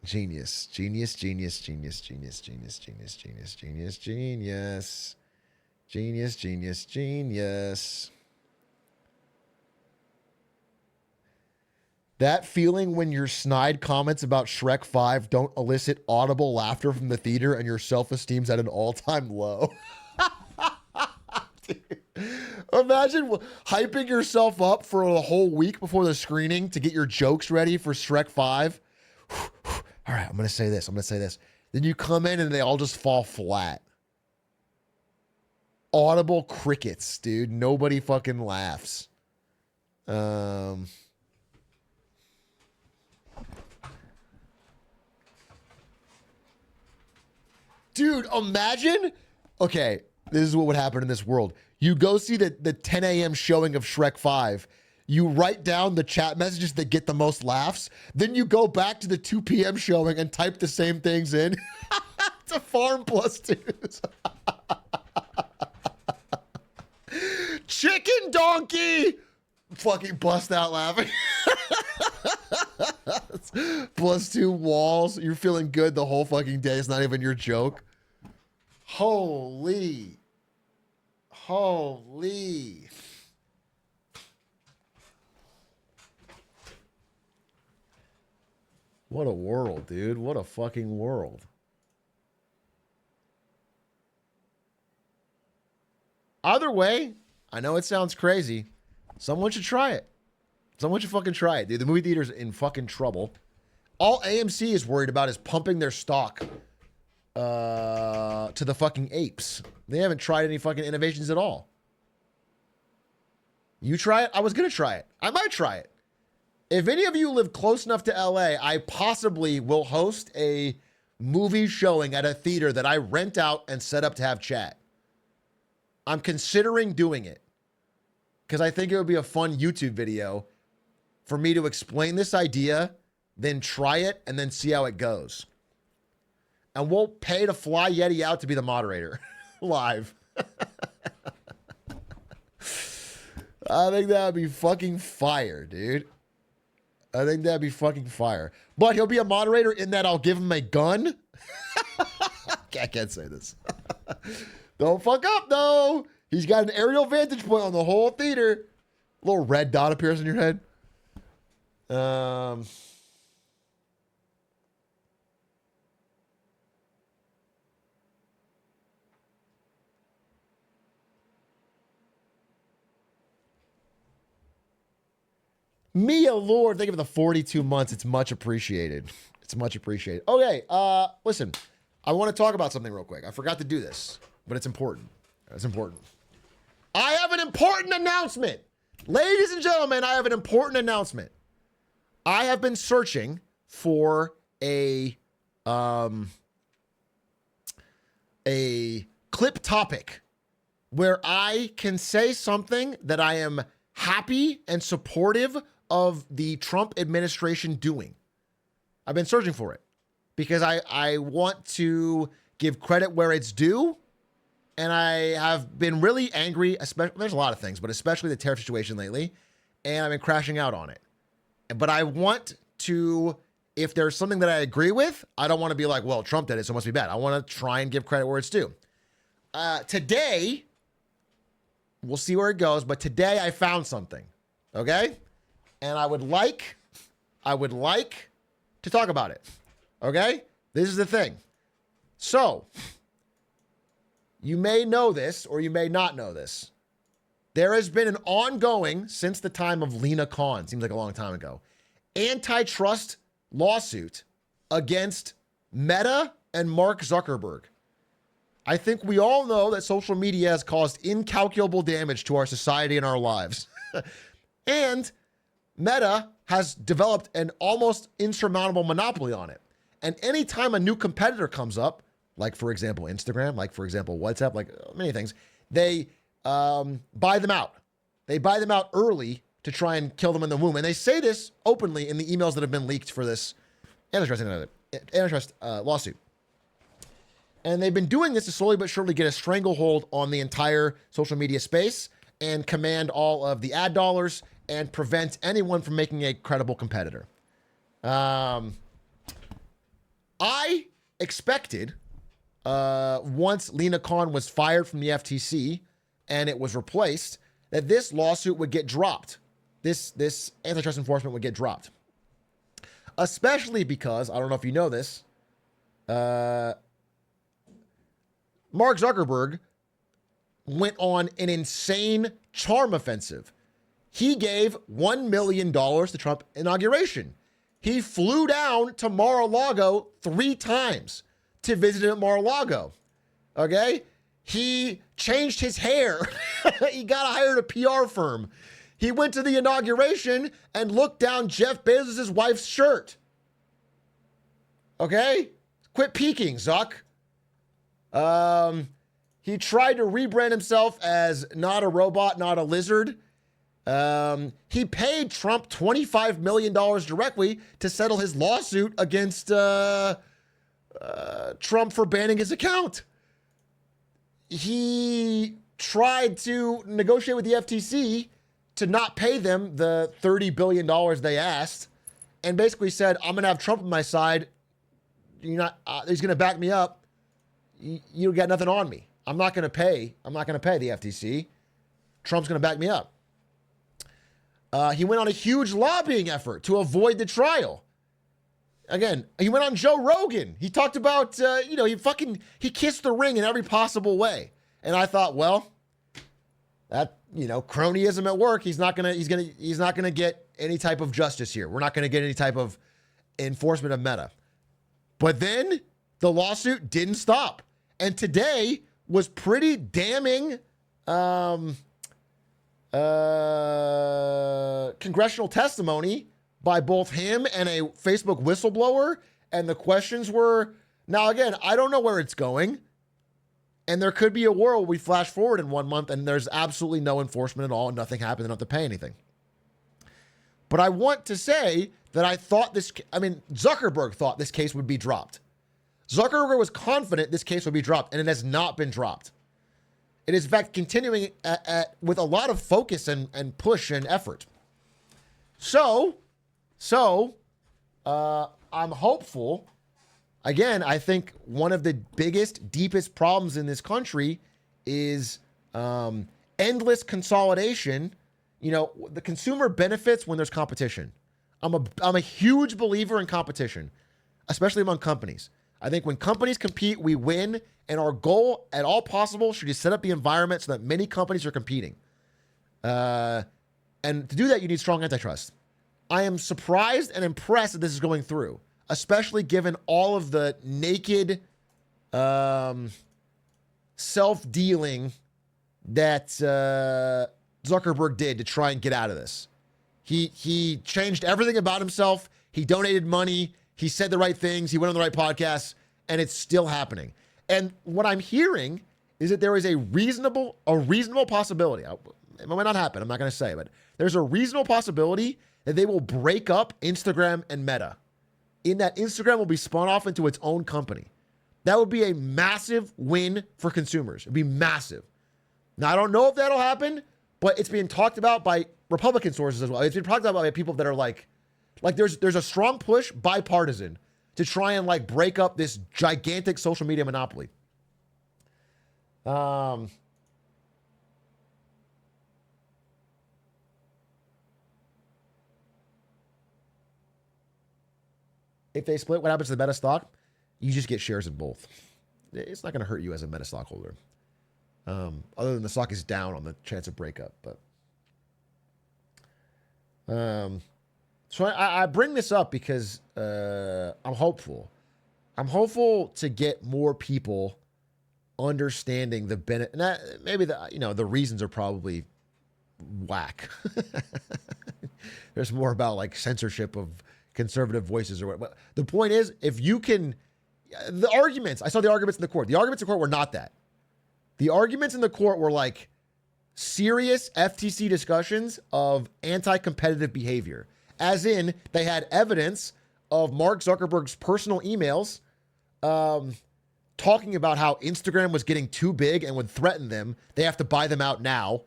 A: Genius. Genius, genius, genius, genius, genius, genius, genius, genius, genius. Genius, genius, genius. That feeling when your snide comments about Shrek 5 don't elicit audible laughter from the theater and your self-esteem's at an all-time low. Dude, imagine hyping yourself up for a whole week before the screening to get your jokes ready for Shrek 5. All right, I'm going to say this. I'm going to say this. Then you come in and they all just fall flat. Audible crickets, dude. Nobody fucking laughs. Dude, imagine. Okay, this is what would happen in this world. You go see the 10 a.m. showing of Shrek 5. You write down the chat messages that get the most laughs. Then you go back to the 2 p.m. showing and type the same things in. It's a farm plus twos. Chicken donkey. Fucking bust out laughing. +2 walls. You're feeling good the whole fucking day. It's not even your joke. Holy. What a world, dude. What a fucking world. Either way, I know it sounds crazy. Someone should try it. Someone should fucking try it, dude. The movie theater's in fucking trouble. All AMC is worried about is pumping their stock to the fucking apes. They haven't tried any fucking innovations at all. You try it? I was going to try it. I might try it. If any of you live close enough to LA, I possibly will host a movie showing at a theater that I rent out and set up to have chat. I'm considering doing it because I think it would be a fun YouTube video for me to explain this idea, then try it, and then see how it goes. And we'll pay to fly Yeti out to be the moderator live. I think that would be fucking fire, dude. I think that'd be fucking fire. But he'll be a moderator in that I'll give him a gun. I can't say this. Don't fuck up, though. He's got an aerial vantage point on the whole theater. A little red dot appears in your head. Mia Lord, thank you for the 42 months. It's much appreciated. It's much appreciated. Okay, listen. I want to talk about something real quick. I forgot to do this, but it's important. It's important. I have an important announcement. Ladies and gentlemen, I have an important announcement. I have been searching for a clip topic where I can say something that I am happy and supportive of the Trump administration doing. I've been searching for it because I want to give credit where it's due. And I have been really angry, especially, there's a lot of things, but especially the tariff situation lately. And I've been crashing out on it. But I want to, if there's something that I agree with, I don't want to be like, well, Trump did it, so it must be bad. I want to try and give credit where it's due. Today, we'll see where it goes, but today I found something, okay? And I would like to talk about it, okay? This is the thing. So, you may know this or you may not know this. There has been an ongoing, since the time of Lena Khan, seems like a long time ago, antitrust lawsuit against Meta and Mark Zuckerberg. I think we all know that social media has caused incalculable damage to our society and our lives. And Meta has developed an almost insurmountable monopoly on it. And anytime a new competitor comes up, like, for example, Instagram, like, for example, WhatsApp, like many things, they buy them out. They buy them out early to try and kill them in the womb. And they say this openly in the emails that have been leaked for this antitrust lawsuit. And they've been doing this to slowly but surely get a stranglehold on the entire social media space and command all of the ad dollars and prevent anyone from making a credible competitor. I expected once Lena Khan was fired from the FTC and it was replaced, that this lawsuit would get dropped. This antitrust enforcement would get dropped. Especially because, I don't know if you know this, Mark Zuckerberg went on an insane charm offensive. He gave $1 million to Trump inauguration. He flew down to Mar-a-Lago 3 times to visit him at Mar-a-Lago. Okay? He changed his hair. He got hired a PR firm. He went to the inauguration and looked down Jeff Bezos' wife's shirt. Okay? Quit peeking, Zuck. He tried to rebrand himself as not a robot, not a lizard. He paid Trump $25 million directly to settle his lawsuit against Trump for banning his account. He tried to negotiate with the FTC to not pay them the $30 billion they asked, and basically said, I'm going to have Trump on my side. He's going to back me up. You got nothing on me. I'm not going to pay the FTC. Trump's going to back me up. He went on a huge lobbying effort to avoid the trial. Again, he went on Joe Rogan. He talked about, he kissed the ring in every possible way. And I thought, well, that, cronyism at work. He's not gonna get any type of justice here. We're not gonna get any type of enforcement of Meta. But then the lawsuit didn't stop. And today was pretty damning congressional testimony by both him and a Facebook whistleblower. And the questions were, now again, I don't know where it's going. And there could be a world we flash forward in 1 month and there's absolutely no enforcement at all and nothing happened. They don't have to pay anything. But I want to say that Zuckerberg thought this case would be dropped. Zuckerberg was confident this case would be dropped, and it has not been dropped. It is, in fact, continuing with a lot of focus and push and effort. So I'm hopeful. Again, I think one of the biggest, deepest problems in this country is endless consolidation. The consumer benefits when there's competition. I'm a huge believer in competition, especially among companies. I think when companies compete, we win, and our goal at all possible should be to set up the environment so that many companies are competing. And to do that, you need strong antitrust. I am surprised and impressed that this is going through, especially given all of the naked self-dealing that Zuckerberg did to try and get out of this. He changed everything about himself. He donated money. He said the right things. He went on the right podcasts, and it's still happening. And what I'm hearing is that there is a reasonable possibility. It might not happen. I'm not going to say, but there's a reasonable possibility that they will break up Instagram and Meta. In that Instagram will be spun off into its own company. That would be a massive win for consumers. It'd be massive. Now, I don't know if that'll happen, but it's being talked about by Republican sources as well. It's been talked about by people that are like there's a strong push, bipartisan, to try and break up this gigantic social media monopoly. If they split, what happens to the Meta stock? You just get shares in both. It's not going to hurt you as a Meta stockholder. Other than the stock is down on the chance of breakup. But so I bring this up because I'm hopeful. I'm hopeful to get more people understanding the benefit. Maybe the reasons are probably whack. There's more about censorship of conservative voices or what. But the point is, if you can, the arguments. I saw the arguments in the court. The arguments in court were not that. The arguments in the court were serious FTC discussions of anti-competitive behavior. As in, they had evidence of Mark Zuckerberg's personal emails talking about how Instagram was getting too big and would threaten them. They have to buy them out now.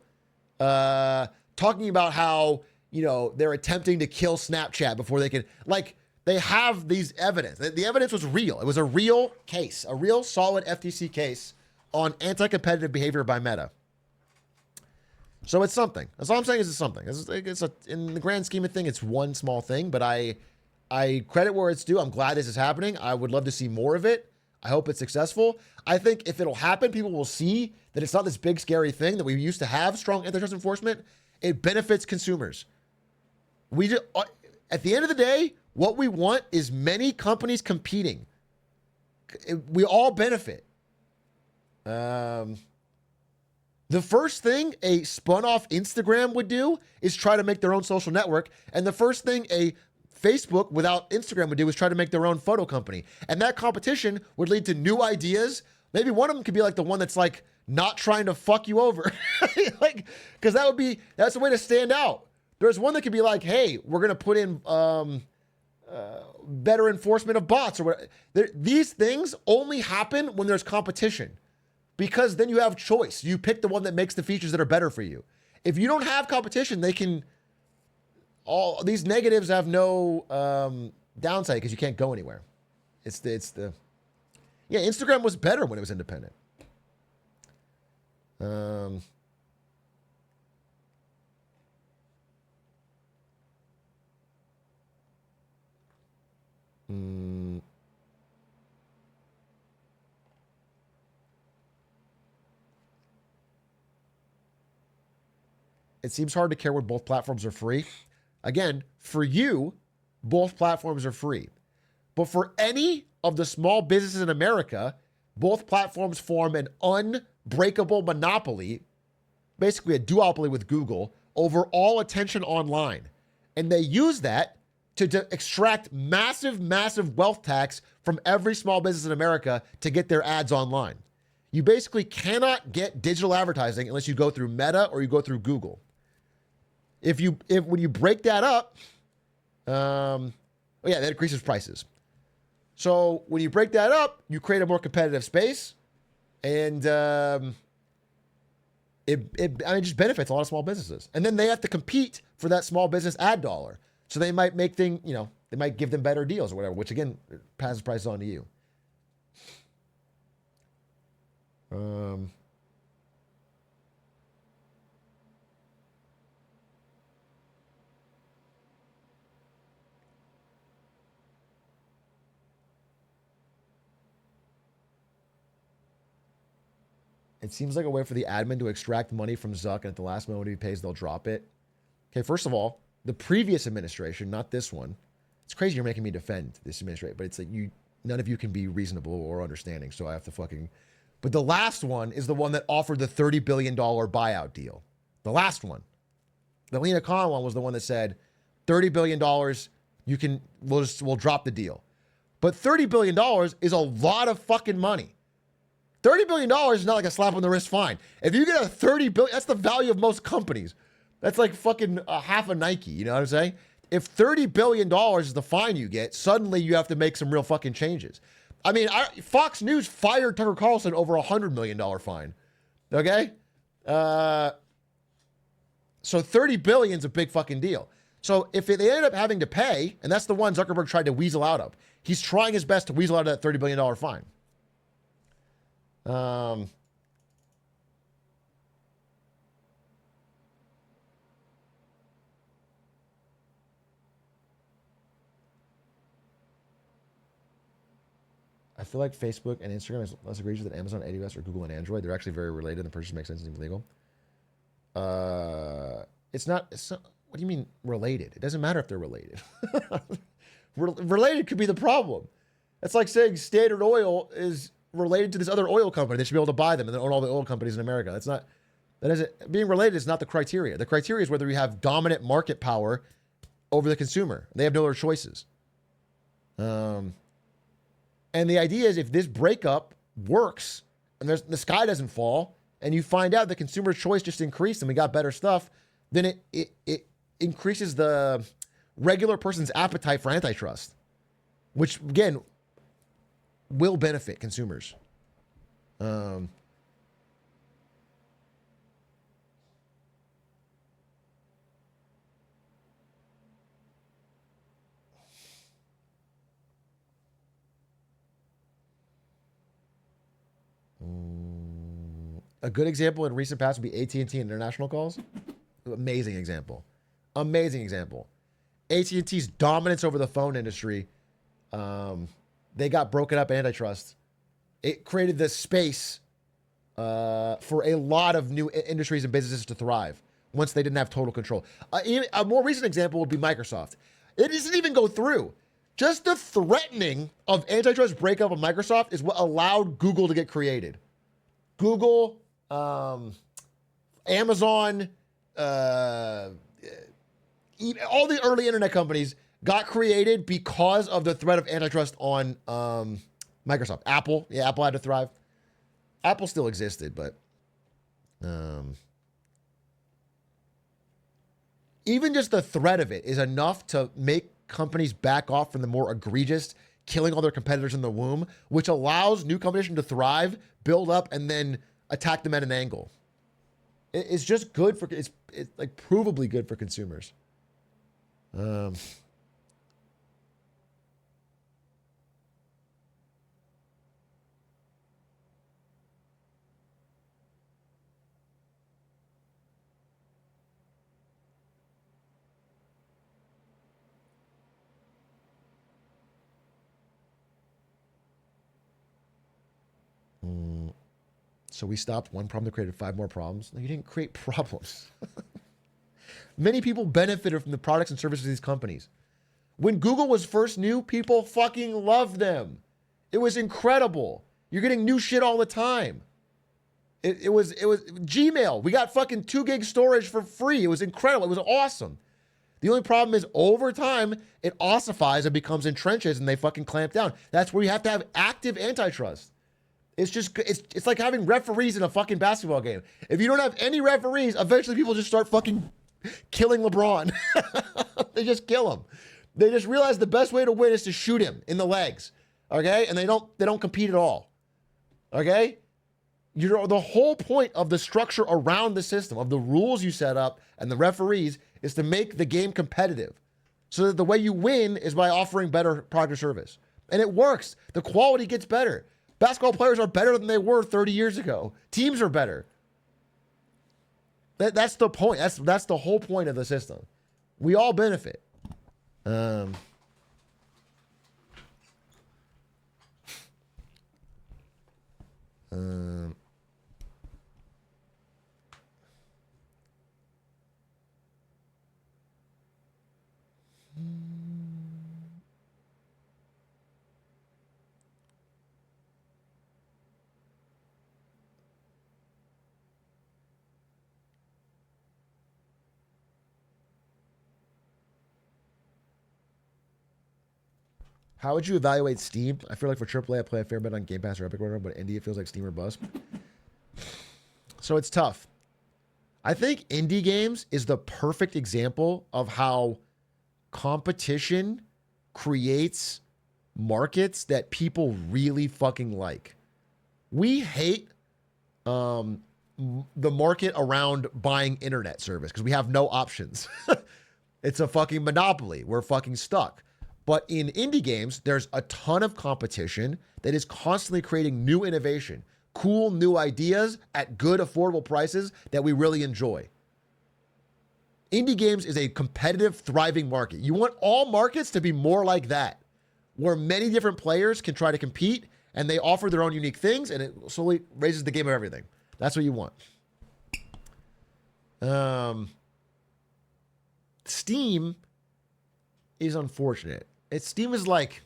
A: Talking about how, they're attempting to kill Snapchat before they can. they have these evidence. The evidence was real. It was a real case, a real solid FTC case on anti-competitive behavior by Meta. So it's something. That's all I'm saying is it's something. In the grand scheme of things, it's one small thing, but I credit where it's due. I'm glad this is happening. I would love to see more of it. I hope it's successful. I think if it'll happen, people will see that it's not this big, scary thing that we used to have strong antitrust enforcement. It benefits consumers. At the end of the day, what we want is many companies competing. We all benefit. The first thing a spun-off Instagram would do is try to make their own social network. And the first thing a Facebook without Instagram would do is try to make their own photo company. And that competition would lead to new ideas. Maybe one of them could be like the one that's like not trying to fuck you over. Like, because that's a way to stand out. There's one that could be like, hey, we're going to put in better enforcement of bots or whatever. These things only happen when there's competition, because then you have choice. You pick the one that makes the features that are better for you. If you don't have competition, all these negatives have no downside because you can't go anywhere. Instagram was better when it was independent. It seems hard to care when both platforms are free. Again, for you, both platforms are free. But for any of the small businesses in America, both platforms form an unbreakable monopoly, basically a duopoly with Google, over all attention online. And they use that to extract massive, massive wealth tax from every small business in America to get their ads online. You basically cannot get digital advertising unless you go through Meta or you go through Google. When you break that up, that increases prices. So when you break that up, you create a more competitive space, and it just benefits a lot of small businesses. And then they have to compete for that small business ad dollar. So they might make they might give them better deals or whatever, which again passes prices on to you. It seems like a way for the admin to extract money from Zuck, and at the last moment he pays, they'll drop it. Okay, first of all, the previous administration, not this one. It's crazy you're making me defend this administration, but it's like none of you can be reasonable or understanding, so I have to fucking... But the last one is the one that offered the $30 billion buyout deal. The last one. The Lena Khan one was the one that said, $30 billion, we'll drop the deal. But $30 billion is a lot of fucking money. $30 billion is not like a slap on the wrist fine. If you get a $30 billion, that's the value of most companies. That's like fucking half a Nike, you know what I'm saying? If $30 billion is the fine you get, suddenly you have to make some real fucking changes. I mean, Fox News fired Tucker Carlson over a $100 million fine. Okay? So $30 billion is a big fucking deal. So if they end up having to pay, and that's the one Zuckerberg tried to weasel out of, he's trying his best to weasel out of that $30 billion fine. I feel like Facebook and Instagram is less egregious than Amazon, AWS, or Google and Android. They're actually very related. The purchase makes sense and seems legal. It's not. What do you mean related? It doesn't matter if they're related. Related could be the problem. It's like saying Standard Oil is related to this other oil company. They should be able to buy them and then own all the oil companies in America. Being related is not the criteria. The criteria is whether you have dominant market power over the consumer. They have no other choices. And the idea is if this breakup works and the sky doesn't fall and you find out the consumer choice just increased and we got better stuff, then it increases the regular person's appetite for antitrust, which again will benefit consumers. A good example in recent past would be AT&T international calls. Amazing example. Amazing example. AT&T's dominance over the phone industry, they got broken up in antitrust. It created this space for a lot of new industries and businesses to thrive once they didn't have total control. A more recent example would be Microsoft. It doesn't even go through. Just the threatening of antitrust breakup of Microsoft is what allowed Google to get created. Google, Amazon, all the early internet companies got created because of the threat of antitrust on Microsoft. Apple had to thrive. Apple still existed, but even just the threat of it is enough to make companies back off from the more egregious killing all their competitors in the womb, which allows new competition to thrive, build up, and then attack them at an angle. It's just good for, it's like provably good for consumers. So we stopped one problem that created 5 more problems. No, you didn't create problems. Many people benefited from the products and services of these companies. When Google was first new, people fucking loved them. It was incredible. You're getting new shit all the time. It was Gmail. We got fucking 2 gig storage for free. It was incredible. It was awesome. The only problem is over time, it ossifies and becomes entrenches and they fucking clamp down. That's where you have to have active antitrust. It's like having referees in a fucking basketball game. If you don't have any referees, eventually people just start fucking killing LeBron. They just kill him. They just realize the best way to win is to shoot him in the legs. Okay? And they don't compete at all. Okay? The whole point of the structure around the system, of the rules you set up and the referees, is to make the game competitive. So that the way you win is by offering better product or service. And it works. The quality gets better. Basketball players are better than they were 30 years ago. Teams are better. That's the point. That's the whole point of the system. We all benefit. How would you evaluate Steam? I feel like for AAA, I play a fair bit on Game Pass or Epic or whatever, but indie, it feels like Steam or bust. So it's tough. I think indie games is the perfect example of how competition creates markets that people really fucking like. We hate the market around buying internet service because we have no options. It's a fucking monopoly. We're fucking stuck. But in indie games, there's a ton of competition that is constantly creating new innovation, cool new ideas at good, affordable prices that we really enjoy. Indie games is a competitive, thriving market. You want all markets to be more like that, where many different players can try to compete and they offer their own unique things and it slowly raises the game of everything. That's what you want. Steam is unfortunate. Steam is like,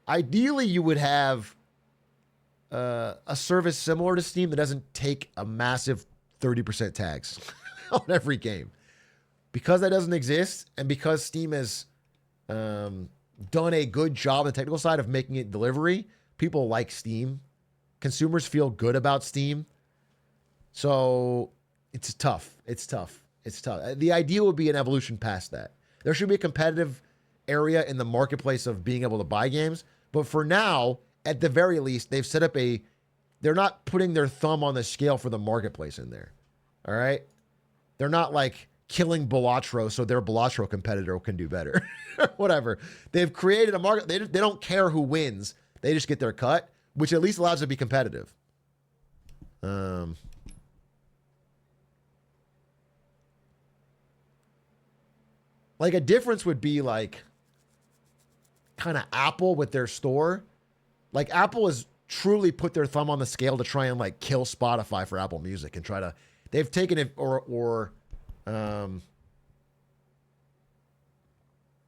A: ideally you would have a service similar to Steam that doesn't take a massive 30% tax on every game. Because that doesn't exist, and because Steam has done a good job on the technical side of making it delivery, people like Steam. Consumers feel good about Steam. So it's tough. It's tough. It's tough. The idea would be an evolution past that. There should be a competitive area in the marketplace of being able to buy games. But for now, at the very least, they've set up they're not putting their thumb on the scale for the marketplace in there. All right? They're not like killing Balatro so their Balatro competitor can do better. Whatever. They've created a market. They don't care who wins. They just get their cut, which at least allows it to be competitive. Like a difference would be like kind of Apple with their store. Like Apple has truly put their thumb on the scale to try and like kill Spotify for Apple Music and try to. They've taken it um,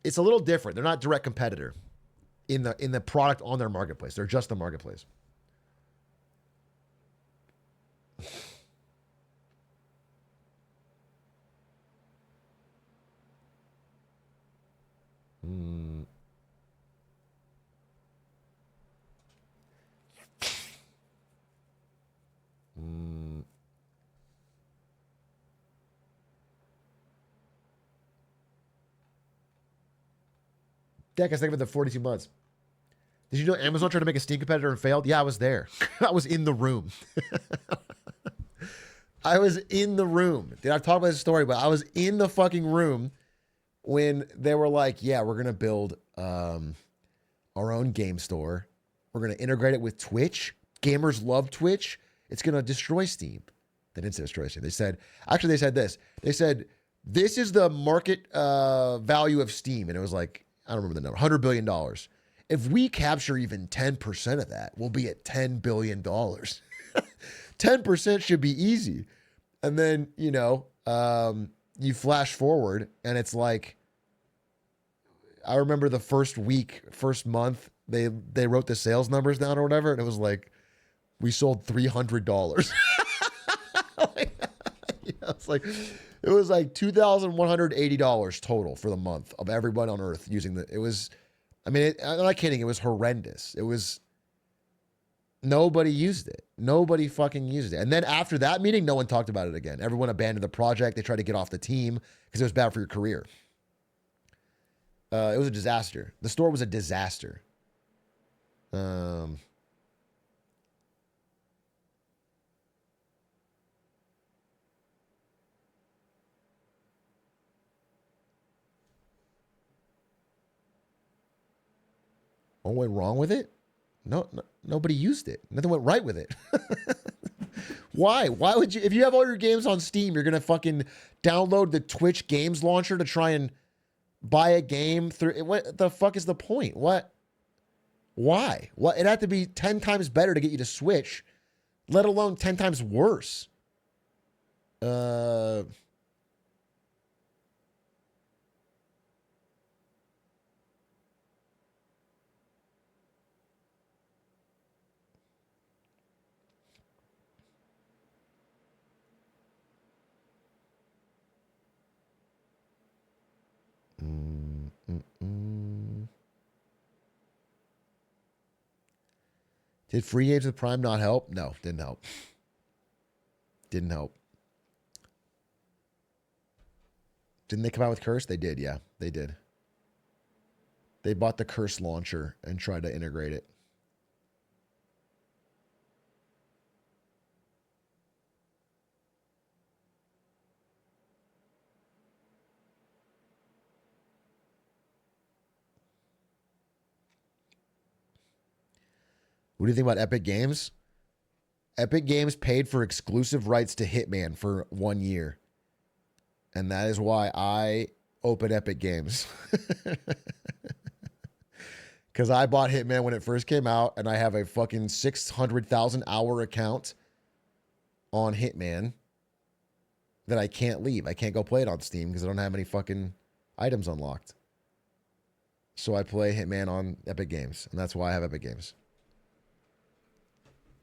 A: it's a little different. They're not direct competitor in the product on their marketplace. They're just the marketplace. Mm. Mm. Deck, I was thinking about the 42 months. Did you know Amazon tried to make a Steam competitor and failed? Yeah, I was there. I was in the room. I was in the room. Dude, I've talked about this story, but I was in the fucking room when they were like, yeah, we're going to build our own game store. We're going to integrate it with Twitch. Gamers love Twitch. It's going to destroy Steam. They didn't say destroy Steam. They said this. They said, this is the market value of Steam. And it was like, I don't remember the number, $100 billion. If we capture even 10% of that, we'll be at $10 billion. 10% should be easy. And then, you flash forward and it's like, I remember the first month, they wrote the sales numbers down or whatever. And it was like, we sold $300. It's like, it was like $2,180 total for the month of everyone on earth using I'm not kidding. It was horrendous. Nobody used it. Nobody fucking used it. And then after that meeting, no one talked about it again. Everyone abandoned the project. They tried to get off the team because it was bad for your career. It was a disaster. The store was a disaster. What went wrong with it? No, nobody used it. Nothing went right with it. Why? Why would you? If you have all your games on Steam, you're gonna fucking download the Twitch games launcher to try and buy a game through. What the fuck is the point? What? Why? What? It had to be 10 times better to get you to switch, let alone 10 times worse. Did free games with Prime not help? No, didn't help. Didn't help. Didn't they come out with Curse? They did, yeah. They did. They bought the Curse launcher and tried to integrate it. What do you think about Epic Games? Epic Games paid for exclusive rights to Hitman for 1 year. And that is why I open Epic Games. Because I bought Hitman when it first came out, and I have a fucking 600,000 hour account on Hitman that I can't leave. I can't go play it on Steam because I don't have any fucking items unlocked. So I play Hitman on Epic Games, and that's why I have Epic Games.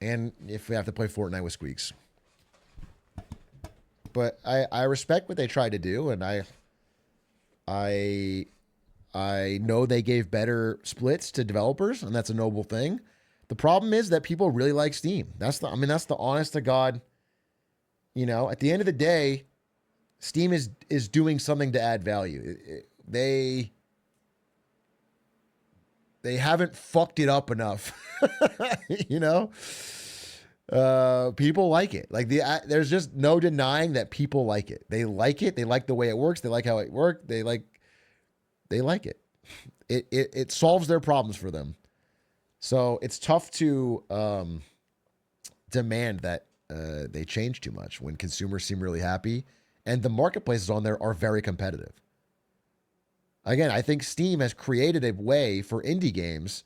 A: And if we have to play Fortnite with Squeaks. But I respect what they tried to do, and I know they gave better splits to developers, and that's a noble thing. The problem is that people really like Steam. That's the honest to God, at the end of the day, Steam is doing something to add value. They haven't fucked it up enough. People like it. Like there's just no denying that people like it. They like it. They like the way it works. They like how it worked. They like it. It solves their problems for them. So it's tough to demand that they change too much when consumers seem really happy and the marketplaces on there are very competitive. Again, I think Steam has created a way for indie games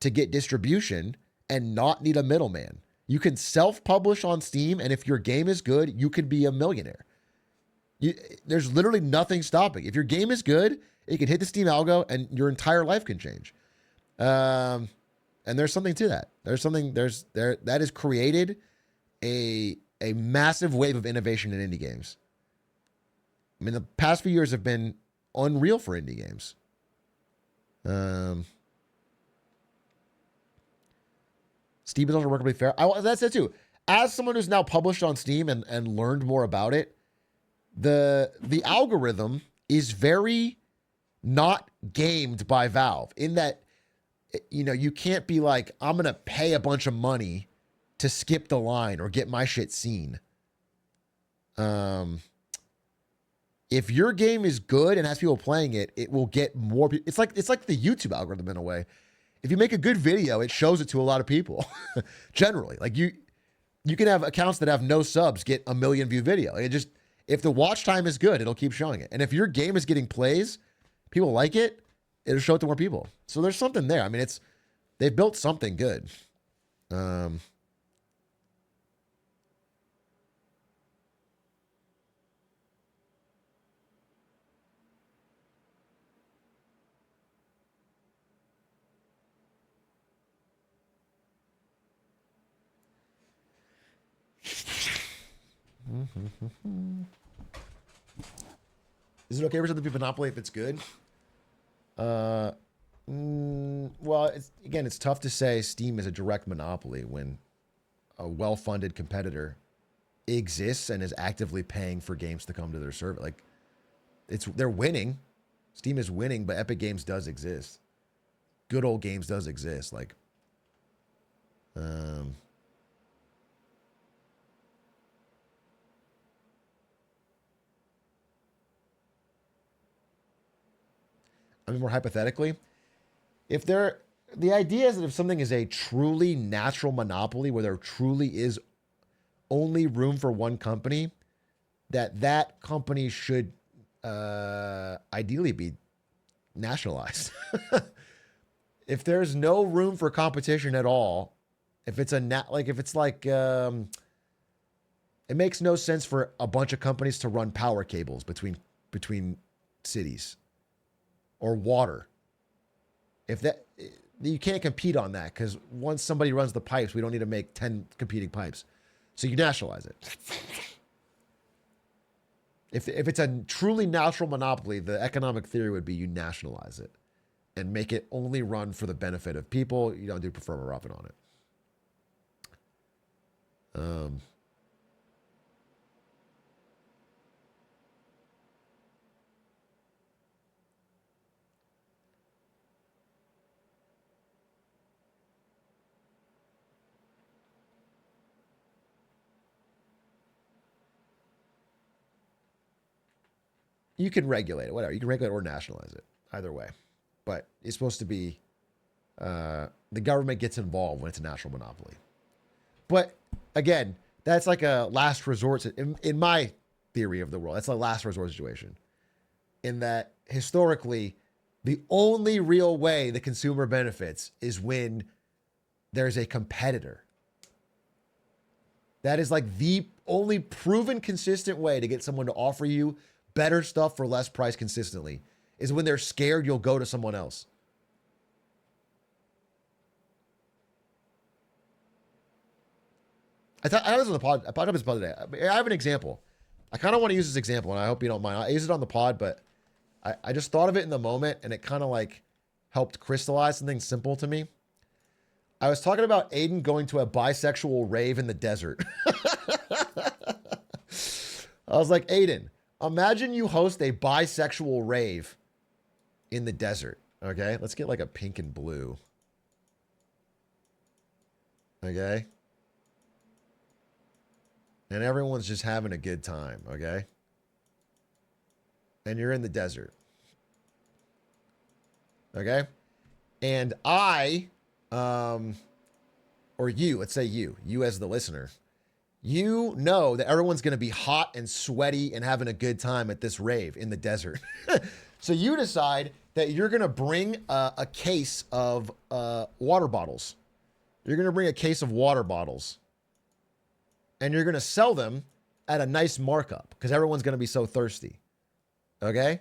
A: to get distribution and not need a middleman. You can self-publish on Steam, and if your game is good, you can be a millionaire. There's literally nothing stopping. If your game is good, it can hit the Steam algo, and your entire life can change. And there's something to that. That has created a massive wave of innovation in indie games. I mean, the past few years have been unreal for indie games. Steam is also remarkably fair. That's it too. As someone who's now published on Steam and learned more about it, the algorithm is very not gamed by Valve in that, you know, you can't be like, I'm going to pay a bunch of money to skip the line or get my shit seen. If your game is good and has people playing it, it will get more people. It's like the YouTube algorithm in a way. If you make a good video, it shows it to a lot of people. Generally, like you can have accounts that have no subs get a 1 million view video. It just, if the watch time is good, it'll keep showing it. And if your game is getting plays, people like it, it'll show it to more people. So there's something there. I mean, they've built something good. Is it okay for something to be Monopoly if it's good? Well, it's tough to say Steam is a direct monopoly when a well-funded competitor exists and is actively paying for games to come to their server. Like, they're winning. Steam is winning, but Epic Games does exist. Good old games does exist. Like, I mean, more hypothetically, the idea is that if something is a truly natural monopoly where there truly is only room for one company, that company should ideally be nationalized. If there's no room for competition at all, it makes no sense for a bunch of companies to run power cables between cities or water. You can't compete on that because once somebody runs the pipes, we don't need to make 10 competing pipes. So you nationalize it. If it's a truly natural monopoly, the economic theory would be you nationalize it and make it only run for the benefit of people. You don't do prefer profit on it. You can regulate it, whatever. You can regulate or nationalize it, either way. But it's supposed to be the government gets involved when it's a natural monopoly. But again, that's like a last resort in my theory of the world. That's a last resort situation. In that historically, the only real way the consumer benefits is when there's a competitor. That is like the only proven consistent way to get someone to offer you better stuff for less price consistently is when they're scared you'll go to someone else. I was on the pod. I brought up this pod today. I have an example. I kind of want to use this example, and I hope you don't mind. I use it on the pod, but I just thought of it in the moment, and it kind of like helped crystallize something simple to me. I was talking about Aiden going to a bisexual rave in the desert. I was like, Aiden, imagine you host a bisexual rave in the desert. Okay, let's get like a pink and blue. Okay. And everyone's just having a good time. Okay. And you're in the desert. Okay. And or you, let's say you as the listener, you know that everyone's going to be hot and sweaty and having a good time at this rave in the desert. So you decide that you're going to bring a case of water bottles. You're going to bring a case of water bottles. And you're going to sell them at a nice markup because everyone's going to be so thirsty. Okay?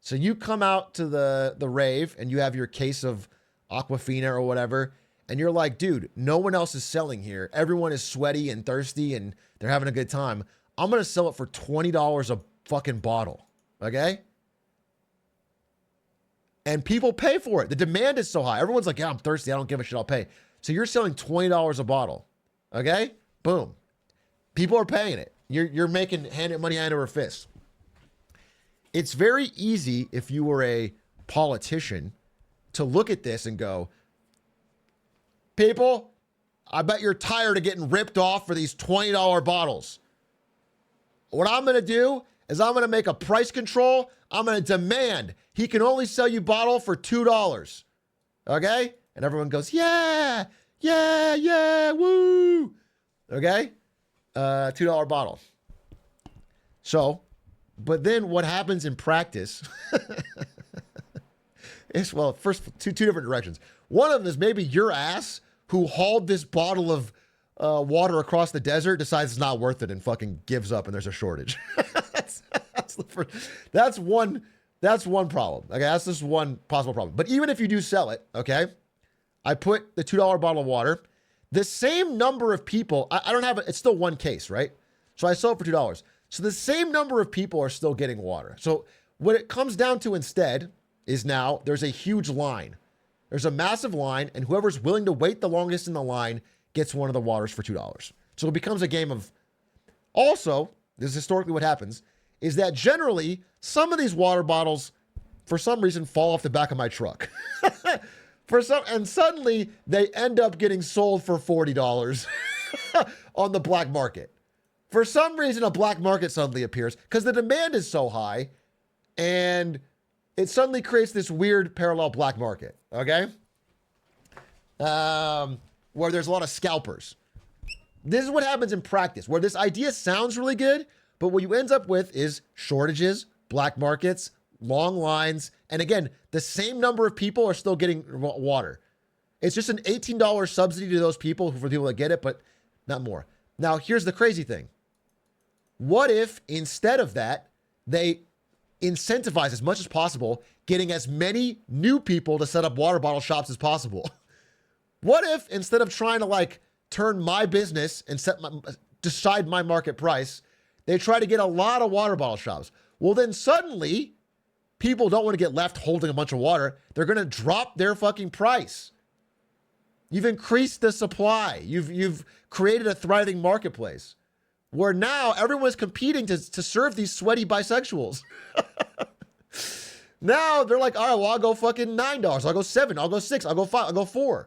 A: So you come out to the rave and you have your case of Aquafina or whatever. And you're like, dude, no one else is selling here. Everyone is sweaty and thirsty and they're having a good time. I'm going to sell it for $20 a fucking bottle. Okay? And people pay for it. The demand is so high. Everyone's like, yeah, I'm thirsty. I don't give a shit. I'll pay. So you're selling $20 a bottle. Okay? Boom. People are paying it. You're making money hand over fist. It's very easy if you were a politician to look at this and go, people, I bet you're tired of getting ripped off for these $20 bottles. What I'm going to do is I'm going to make a price control. I'm going to demand he can only sell you bottle for $2. Okay? And everyone goes, yeah, yeah, yeah, woo. Okay? $2 bottle. So, but then what happens in practice is, well, first, two different directions. One of them is maybe your ass who hauled this bottle of water across the desert decides it's not worth it and fucking gives up and there's a shortage. That's one problem. Okay, that's just one possible problem. But even if you do sell it, okay, I put the $2 bottle of water. The same number of people, I don't have it, it's still one case, right? So I sell it for $2. So the same number of people are still getting water. So what it comes down to instead is now there's a huge line. There's a massive line, and whoever's willing to wait the longest in the line gets one of the waters for $2. So it becomes a game of... Also, this is historically what happens, is that generally some of these water bottles, for some reason, fall off the back of my truck. And suddenly they end up getting sold for $40 on the black market. For some reason, a black market suddenly appears because the demand is so high and it suddenly creates this weird parallel black market, okay? Where there's a lot of scalpers. This is what happens in practice, where this idea sounds really good, but what you end up with is shortages, black markets, long lines, and again, the same number of people are still getting water. It's just an $18 subsidy to those people, for people that get it, but not more. Now, here's the crazy thing. What if instead of that, they incentivize as much as possible getting as many new people to set up water bottle shops as possible? What if instead of trying to like turn my business and decide my market price, they try to get a lot of water bottle shops? Well, then suddenly people don't want to get left holding a bunch of water. They're going to drop their fucking price. You've increased the supply. You've created a thriving marketplace where now everyone's competing to serve these sweaty bisexuals. Now they're like, all right, well, I'll go fucking $9. I'll go $7. I'll go $6. I'll go $5. I'll go $4.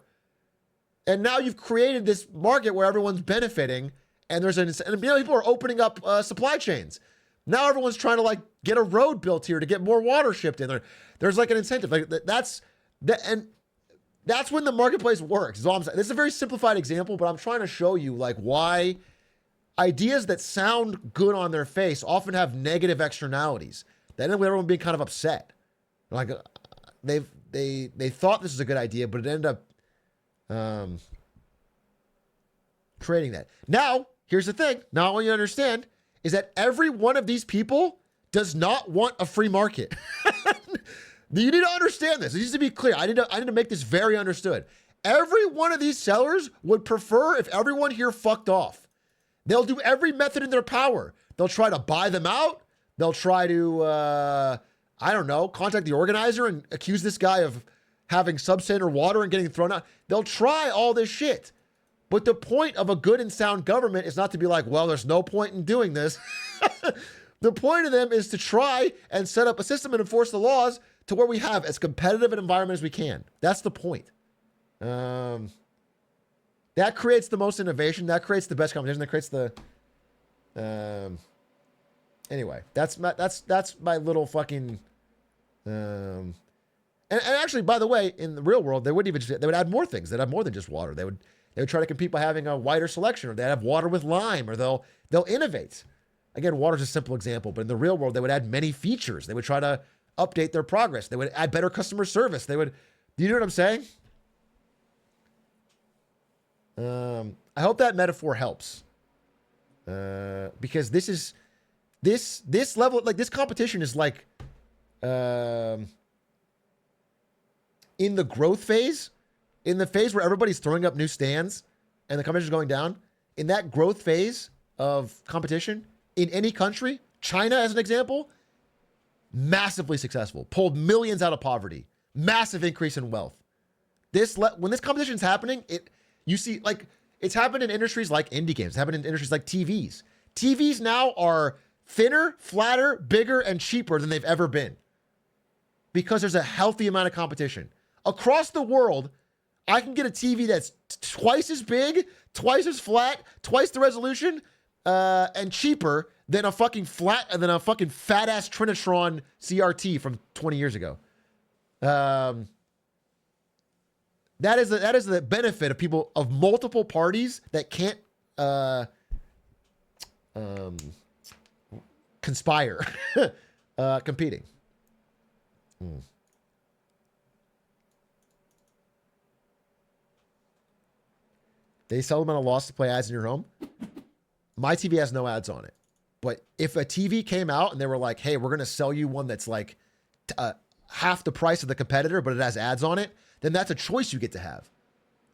A: And now you've created this market where everyone's benefiting, and people are opening up supply chains. Now everyone's trying to like get a road built here to get more water shipped in there. There's like an incentive. Like that's when the marketplace works. Is all I'm saying. This is a very simplified example, but I'm trying to show you like why ideas that sound good on their face often have negative externalities that end up with everyone being kind of upset. Like they thought this was a good idea, but it ended up creating that. Now, here's the thing. Now, I want you to understand is that every one of these people does not want a free market. You need to understand this. It needs to be clear. I need to make this very understood. Every one of these sellers would prefer if everyone here fucked off. They'll do every method in their power. They'll try to buy them out. They'll try to, contact the organizer and accuse this guy of having substandard water and getting thrown out. They'll try all this shit. But the point of a good and sound government is not to be like, well, there's no point in doing this. The point of them is to try and set up a system and enforce the laws to where we have as competitive an environment as we can. That's the point. That creates the most innovation. That creates the best competition. That creates the... Anyway, that's my little fucking... And actually, by the way, in the real world, they would add more things. They'd have more than just water. They would try to compete by having a wider selection, or they'd have water with lime, or they'll innovate. Again, water's a simple example, but in the real world, they would add many features. They would try to update their progress. They would add better customer service. They would, you know what I'm saying? I hope that metaphor helps. Because this level, like this competition is like, in the growth phase, in the phase where everybody's throwing up new stands and the competition is going down, in that growth phase of competition in any country, China as an example, massively successful, pulled millions out of poverty, massive increase in wealth. When this competition is happening, you see, like, it's happened in industries like indie games. It's happened in industries like TVs. TVs now are thinner, flatter, bigger, and cheaper than they've ever been because there's a healthy amount of competition. Across the world, I can get a TV that's twice as big, twice as flat, twice the resolution, and cheaper than a fucking fat ass Trinitron CRT from 20 years ago. That is the benefit of people of multiple parties that can't conspire competing. They sell them at a loss to play ads in your home. My TV has no ads on it. But if a TV came out and they were like, hey, we're going to sell you one that's like half the price of the competitor, but it has ads on it, then that's a choice you get to have.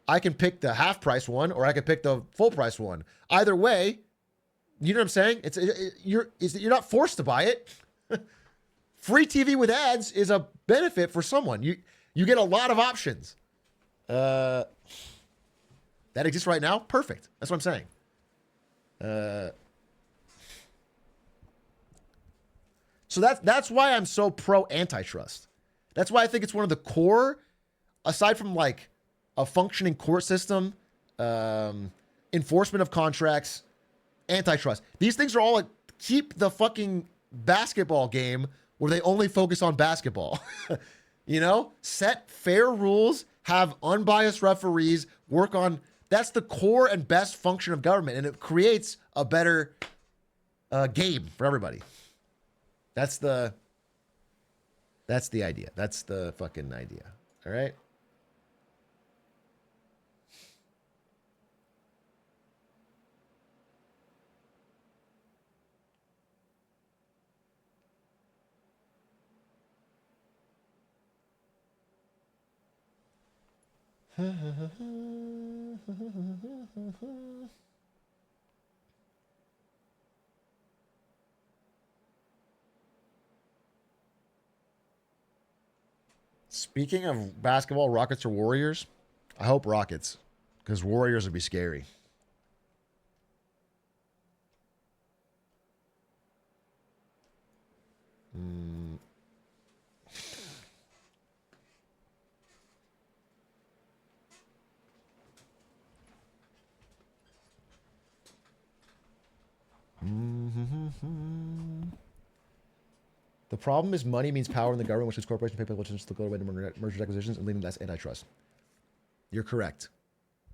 A: I can pick the half price one or I can pick the full price one. Either way, you know what I'm saying? You're not forced to buy it. Free TV with ads is a benefit for someone. You get a lot of options. That exists right now. Perfect. That's what I'm saying. So that's why I'm so pro antitrust. That's why I think it's one of the core, aside from like a functioning court system, enforcement of contracts, antitrust. These things are all like keep the fucking basketball game where they only focus on basketball. You know, set fair rules, have unbiased referees, work on. That's the core and best function of government, and it creates a better game for everybody. That's the idea. That's the fucking idea. All right. Speaking of basketball, Rockets or Warriors? I hope Rockets, because Warriors would be scary. The problem is money means power in the government, which is corporations pay politicians to go away to mergers, acquisitions, and leading to that's antitrust. You're correct.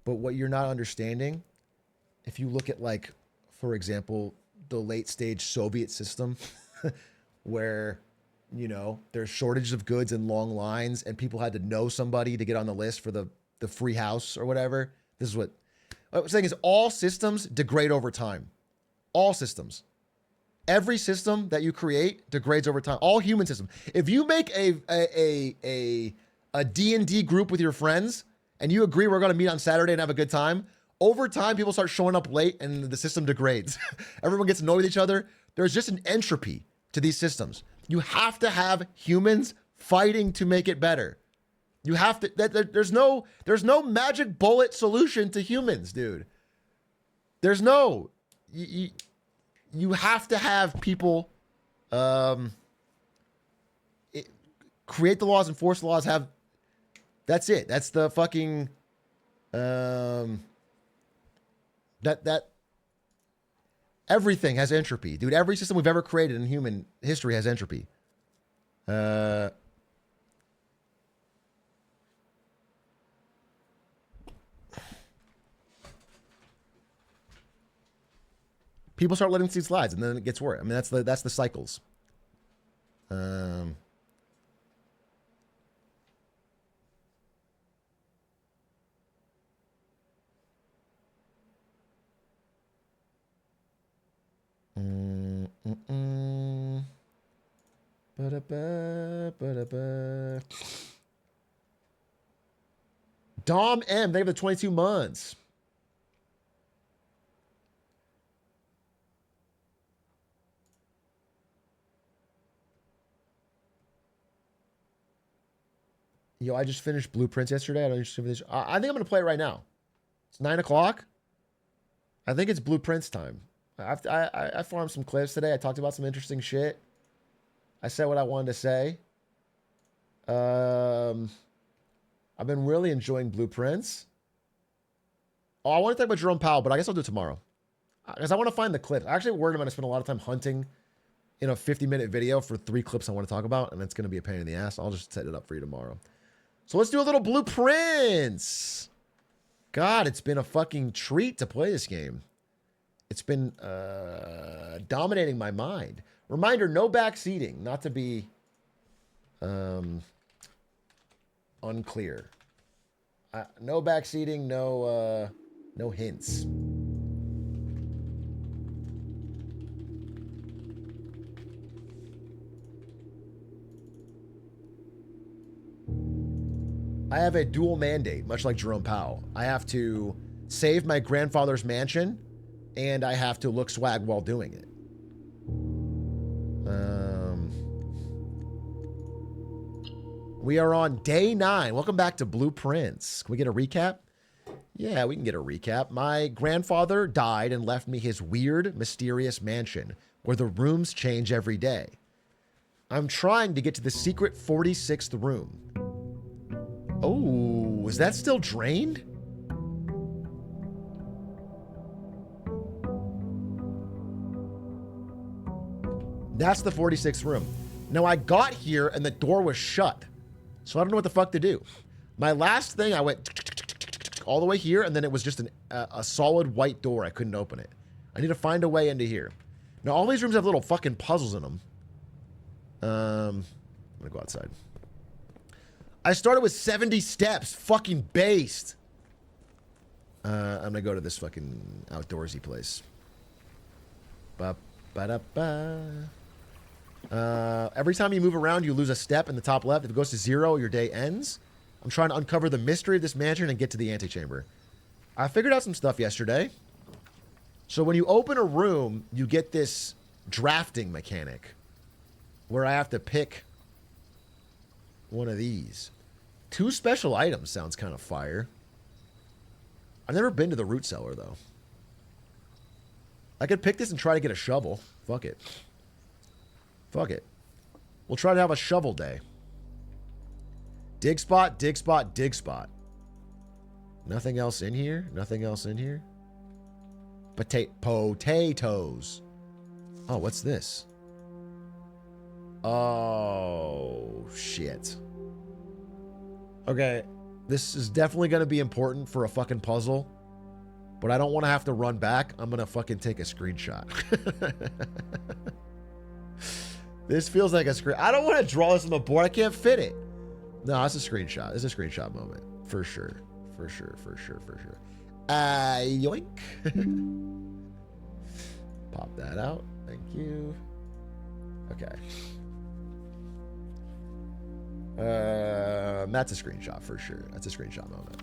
A: But what you're not understanding, if you look at, like, for example, the late stage Soviet system, where, you know, there's shortages of goods and long lines, and people had to know somebody to get on the list for the free house or whatever. This is what I'm saying is all systems degrade over time. All systems. Every system that you create degrades over time. All human systems. If you make a D&D group with your friends and you agree we're going to meet on Saturday and have a good time, over time people start showing up late and the system degrades. Everyone gets annoyed with each other. There's just an entropy to these systems. You have to have humans fighting to make it better. You have to. There's no magic bullet solution to humans, dude. There's no. You have to have people create the laws, enforce the laws, that's it. That's the fucking that everything has entropy. Dude, every system we've ever created in human history has entropy. People start letting these slides, and then it gets worse. I mean, that's the cycles. Ba-da-ba, ba-da-ba. Dom M, they have the 22 months. Yo, I just finished Blueprints yesterday. I don't understand this. I think I'm gonna play it right now. It's 9 o'clock. I think it's Blueprints time. I farmed some clips today. I talked about some interesting shit. I said what I wanted to say. I've been really enjoying Blueprints. Oh, I want to talk about Jerome Powell, but I guess I'll do it tomorrow. Because I want to find the clips. I actually worried I'm going to spend a lot of time hunting in a 50-minute video for 3 clips I want to talk about, and it's going to be a pain in the ass. I'll just set it up for you tomorrow. So let's do a little Blueprints. God, it's been a fucking treat to play this game. It's been dominating my mind. Reminder, no backseating. Not to be unclear. No backseating, no hints. I have a dual mandate, much like Jerome Powell. I have to save my grandfather's mansion, and I have to look swag while doing it. We are on day 9. Welcome back to Blueprints. Can we get a recap? Yeah, we can get a recap. My grandfather died and left me his weird, mysterious mansion where the rooms change every day. I'm trying to get to the secret 46th room. Oh, is that still drained? That's the 46th room. Now, I got here and the door was shut. So I don't know what the fuck to do. My last thing, I went all the way here, and then it was just a solid white door. I couldn't open it. I need to find a way into here. Now, all these rooms have little fucking puzzles in them. I'm gonna go outside. I started with 70 steps. Fucking based. I'm gonna go to this fucking outdoorsy place. Ba-ba-da-ba. Every time you move around, you lose a step in the top left. If it goes to 0, your day ends. I'm trying to uncover the mystery of this mansion and get to the antechamber. I figured out some stuff yesterday. So when you open a room, you get this drafting mechanic where I have to pick one of these. 2 special items sounds kind of fire. I've never been to the root cellar, though. I could pick this and try to get a shovel. Fuck it. Fuck it. We'll try to have a shovel day. Dig spot, dig spot, dig spot. Nothing else in here? Nothing else in here? Potatoes. Oh, what's this? Oh, shit. Okay. This is definitely going to be important for a fucking puzzle. But I don't want to have to run back. I'm going to fucking take a screenshot. This feels like a screen. I don't want to draw this on the board. I can't fit it. No, it's a screenshot. It's a screenshot moment. For sure. For sure. For sure. For sure. Yoink. Pop that out. Thank you. Okay. That's a screenshot for sure. That's a screenshot moment.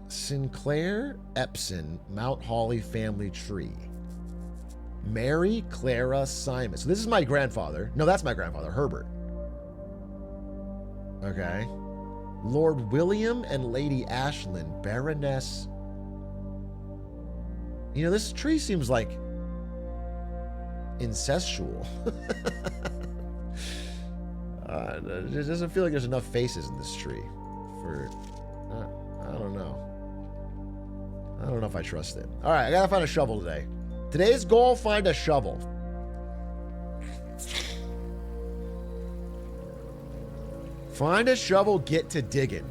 A: Sinclair Epson Mount Holly family tree. Mary Clara Simon. So this is my grandfather. No, that's my grandfather, Herbert. Okay. Lord William and Lady Ashland, Baroness. You know, this tree seems like incestual. It doesn't feel like there's enough faces in this tree for... I don't know. I don't know if I trust it. All right, I gotta find a shovel today. Today's goal, find a shovel. Find a shovel, get to digging.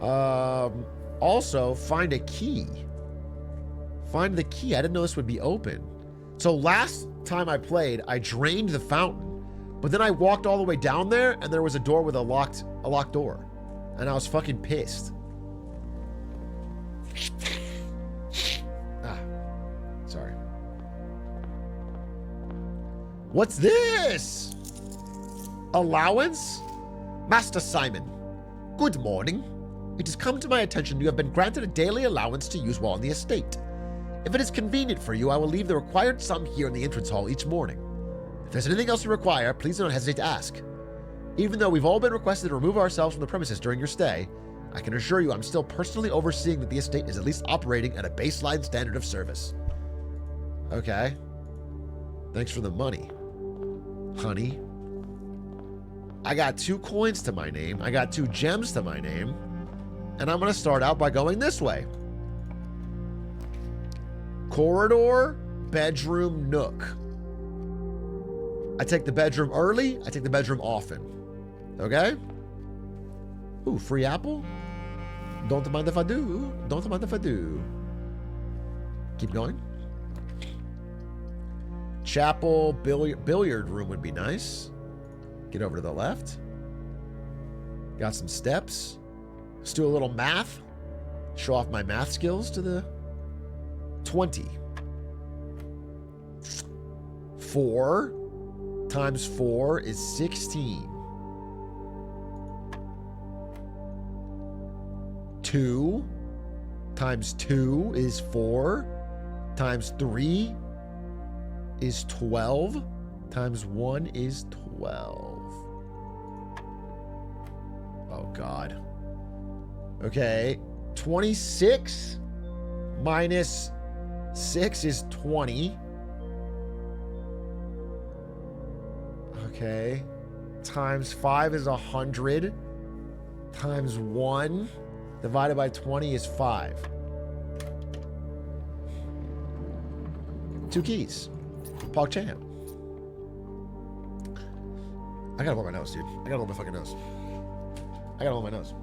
A: Also, find a key. Find the key. I didn't know this would be open. So last time I played, I drained the fountain, but then I walked all the way down there, and there was a door with a locked door, and I was fucking pissed. Sorry. What's this? Allowance? Master Simon, good morning. It has come to my attention you have been granted a daily allowance to use while on the estate. If it is convenient for you, I will leave the required sum here in the entrance hall each morning. If there's anything else you require, please don't hesitate to ask. Even though we've all been requested to remove ourselves from the premises during your stay, I can assure you I'm still personally overseeing that the estate is at least operating at a baseline standard of service. Okay. Thanks for the money, honey. I got 2 coins to my name. I got 2 gems to my name. And I'm going to start out by going this way. Corridor, bedroom, nook. I take the bedroom early. I take the bedroom often. Okay? Ooh, free apple? Don't mind if I do. Don't mind if I do. Keep going. Chapel, billiard room would be nice. Get over to the left. Got some steps. Let's do a little math. Show off my math skills to the 20. 4 times 4 is 16. 2 times 2 is 4. Times 3 is 12. Times 1 is 12. Oh, God. Okay. 26 minus 6 is 20. Okay. Times 5 is 100. Times 1 divided by 20 is 5. 2 keys. Pog champ. I gotta blow my nose, dude. I gotta blow my fucking nose. I gotta blow my nose.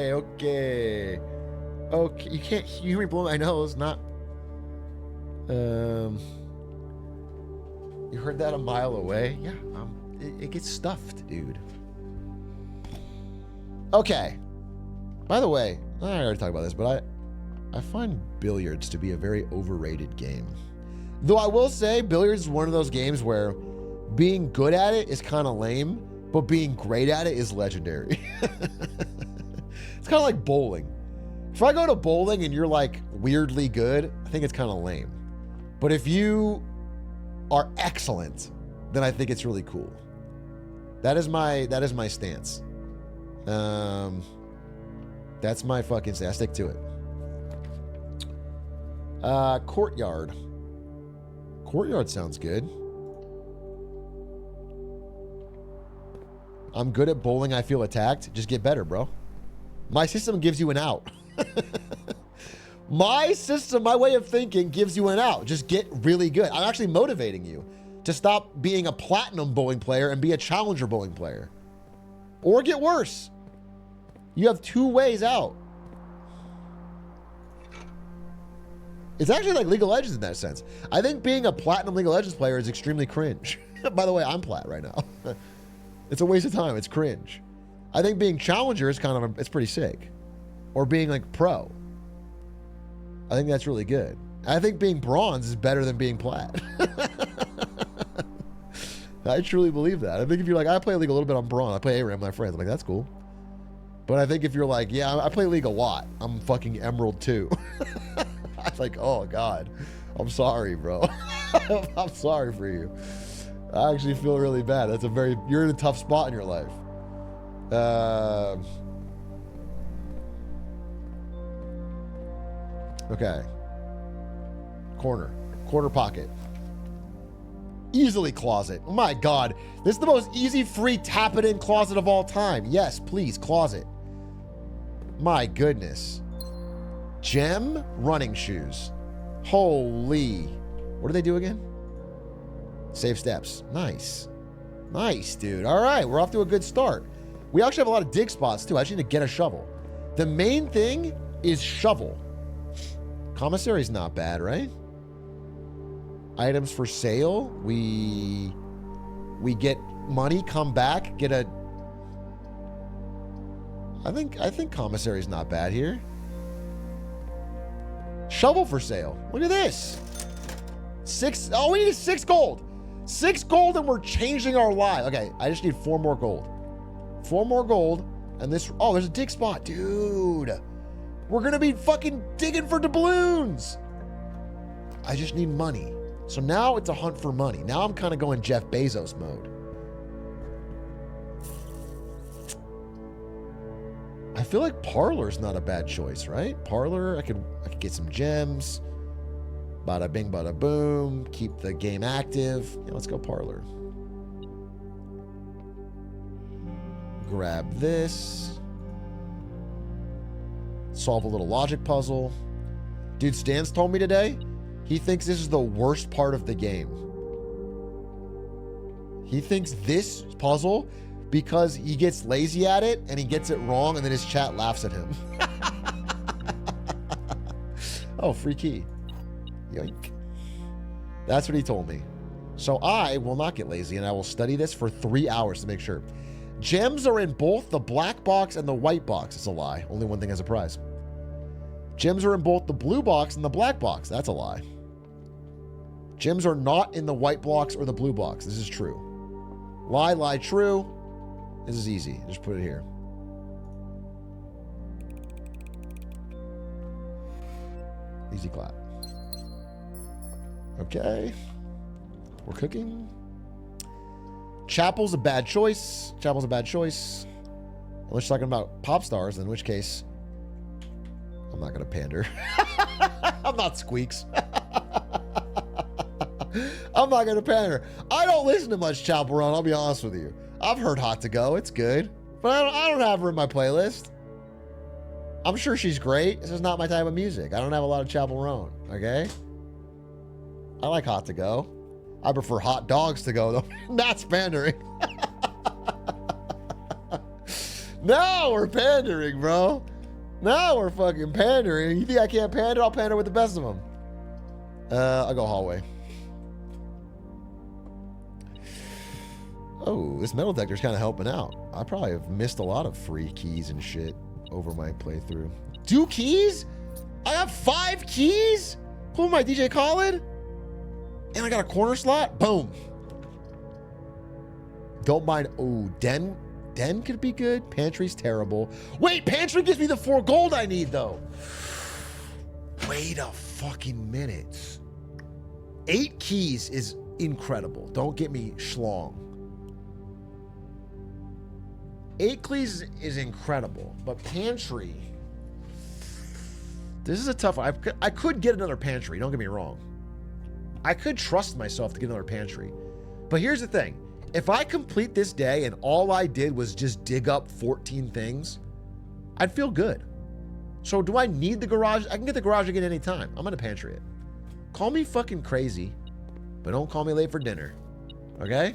A: Okay. You can't hear me blow my nose, not. You heard that a mile away? Yeah, it gets stuffed, dude. Okay. By the way, I already talked about this, but I find billiards to be a very overrated game. Though I will say, billiards is one of those games where being good at it is kind of lame, but being great at it is legendary. It's kind of like bowling. If I go to bowling and you're like weirdly good, I think it's kind of lame. But if you are excellent, then I think it's really cool. That is my stance. That's my fucking stance. I stick to it. Courtyard. Courtyard sounds good. I'm good at bowling. I feel attacked. Just get better, bro. My system gives you an out. My system, my way of thinking gives you an out. Just get really good. I'm actually motivating you to stop being a platinum bowling player and be a challenger bowling player. Or get worse. You have 2 ways out. It's actually like League of Legends in that sense. I think being a platinum League of Legends player is extremely cringe. By the way, I'm plat right now. It's a waste of time. It's cringe. I think being challenger is kind of, it's pretty sick. Or being like pro. I think that's really good. I think being bronze is better than being plat. I truly believe that. I think if you're like, I play League a little bit on bronze. I play ARAM with my friends. I'm like, that's cool. But I think if you're like, yeah, I play League a lot. I'm fucking Emerald too. I'm like, oh God. I'm sorry, bro. I'm sorry for you. I actually feel really bad. You're in a tough spot in your life. Okay. Corner pocket. Easily closet. Oh my God. This is the most easy free tap it in closet of all time. Yes, please, closet. My goodness. Gem running shoes. Holy. What do they do again? Save steps. Nice. Nice, dude. All right, we're off to a good start. We actually have a lot of dig spots, too. I just need to get a shovel. The main thing is shovel. Commissary's not bad, right? Items for sale. We get money, come back, get a... I think commissary's not bad here. Shovel for sale. Look at this. 6. Oh, we need 6 gold. 6 gold and we're changing our lives. Okay, I just need 4 more gold. 4 more gold. And this... Oh, there's a dig spot. Dude. We're going to be fucking digging for doubloons. I just need money. So now it's a hunt for money. Now I'm kind of going Jeff Bezos mode. I feel like Parlor's not a bad choice, right? Parlor, I could get some gems. Bada bing, bada boom. Keep the game active. Yeah, let's go Parlor. Grab this. Solve a little logic puzzle. Dude, Stan's told me today, he thinks this is the worst part of the game. He thinks this puzzle, because he gets lazy at it and he gets it wrong and then his chat laughs at him. Oh, free key. Yoink. That's what he told me. So I will not get lazy and I will study this for 3 hours to make sure. Gems are in both the black box and the white box. It's a lie. Only one thing has a prize. Gems are in both the blue box and the black box. That's a lie. Gems are not in the white box or the blue box. This is true. Lie, lie, true. This is easy. Just put it here. Easy clap. Okay. We're cooking. Chapel's a bad choice. Chapel's a bad choice. Unless you're talking about pop stars, in which case, I'm not going to pander. I'm not Squeaks. I'm not going to pander. I don't listen to much Chapel Run, I'll be honest with you. I've heard Hot to Go. It's good. But I don't have her in my playlist. I'm sure she's great. This is not my type of music. I don't have a lot of Chapel Roan, okay? I like Hot to Go. I prefer Hot Dogs to Go, though. That's pandering. Now we're pandering, bro. Now we're fucking pandering. You think I can't pander? I'll pander with the best of them. I'll go hallway. Oh, this metal detector's kind of helping out. I probably have missed a lot of free keys and shit over my playthrough. 2 keys? I have 5 keys? Who am I, DJ Khaled? And I got a corner slot? Boom. Don't mind. Oh, Den could be good. Pantry's terrible. Wait, Pantry gives me the 4 gold I need, though. Wait a fucking minute. 8 keys is incredible. Don't get me schlong. 8 keys is incredible, but Pantry... This is a tough one. I could get another Pantry, don't get me wrong. I could trust myself to get another Pantry. But here's the thing. If I complete this day and all I did was just dig up 14 things, I'd feel good. So do I need the garage? I can get the garage again anytime. I'm going to Pantry it. Call me fucking crazy, but don't call me late for dinner. Okay?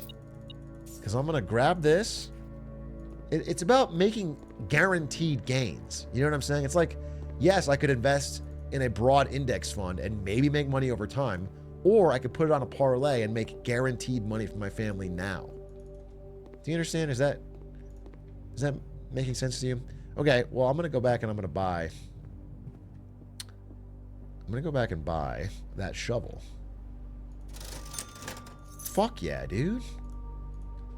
A: Because I'm going to grab this. It's about making guaranteed gains. You know what I'm saying? It's like, yes, I could invest in a broad index fund and maybe make money over time, or I could put it on a parlay and make guaranteed money for my family now. Do you understand? Is that making sense to you? Okay, well, I'm going to go back and I'm going to go back and buy that shovel. Fuck yeah, dude.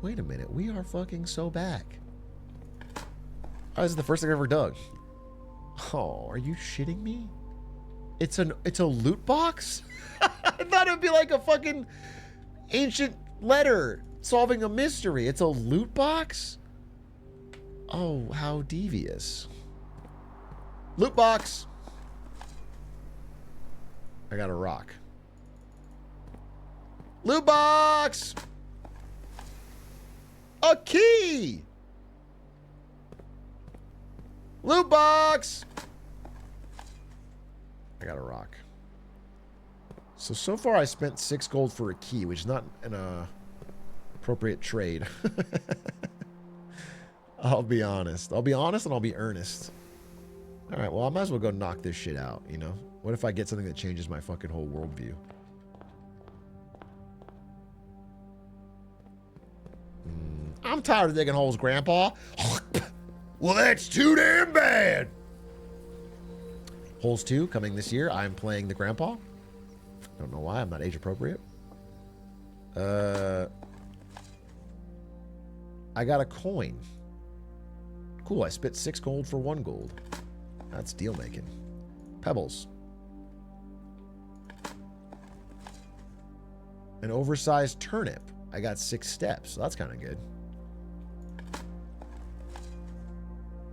A: Wait a minute. We are fucking so back. Oh, this is the first thing I've ever dug. Oh, are you shitting me? It's a loot box? I thought it would be like a fucking ancient letter solving a mystery. It's a loot box? Oh, how devious. Loot box. I got a rock. Loot box. A key. Loot box. I got a rock. So far I spent 6 gold for a key, which is not an appropriate trade. I'll be honest. I'll be honest and I'll be earnest. All right, well, I might as well go knock this shit out, you know? What if I get something that changes my fucking whole worldview? I'm tired of digging holes, Grandpa. Well, that's too damn bad. Holes 2 coming this year. I'm playing the Grandpa. Don't know why. I'm not age appropriate. I got a coin. Cool. I spit 6 gold for 1 gold. That's deal making. Pebbles. An oversized turnip. I got 6 steps. So that's kind of good.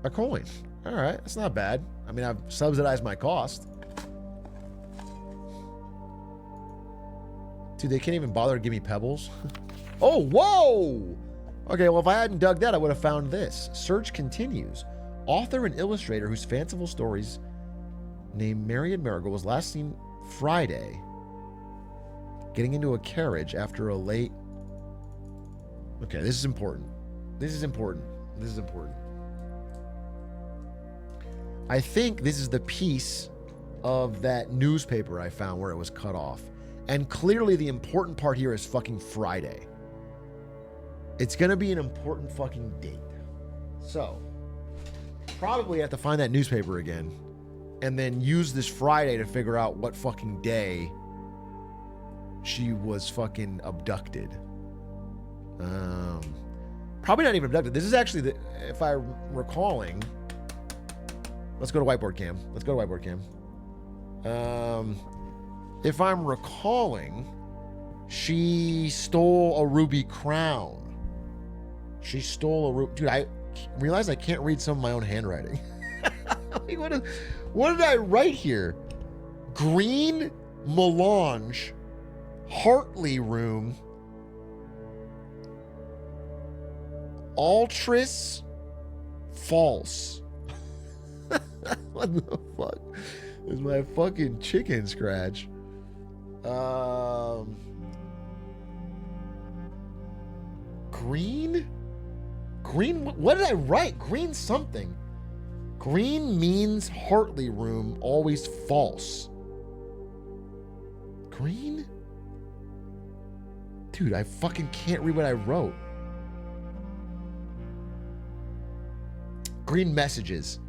A: A coin. All right. That's not bad. I mean, I've subsidized my cost. Dude, they can't even bother to give me pebbles. Oh, whoa! Okay, well, if I hadn't dug that, I would have found this. Search continues. Author and illustrator whose fanciful stories named Marion Marigold was last seen Friday getting into a carriage after a late... Okay, this is important. This is important. This is important. I think this is the piece of that newspaper I found where it was cut off. And clearly the important part here is fucking Friday. It's going to be an important fucking date. So, probably have to find that newspaper again and then use this Friday to figure out what fucking day she was fucking abducted. Probably not even abducted. This is actually, if I'm recalling... Let's go to whiteboard cam. Let's go to whiteboard cam. If I'm recalling, she stole a ruby crown. She stole a ruby... Dude, I realize I can't read some of my own handwriting. Like, what did I write here? Green melange, Hartley room, Altris false. What the fuck is my fucking chicken scratch? Green? Green? What did I write? Green something. Green means Hartley room, always false. Green? Dude, I fucking can't read what I wrote. Green messages.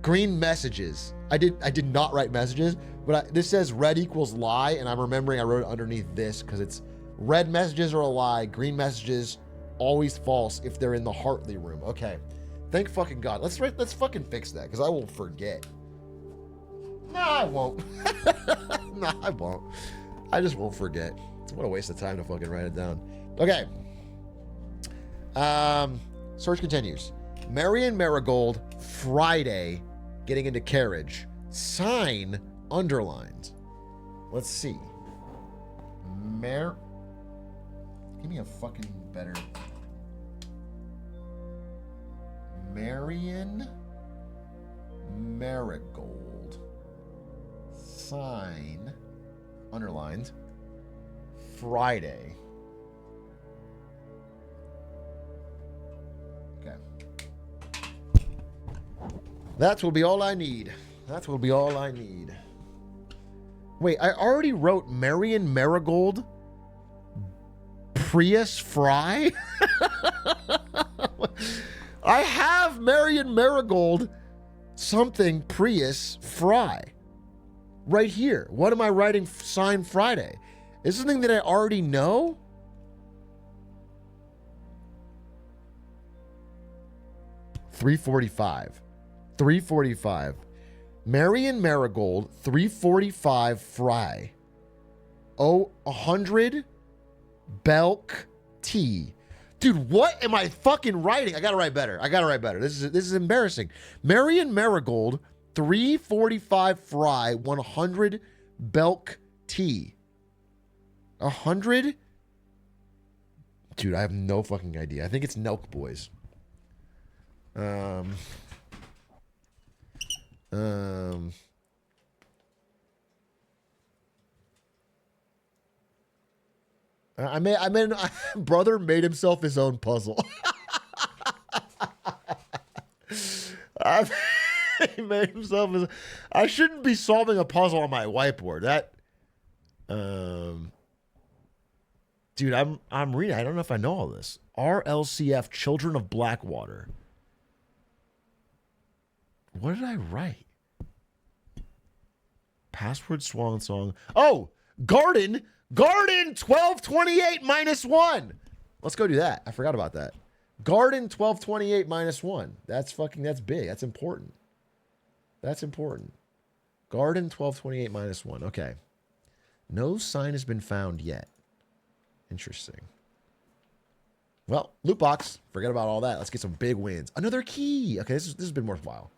A: Green messages. I did not write messages, but this says red equals lie, and I'm remembering I wrote it underneath this because it's red messages are a lie, green messages always false if they're in the Hartley room. Okay. Thank fucking God. Let's fucking fix that because I will forget. No, I won't. No, I won't. I just won't forget. What a waste of time to fucking write it down. Okay. Search continues. Marion Marigold, Friday, getting into carriage. Sign underlined. Let's see. Give me a fucking better. Marion Marigold. Sign underlined. Friday. Okay. That will be all I need. That will be all I need. Wait, I already wrote Marion Marigold Prius Fry? I have Marion Marigold something Prius Fry right here. What am I writing sign Friday? Is this something that I already know? $3.45. Marion Marigold, $3.45 Fry. Oh, 100 Belk tea. Dude, what am I fucking writing? I gotta write better. This is embarrassing. Marion Marigold, $3.45 Fry, 100 Belk tea. 100? Dude, I have no fucking idea. I think it's Nelk Boys. Brother made himself his own puzzle. He made himself his. I shouldn't be solving a puzzle on my whiteboard. Dude, I'm reading. I don't know if I know all this. RLCF Children of Blackwater. What did I write? Password swan song. Oh, Garden 1228 minus 1. Let's go do that. I forgot about that. Garden 1228 minus 1. That's big. That's important. That's important. Garden 1228 minus 1. Okay. No sign has been found yet. Interesting. Well, loot box. Forget about all that. Let's get some big wins. Another key. Okay, this has been worthwhile.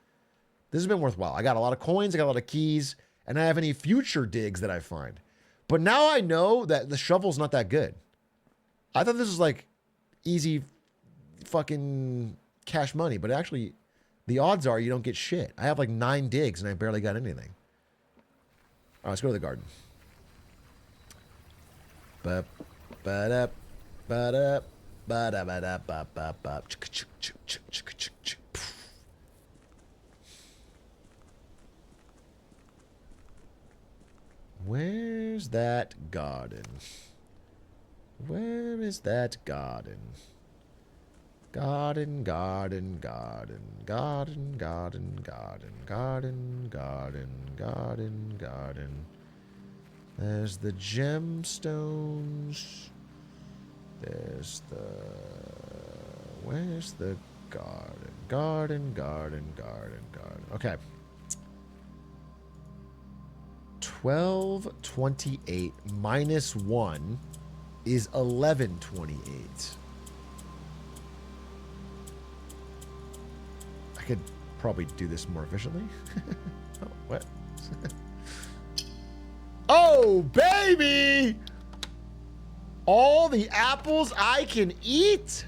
A: This has been worthwhile. I got a lot of coins. I got a lot of keys. And I have any future digs that I find. But now I know that the shovel's not that good. I thought this was like easy fucking cash money. But actually, the odds are you don't get shit. I have like 9 digs and I barely got anything. All right, let's go to the garden. Ba-da, ba-da, ba-da, ba-da, ba-ba. Where's that garden? Where is that garden? Garden, garden, garden, garden, garden, garden, garden, garden, garden, garden. There's the gemstones. There's the... Where's the garden? Garden, garden, garden, garden. Okay. 1228 minus 1 is 1128. I could probably do this more efficiently. Oh, what? Oh, baby! All the apples I can eat?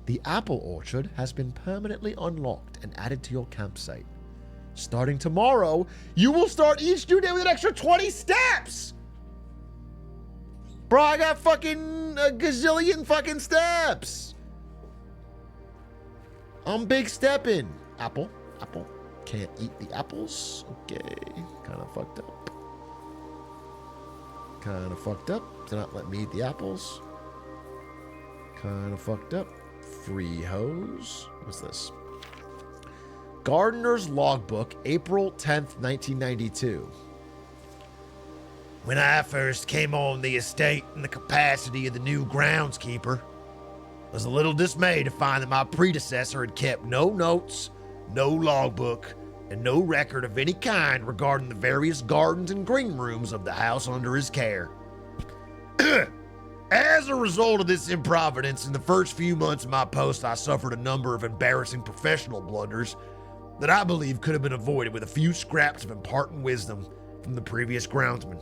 A: The apple orchard has been permanently unlocked and added to your campsite. Starting tomorrow, you will start each new day with an extra 20 steps! Bro, I got fucking a gazillion fucking steps! I'm big stepping. Apple. Can't eat the apples. Okay. Kind of fucked up. To not let me eat the apples. Kind of fucked up. Free hose. What's this? Gardener's Logbook, April 10th, 1992. When I first came on the estate in the capacity of the new groundskeeper, I was a little dismayed to find that my predecessor had kept no notes, no logbook, and no record of any kind regarding the various gardens and green rooms of the house under his care. As a result of this improvidence, in the first few months of my post, I suffered a number of embarrassing professional blunders that I believe could have been avoided with a few scraps of imparting wisdom from the previous groundsman.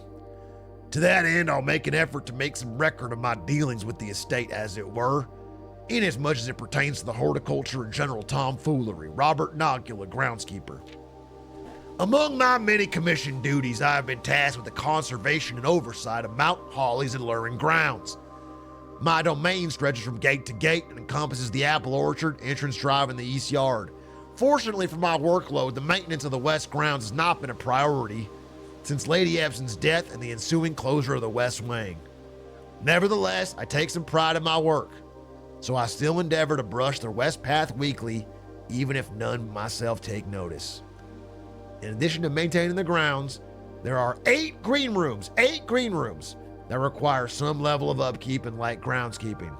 A: To that end, I'll make an effort to make some record of my dealings with the estate, as it were, inasmuch as it pertains to the horticulture and general tomfoolery. Robert Nogula, groundskeeper. Among my many commissioned duties, I have been tasked with the conservation and oversight of Mount Hawley's alluring grounds. My domain stretches from gate to gate and encompasses the apple orchard, entrance drive, and the east yard. Fortunately for my workload, the maintenance of the west grounds has not been a priority since Lady Epson's death and the ensuing closure of the west wing. Nevertheless, I take some pride in my work, so I still endeavor to brush the west path weekly, even if none but myself take notice. In addition to maintaining the grounds, there are 8 green rooms that require some level of upkeep and light groundskeeping.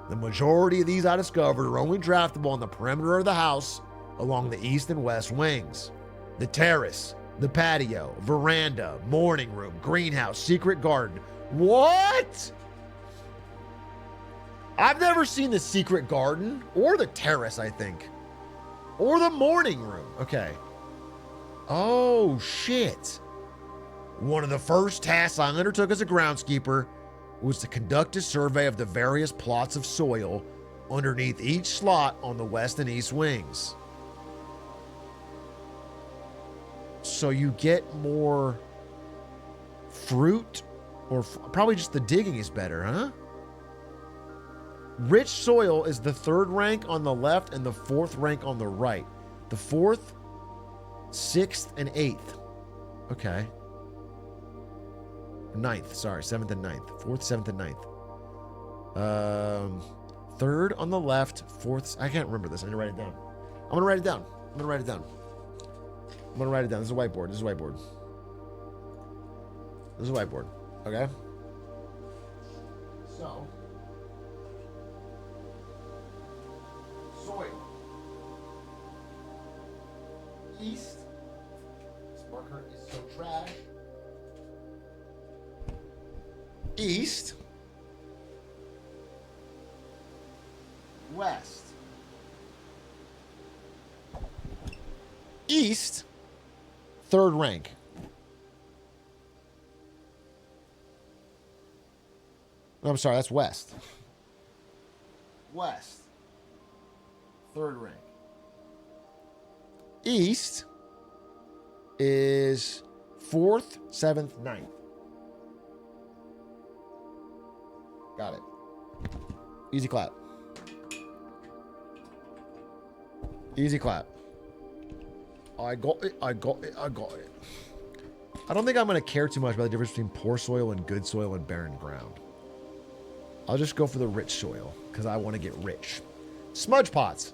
A: The majority of these I discovered are only draftable on the perimeter of the house along the east and west wings. The terrace, the patio, veranda, morning room, greenhouse, secret garden. What? I've never seen the secret garden or the terrace, I think. Or the morning room. Okay. Oh, shit. One of the first tasks I undertook as a groundskeeper was to conduct a survey of the various plots of soil underneath each slot on the west and east wings. So you get more fruit Or probably just the digging is better, huh? Rich soil is the 3rd rank on the left and the 4th rank on the right. The 4th, 6th, and 8th. Okay. 9th, sorry. 7th and 9th. 4th, 7th, and 9th. 3rd on the left, 4th. I can't remember this. I need to write it down. I'm going to write it down. I'm going to write it down. I'm going to write it down. This is a whiteboard. This is a whiteboard. This is a whiteboard. Okay? So, soil. East. This marker is so trash. East. West. East. 3rd rank. No, I'm sorry, that's West. West. 3rd rank. East is 4th, 7th, 9th. Got it. Easy clap. Easy clap. I got it. I got it. I got it. I don't think I'm going to care too much about the difference between poor soil and good soil and barren ground. I'll just go for the rich soil because I want to get rich. Smudge pots.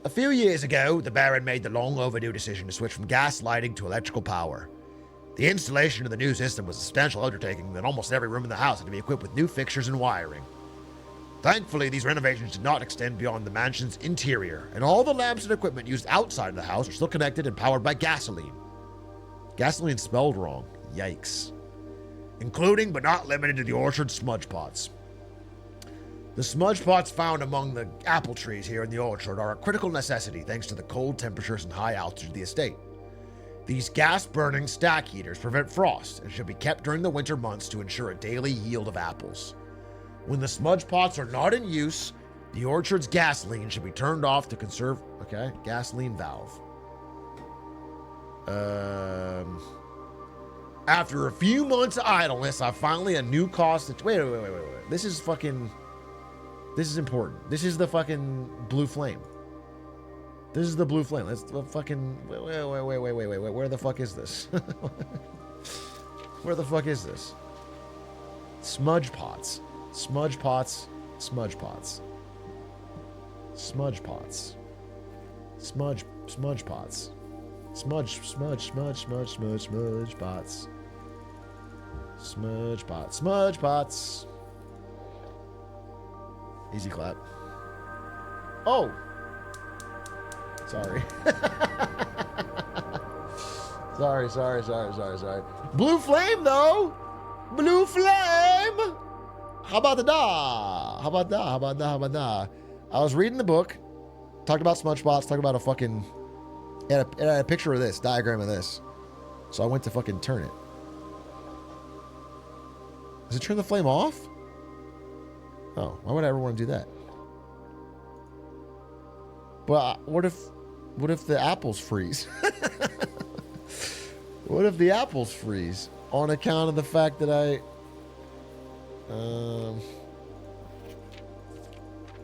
A: A few years ago, the Baron made the long overdue decision to switch from gas lighting to electrical power. The installation of the new system was a substantial undertaking that almost every room in the house had to be equipped with new fixtures and wiring. Thankfully, these renovations did not extend beyond the mansion's interior, and all the lamps and equipment used outside of the house are still connected and powered by gasoline. Gasoline spelled wrong. Yikes. Including but not limited to the orchard smudge pots. The smudge pots found among the apple trees here in the orchard are a critical necessity thanks to the cold temperatures and high altitude of the estate. These gas-burning stack heaters prevent frost and should be kept during the winter months to ensure a daily yield of apples. When the smudge pots are not in use, the orchard's gasoline should be turned off to conserve... Okay, gasoline valve. After a few months of idleness, I finally a new cost... Wait. This is fucking... This is important. This is the fucking blue flame. This is the blue flame. Let's fucking... Wait. Where the fuck is this? Where the fuck is this? Smudge pots. Smudge pots. Smudge pots. Smudge pots. Smudge pots. Smudge pots. Smudge pots. Easy clap. Oh! Sorry. Sorry. Blue flame, though! Blue flame! How about that? I was reading the book, talked about smudge pots, talked about a fucking... It had a picture of this, diagram of this. So I went to fucking turn it. Does it turn the flame off? Oh, why would I ever want to do that? But what if the apples freeze? What if the apples freeze on account of the fact that I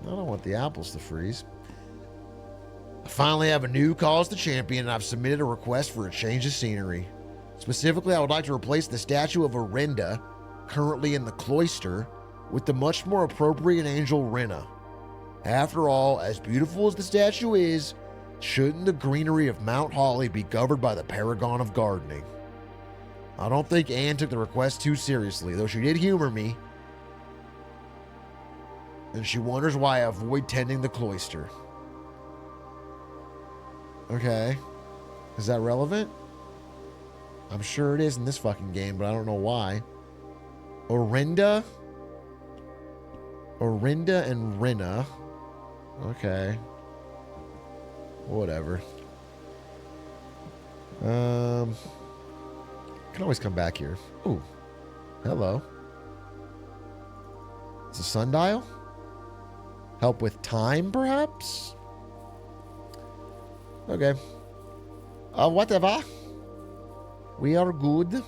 A: don't want the apples to freeze. I finally have a new cause to champion, and I've submitted a request for a change of scenery. Specifically, I would like to replace the statue of Orinda, currently in the cloister, with the much more appropriate angel Rena. After all, as beautiful as the statue is, shouldn't the greenery of Mount Holly be governed by the paragon of gardening? I don't think Anne took the request too seriously, though she did humor me. And she wonders why I avoid tending the cloister. Okay. Is that relevant? I'm sure it is in this fucking game, but I don't know why. Orinda and Rena. Okay. Whatever. Can always come back here. Ooh. Hello. It's a sundial? Help with time, perhaps? Okay. Whatever. We are good.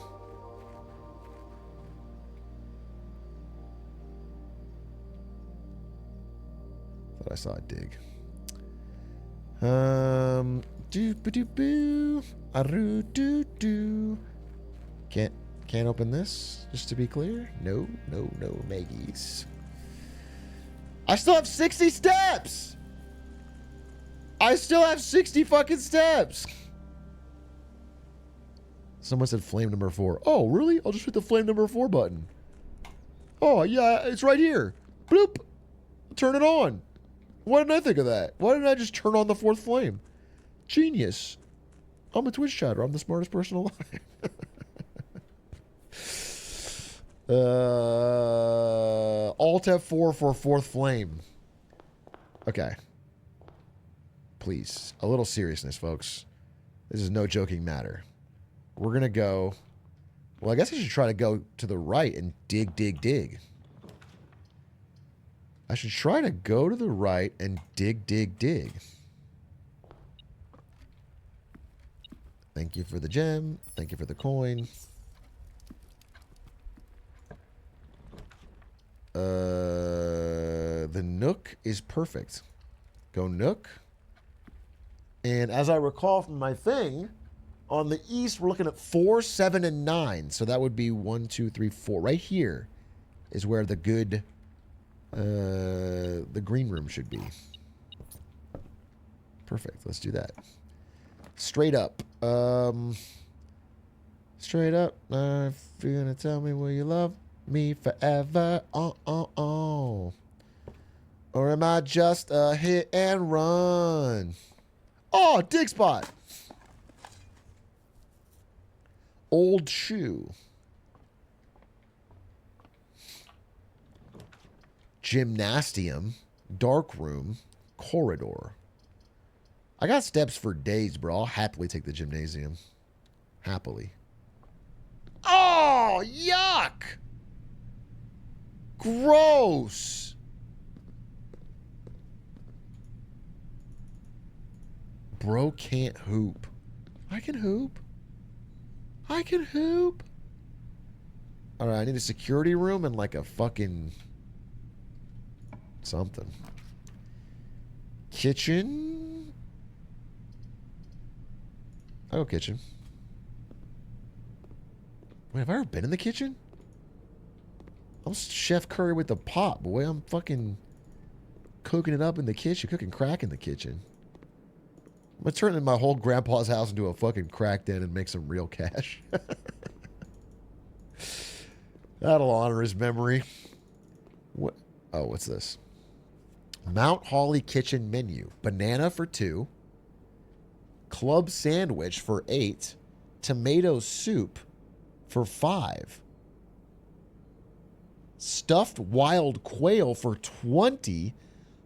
A: Thought I saw a dig. Doo-ba-doo-boo. Aroo-doo-doo. Can't open this, just to be clear. No, Maggies. I still have 60 steps! I still have 60 fucking steps! Someone said flame number 4. Oh, really? I'll just hit the flame number 4 button. Oh, yeah, it's right here. Bloop. Turn it on. Why didn't I think of that? Why didn't I just turn on the 4th flame? Genius. I'm a Twitch chatter. I'm the smartest person alive. Alt F4 for 4th flame. Okay. Please. A little seriousness, folks. This is no joking matter. We're going to go... Well, I guess I should try to go to the right and dig. I should try to go to the right and dig. Thank you for the gem. Thank you for the coin. The nook is perfect. Go nook. And as I recall from my thing, on the east, we're looking at 4, 7, and 9. So that would be 1, 2, 3, 4. Right here is where the good, the green room should be. Perfect. Let's do that. Straight up. Straight up. If you're gonna tell me will you love me forever, or am I just a hit and run? Oh, dig spot. Old shoe. Gymnasium. Dark room. Corridor. I got steps for days, bro. I'll happily take the gymnasium. Happily. Oh, yuck! Gross! Bro can't hoop. I can hoop. I can hoop. Alright, I need a security room and like a fucking... something. Kitchen? Oh, kitchen. Wait, have I ever been in the kitchen? I'm Chef Curry with the pot, boy. I'm fucking cooking it up in the kitchen, cooking crack in the kitchen. I'm gonna turn my whole grandpa's house into a fucking crack den and make some real cash. That'll honor his memory. What? Oh, what's this? Mount Holly kitchen menu. Banana for 2. Club sandwich for 8. Tomato soup for 5. Stuffed wild quail for 20.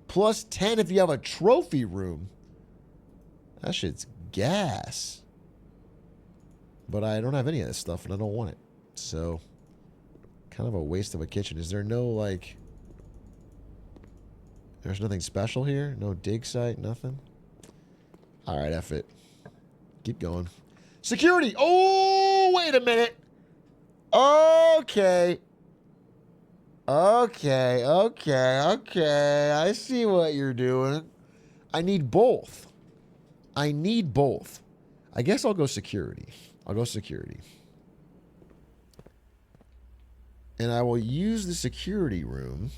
A: Plus 10 if you have a trophy room. That shit's gas. But I don't have any of this stuff and I don't want it. So, kind of a waste of a kitchen. Is there no, like... There's nothing special here? No dig site? Nothing? Alright, F it. Keep going. Security! Oh, wait a minute! Okay. Okay. I see what you're doing. I need both. I guess I'll go security. And I will use the security room.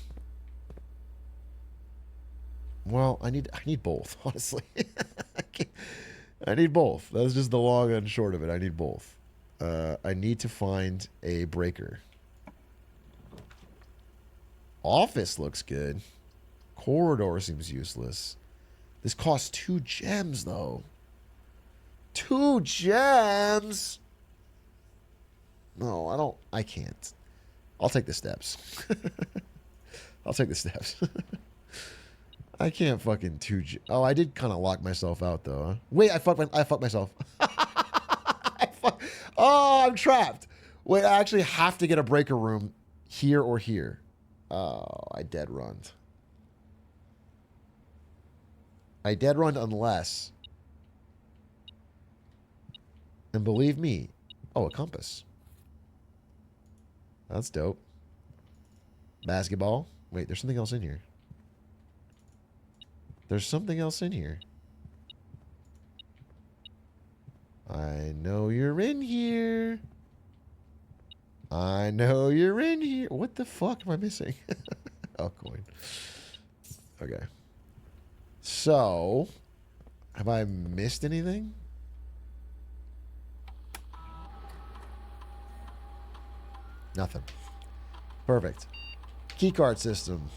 A: Well, I need both, honestly. I need both. That's just the long and short of it. I need both. I need to find a breaker. Office looks good. Corridor seems useless. This costs 2 gems, though. 2 gems? No, I can't. I'll take the steps. I can't fucking 2 gems. Oh, I did kind of lock myself out, though. Huh? Wait, I fucked myself. Oh, I'm trapped. Wait, I actually have to get a breaker room here or here. Oh, I dead runned. Unless... And believe me... Oh, a compass. That's dope. Basketball. Wait, there's something else in here. There's something else in here. I know you're in here. I know you're in here. What the fuck am I missing? Oh, coin. Okay. So, have I missed anything? Nothing. Perfect. Keycard system.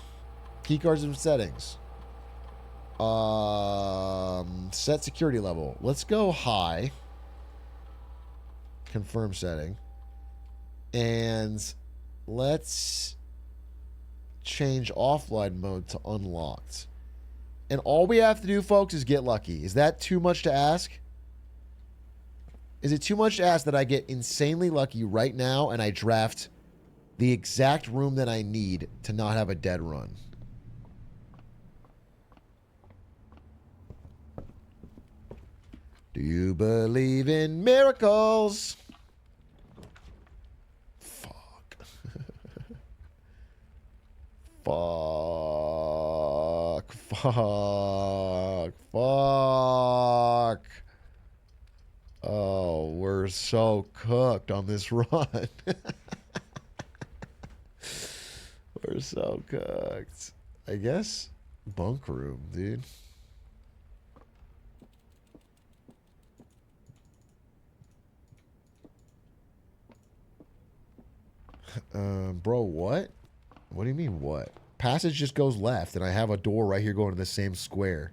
A: Keycard system settings. Set security level. Let's go high. Confirm setting. And let's change offline mode to unlocked. And all we have to do, folks, is get lucky. Is that too much to ask? Is it too much to ask that I get insanely lucky right now and I draft the exact room that I need to not have a dead run? Do you believe in miracles? Fuck. Fuck. Fuck. Fuck. Oh, we're so cooked on this run. We're so cooked. I guess bunk room, dude. Bro, what? What do you mean, what? Passage just goes left, and I have a door right here going to the same square.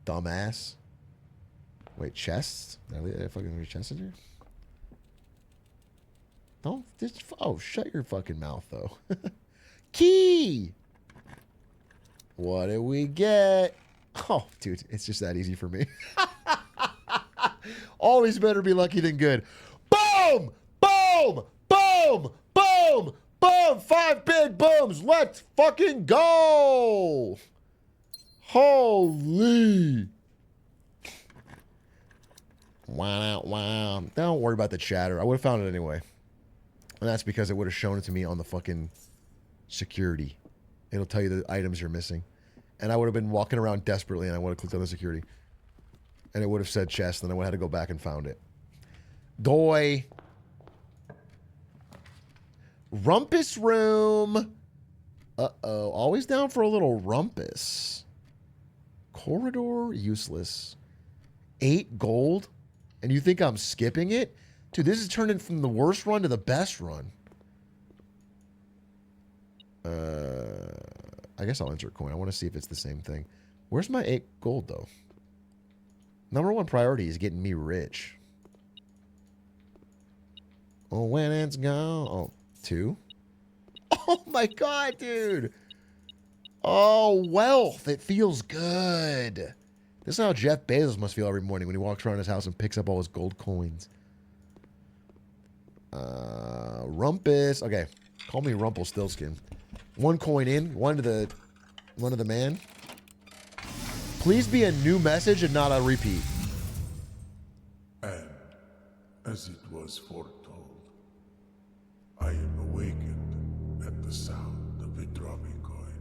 A: Dumbass. Wait, chests? Did I fucking read chests in here? Don't just... Oh, shut your fucking mouth, though. Key! What did we get? Oh, dude, it's just that easy for me. Always better be lucky than good. Boom! Boom! Boom! Boom! Boom! 5 big booms! Let's fucking go! Holy! Wow, wow. Don't worry about the chatter. I would have found it anyway. And that's because it would have shown it to me on the fucking security. It'll tell you the items you're missing. And I would have been walking around desperately and I would have clicked on the security. And it would have said chest and I would have had to go back and found it. Doy. Rumpus room. Uh-oh. Always down for a little rumpus. Corridor. Useless. 8 gold. And you think I'm skipping it? Dude, this is turning from the worst run to the best run. I guess I'll enter a coin. I want to see if it's the same thing. Where's my 8 gold, though? Number 1 priority is getting me rich. Oh, when it's gone. Oh, 2. Oh, my God, dude. Oh, wealth. It feels good. This is how Jeff Bezos must feel every morning when he walks around his house and picks up all his gold coins. Rumpus. Okay. Call me Rumpelstiltskin. 1 coin in, one to the man. Please be a new message and not a repeat.
C: And as it was foretold, I am awakened at the sound of a dropping coin.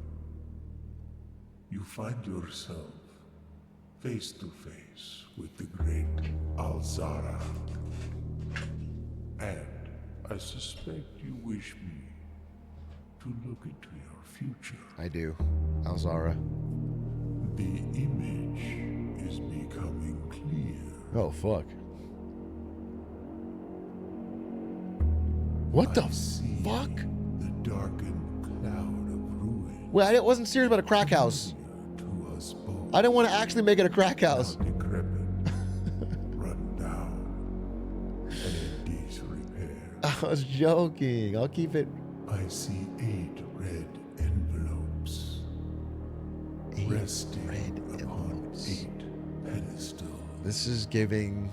C: You find yourself face to face with the great Alzara. And I suspect you wish me to look into your future.
A: I do. Alzara.
C: The image is becoming clear.
A: Oh, fuck. What the fuck?
C: The darkened cloud of ruin.
A: Wait, I wasn't serious about a crack house.
C: To us both.
A: I didn't want to actually make it a crack house.
C: Now decrepit, run down, and in disrepair.
A: I was joking. I'll keep it.
C: I see 8 red envelopes
A: 8
C: resting
A: red
C: upon
A: envelopes.
C: 8 pedestals.
A: This is giving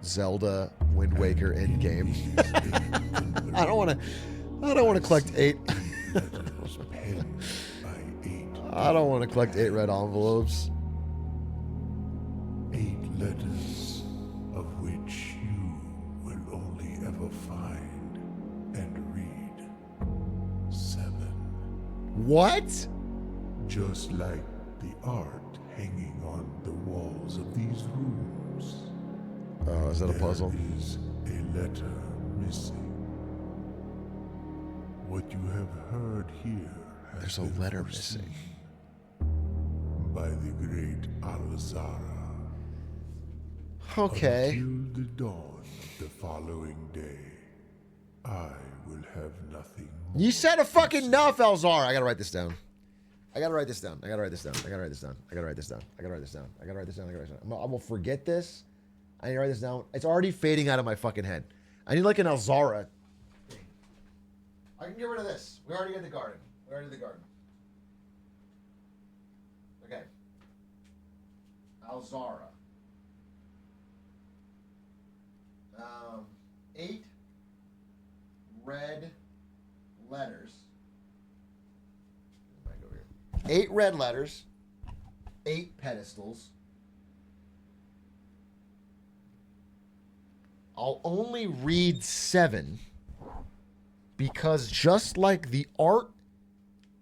A: Zelda Wind Waker endgame. I don't want to collect 8.
C: Letters penned by 8.
A: I don't want to collect 8 red envelopes.
C: 8 letters of which you will only ever find and read 7.
A: What?
C: Just like the art hanging on the walls of these rooms.
A: Oh, is that a puzzle?
C: There is a letter missing. What you have heard here has
A: There's a
C: been
A: letter
C: foreseen
A: missing.
C: by the great Alzara.
A: Okay.
C: Until the dawn of the following day, I will have nothing more.
A: You said a fucking enough, Elzar. I gotta write this down. I gotta write this down. I gotta write this down. I gotta write this down. I gotta write this down. I gotta write this down. I gotta write this down. I gotta write this down. I will forget this. I need to write this down. It's already fading out of my fucking head. I need like an Elzara thing. I can get rid of this. We already did the garden. We already did the garden. Okay. Alzara. 8 red letters. 8 red letters. 8 pedestals. I'll only read 7 because just like the art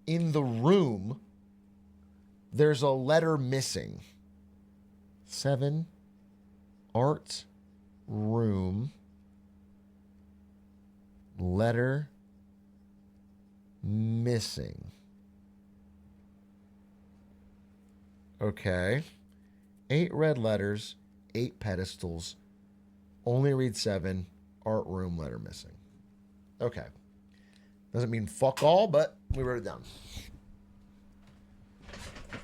A: in the room, there's a letter missing. 7 art room letter missing. Okay. 8 red letters, 8 pedestals. Only read 7. Art room letter missing. Okay. Doesn't mean fuck all, but we wrote it down.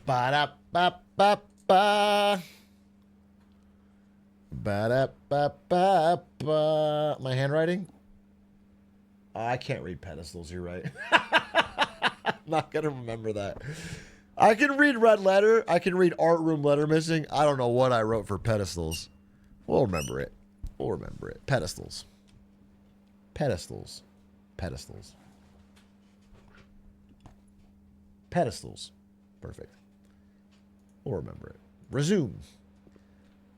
A: Ba-da-ba-ba-ba. Ba-da-ba-ba-ba. My handwriting? I can't read pedestals, you're right. I'm not going to remember that. I can read red letter. I can read art room letter missing. I don't know what I wrote for pedestals. We'll remember it. We'll remember it. Pedestals. Pedestals. Pedestals. Pedestals. Perfect. We'll remember it. Resume.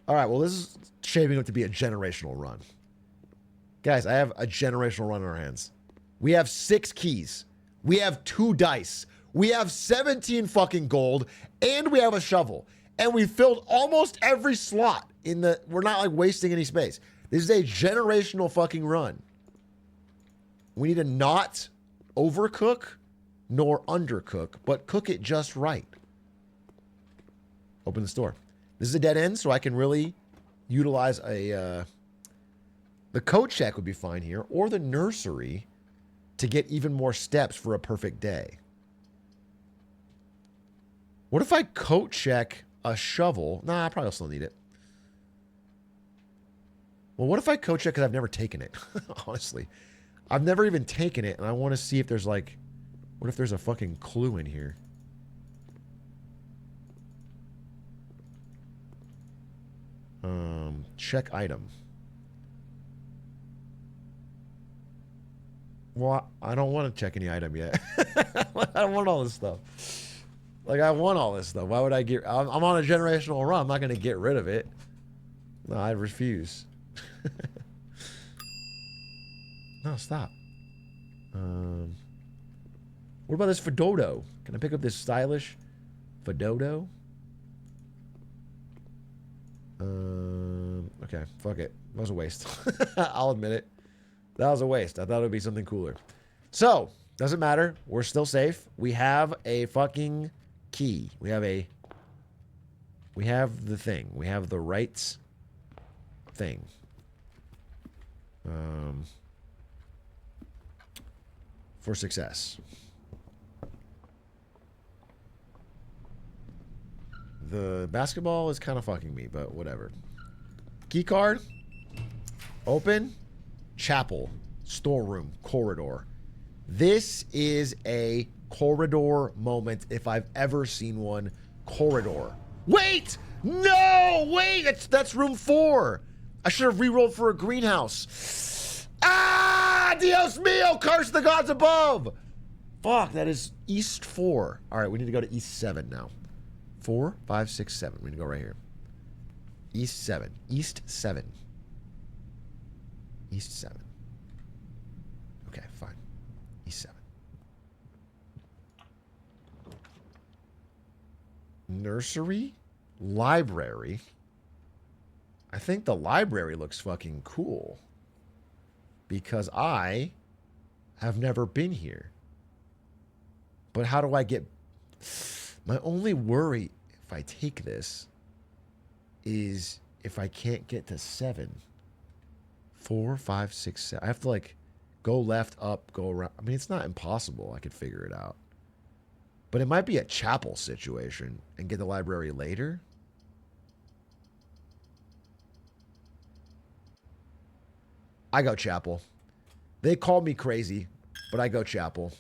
A: All right, well, this is shaping up to be a generational run. Guys, I have a generational run in our hands. We have 6 keys. We have 2 dice. We have 17 fucking gold, and we have a shovel. And we filled almost every slot in the... We're not, like, wasting any space. This is a generational fucking run. We need to not overcook nor undercook, but cook it just right. Open the store. This is a dead end, so I can really utilize a... the coat check would be fine here, or the nursery to get even more steps for a perfect day. What if I coat check a shovel? Nah, I probably still need it. Well, what if I coat check because I've never taken it? Honestly. I've never even taken it, and I want to see if there's like... What if there's a fucking clue in here? Check item. Well, I don't want to check any item yet. I don't want all this stuff. Like, I want all this stuff. Why would I get... I'm on a generational run. I'm not going to get rid of it. No, I refuse. No, stop. What about this Fedodo? Can I pick up this stylish Fedodo? Okay, fuck it. That was a waste. I'll admit it. That was a waste. I thought it would be something cooler. So, doesn't matter. We're still safe. We have a fucking key. We have the thing. We have the rights thing. For success. The basketball is kind of fucking me, but whatever. Key card. Open. Chapel. Storeroom. Corridor. This is a corridor moment if I've ever seen one. Corridor. Wait! No! Wait! That's room 4. I should have re-rolled for a greenhouse. Ah! Dios mio! Curse the gods above! Fuck, that is East 4. All right, we need to go to East 7 now. 4, 5, 6, 7. We need to go right here. East 7. East 7. East 7. Okay, fine. East 7. Nursery? Library? I think the library looks fucking cool. Because I have never been here. But how do I get... My only worry, if I take this, is if I can't get to 7. 4, 5, 6, 7. I have to, like, go left, up, go around. I mean, it's not impossible. I could figure it out. But it might be a chapel situation and get the library later. I go chapel. They call me crazy, but I go chapel.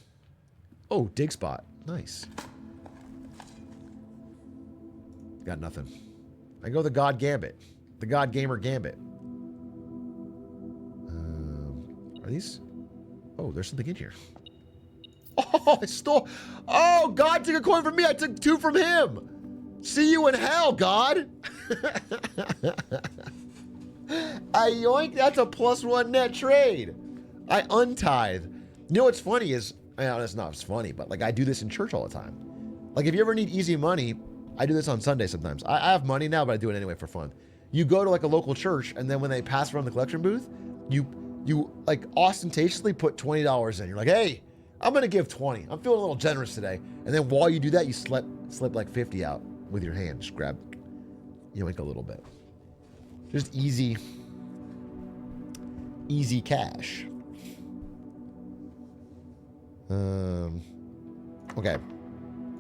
A: Oh, dig spot. Nice. Got nothing. I go the God Gambit. The God Gamer Gambit. Are these? Oh, there's something in here. Oh, I stole. Oh, God took a coin from me. I took 2 from him. See you in hell, God. I yoink. That's a +1 net trade. I untithe. You know what's funny is, I know it's not funny, but like I do this in church all the time. Like if you ever need easy money, I do this on Sunday sometimes. I have money now, but I do it anyway for fun. You go to like a local church, and then when they pass around the collection booth, you like ostentatiously put $20 in. You're like, hey, I'm gonna give 20. I'm feeling a little generous today. And then while you do that, you slip like 50 out with your hand. Just grab, like a little bit. Just easy cash. Okay.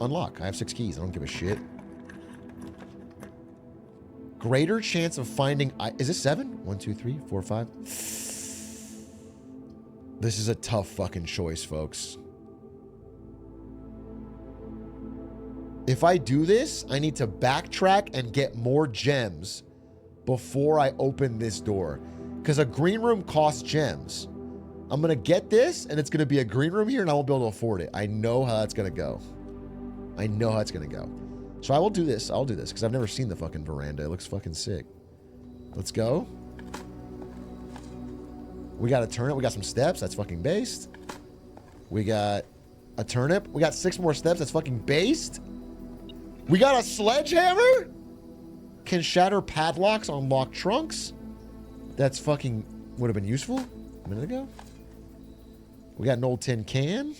A: Unlock. I have 6 keys. I don't give a shit. Greater chance of finding... Is this 7? 1, 2, 3, 4, 5. This is a tough fucking choice, folks. If I do this, I need to backtrack and get more gems before I open this door. Because a green room costs gems. I'm going to get this, and it's going to be a green room here, and I won't be able to afford it. I know how that's going to go. I know how it's going to go. So I will do this. I'll do this, because I've never seen the fucking veranda. It looks fucking sick. Let's go. We got a turnip. We got some steps. That's fucking based. We got a turnip. We got 6 more steps. That's fucking based. We got a sledgehammer. Can shatter padlocks on locked trunks. That's fucking would have been useful a minute ago. We got an old tin can.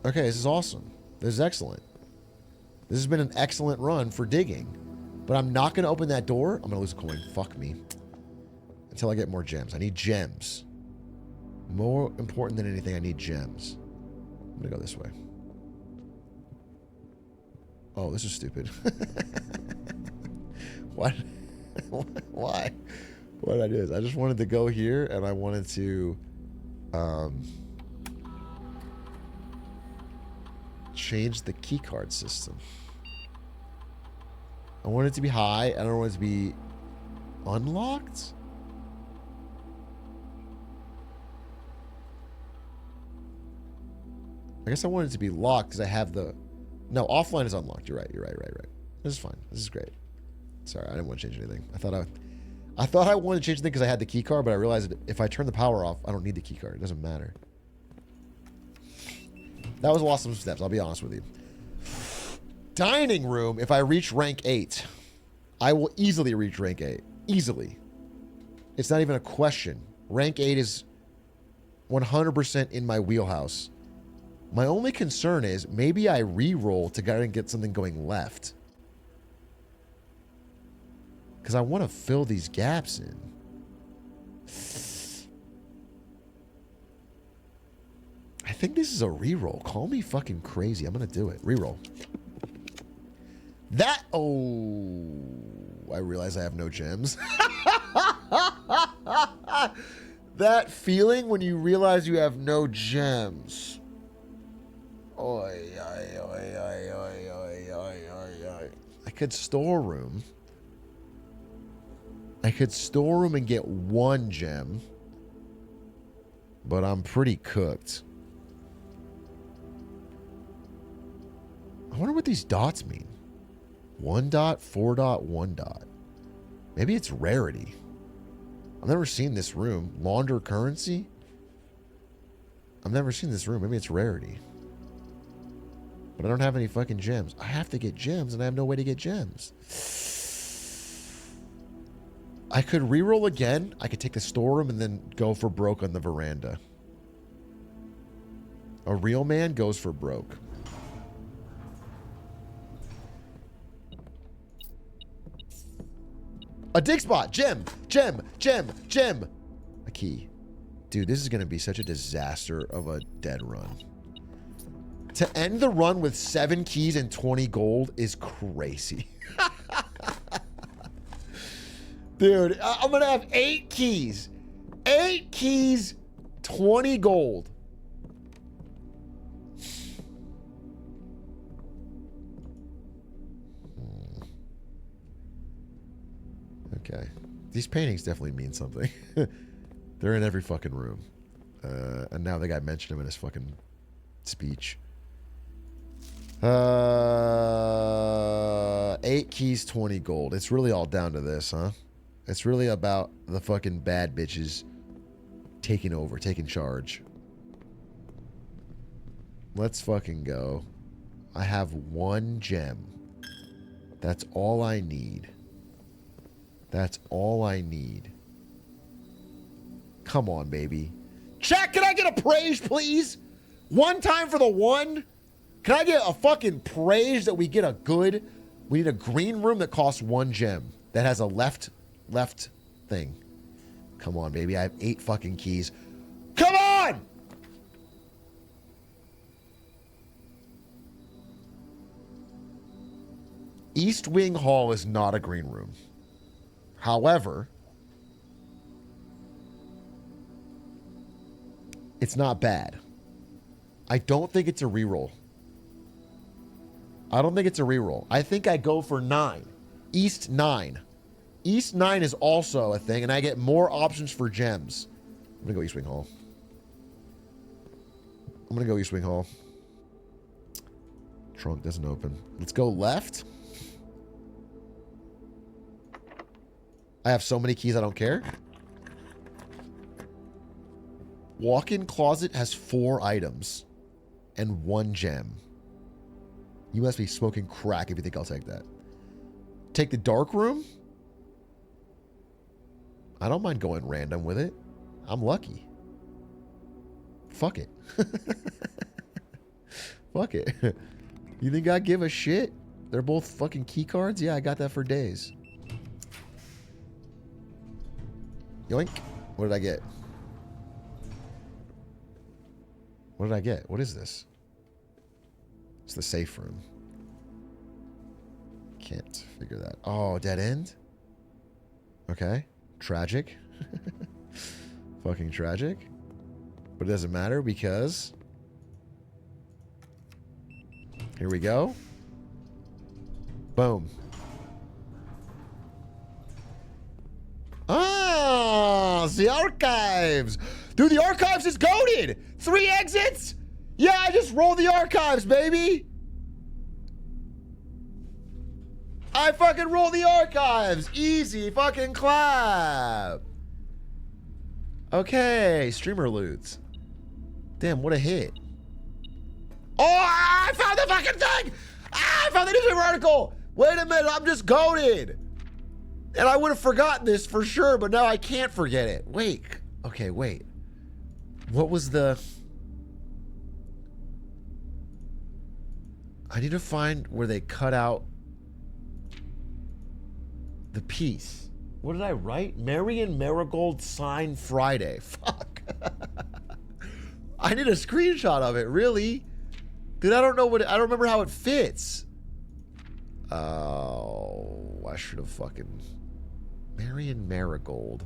A: Okay, this is awesome. This is excellent. This has been an excellent run for digging. But I'm not going to open that door. I'm going to lose a coin. Fuck me. Until I get more gems. I need gems. More important than anything, I need gems. I'm going to go this way. Oh, this is stupid. What? Why? Why did I do this? I just wanted to go here, and I wanted to change the keycard system. I want it to be high. I don't want it to be unlocked. I guess I want it to be locked because I have the... No, offline is unlocked. You're right. You're right. This is fine. This is great. Sorry, I didn't want to change anything. I thought I wanted to change anything because I had the key card, but I realized that if I turn the power off, I don't need the key card. It doesn't matter. That was a loss of some steps. I'll be honest with you. Dining room. If I reach rank 8, I will easily reach rank 8. Easily. It's not even a question. Rank 8 is 100% in my wheelhouse. My only concern is maybe I re-roll to get something going left. Because I want to fill these gaps in. I think this is a re-roll. Call me fucking crazy. I'm going to do it. Re-roll. That... Oh... I realize I have no gems. That feeling when you realize you have no gems. Oy, oy, oy, oy, oy, oy, oy, oy, oy. I could storeroom. I could storeroom and get 1 gem. But I'm pretty cooked. I wonder what these dots mean. 1 dot, 4 dot, 1 dot. Maybe it's rarity. 've never seen this room. Launder currency? I've never seen this room. Maybe it's rarity. But I don't have any fucking gems. I have to get gems, and I have no way to get gems. I could reroll again. I could take the storeroom and then go for broke on the veranda. A real man goes for broke. A dig spot. Gem. Gem. Gem. Gem. A key. Dude, this is going to be such a disaster of a dead run. To end the run with 7 keys and 20 gold is crazy. Dude, I'm going to have 8 keys. 8 keys, 20 gold. Okay. These paintings definitely mean something. They're in every fucking room. And now the guy mentioned them in his fucking speech. 8 keys, 20 gold. It's really all down to this, huh? It's really about the fucking bad bitches taking over, taking charge. Let's fucking go. I have 1 gem. That's all I need. That's all I need. Come on, baby. Chat, can I get a praise, please? One time for the 1? Can I get a fucking praise that we get a good... We need a green room that costs 1 gem. That has a left thing. Come on, baby. I have 8 fucking keys. Come on! East Wing Hall is not a green room. However, it's not bad. I don't think it's a reroll. I don't think it's a reroll. I think I go for 9. East 9. East 9 is also a thing, and I get more options for gems. I'm going to go East Wing Hall. I'm going to go East Wing Hall. Trunk doesn't open. Let's go left. I have so many keys, I don't care. Walk-in closet has 4 items and 1 gem. You must be smoking crack if you think I'll take that. Take the dark room. I don't mind going random with it. I'm lucky. Fuck it. Fuck it. You think I give a shit? They're both fucking key cards? Yeah, I got that for days. Yoink. What did I get? What did I get? What is this? It's the safe room. Can't figure that. Oh, dead end? Okay. Tragic. Fucking tragic. But it doesn't matter because... Here we go. Boom. Ah, the archives. Dude, the archives is goated. 3 exits? Yeah, I just rolled the archives, baby. I fucking rolled the archives. Easy fucking clap. Okay, streamer loots. Damn, what a hit. Oh, I found the fucking thing. I found the newspaper article. Wait a minute, I'm just goated. And I would have forgotten this for sure, but now I can't forget it. Wait. Okay, wait. What was the... I need to find where they cut out the piece. What did I write? Marion Marigold sign Friday. Fuck. I need a screenshot of it, really? Dude, I don't know what... I don't remember how it fits. Oh, I should have fucking... Marion Marigold.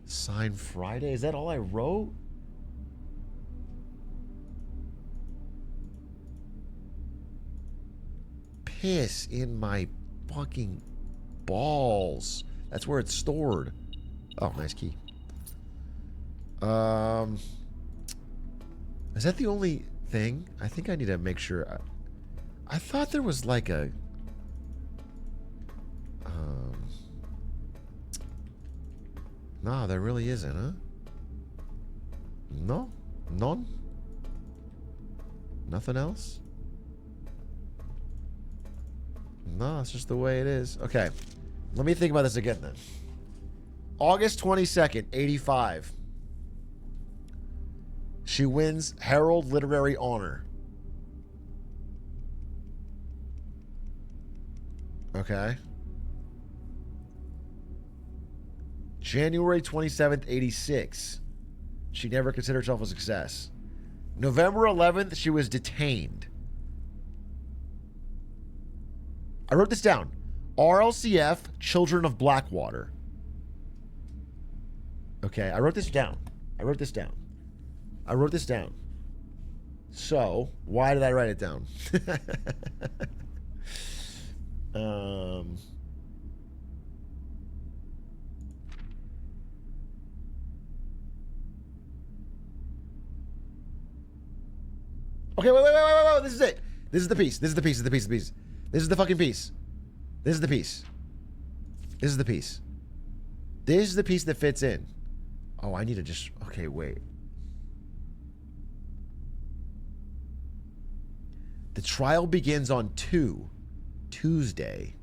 A: Sign Friday? Is that all I wrote? Piss in my fucking balls. That's where it's stored. Oh, nice key. Is that the only thing? I think I need to make sure. I thought there was like a... No, there really isn't, huh? No? None? Nothing else? No, it's just the way it is. Okay. Let me think about this again then. August 22nd, 85. She wins Herald Literary Honor. Okay. January 27th, 86. She never considered herself a success. November 11th, she was detained. I wrote this down. RLCF, Children of Blackwater. Okay, I wrote this down. So, why did I write it down? Okay, wait. This is it. This is the piece. This is the fucking piece. This is the piece. This is the piece that fits in. Oh, I need to just... Okay, wait. The trial begins on Tuesday.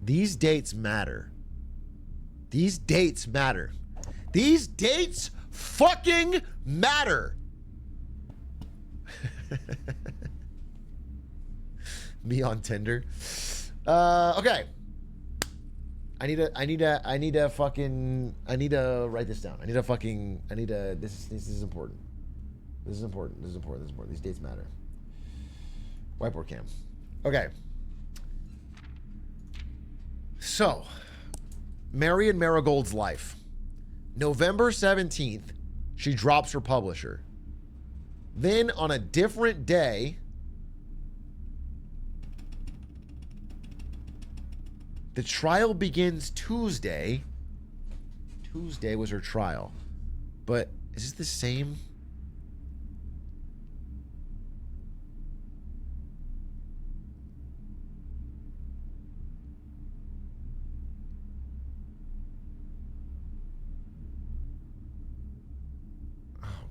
A: These dates matter. These dates fucking matter. Me on Tinder. Okay. I need to write this down. This is important. These dates matter. Whiteboard cam. Okay. So, Marion Marigold's life. November 17th, she drops her publisher. Then on a different day, the trial begins Tuesday. Tuesday was her trial. But is this the same?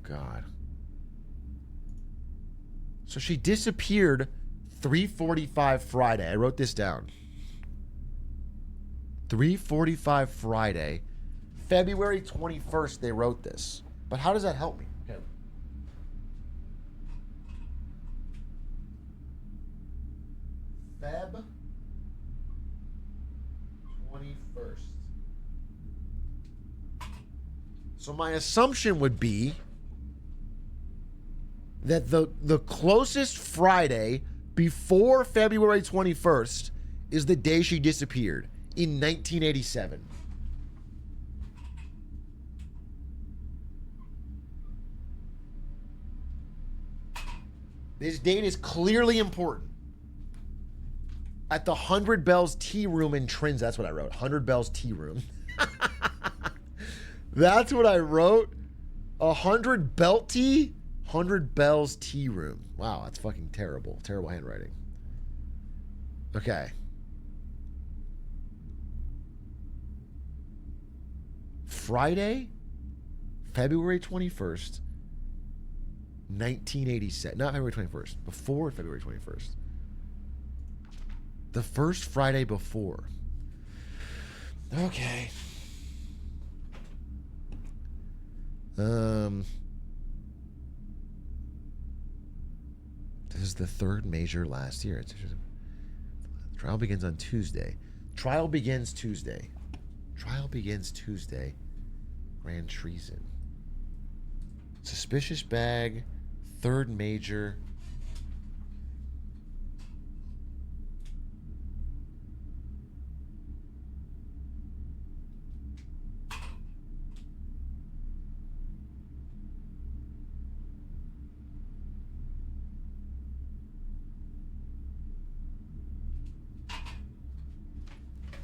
A: God. So she disappeared 3:45 Friday. I wrote this down. 3:45 Friday. February 21st, they wrote this. But how does that help me? Okay. Feb 21st. So my assumption would be that the closest Friday before February 21st is the day she disappeared in 1987. This date is clearly important. At the 100 Bells Tea Room in Trins, that's what I wrote. 100 Bells Tea Room. That's what I wrote. 100 Belt Tea? 100 Bells Tea Room. Wow, that's fucking terrible. Terrible handwriting. Okay. Friday, February 21st, 1987. Not February 21st. Before February 21st. The first Friday before. Okay. This is the third major last year. Trial begins on Tuesday. Trial begins Tuesday. Grand treason. Suspicious bag. Third major.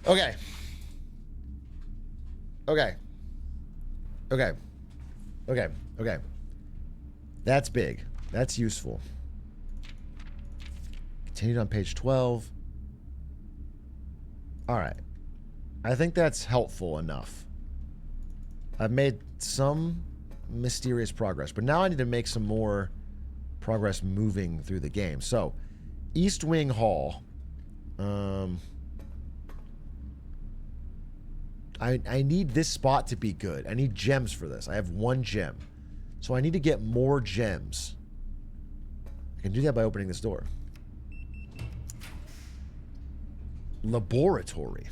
A: Okay. That's big. That's useful. Continued on page 12. All right. I think that's helpful enough. I've made some mysterious progress. But now I need to make some more progress moving through the game. So, East Wing Hall. I need this spot to be good. I need gems for this. I have 1 gem. So I need to get more gems. I can do that by opening this door. Laboratory.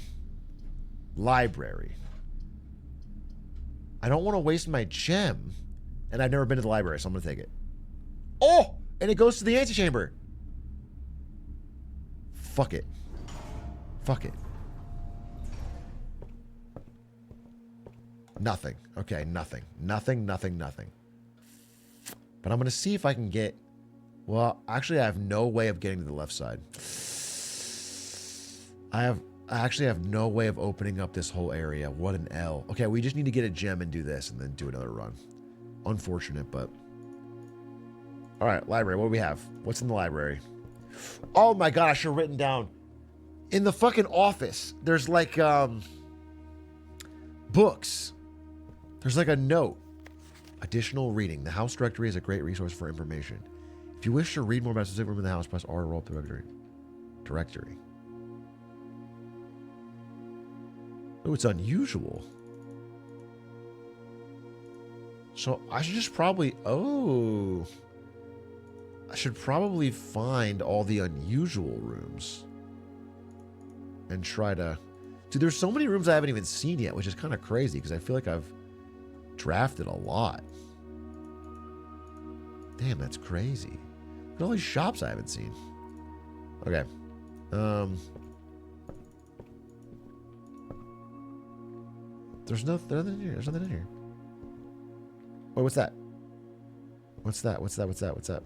A: Library. I don't want to waste my gem. And I've never been to the library, so I'm going to take it. Oh! And it goes to the antechamber. Fuck it. Fuck it. Nothing. Okay, nothing. Nothing. But I'm going to see if I can get... Well, actually, I have no way of getting to the left side. I actually have no way of opening up this whole area. What an L. Okay, we just need to get a gem and do this and then do another run. Unfortunate, but... All right, library. What do we have? What's in the library? Oh my god, I should have written down. In the fucking office, there's like, books. There's like a note. Additional reading. The house directory is a great resource for information. If you wish to read more about a specific room in the house, press R to roll up the directory. Oh, it's unusual. So I should just probably... Oh. I should probably find all the unusual rooms. And try to... Dude, there's so many rooms I haven't even seen yet, which is kind of crazy, because I feel like I've drafted a lot. Damn, that's crazy. Look at all these shops I haven't seen. Okay. There's nothing in here. There's nothing in here. Wait, what's that? What's that?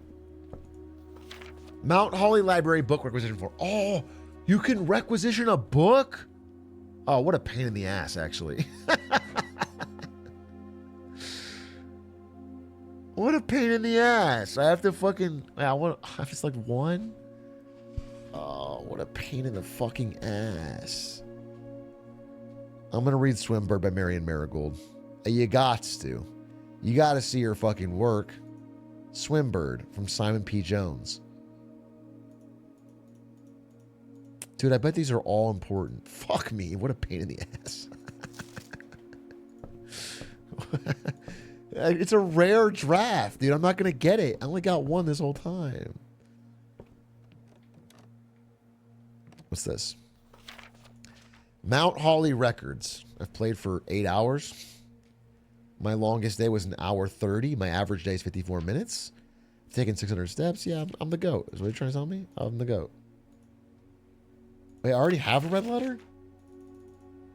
A: Mount Holly Library book requisition for... Oh, you can requisition a book? Oh, what a pain in the ass, actually. What a pain in the ass. I have to fucking... I have to select 1? Oh, what a pain in the fucking ass. I'm going to read Swimbird by Marion Marigold. You gots to. You got to see her fucking work. Swimbird from Simon P. Jones. Dude, I bet these are all important. Fuck me. What a pain in the ass. It's a rare draft, dude. I'm not going to get it. I only got 1 this whole time. What's this? Mount Holly Records. I've played for 8 hours. My longest day was an hour 30. My average day is 54 minutes. I've taken 600 steps. Yeah, I'm the GOAT. Is what you're trying to tell me? I'm the GOAT. Wait, I already have a red letter?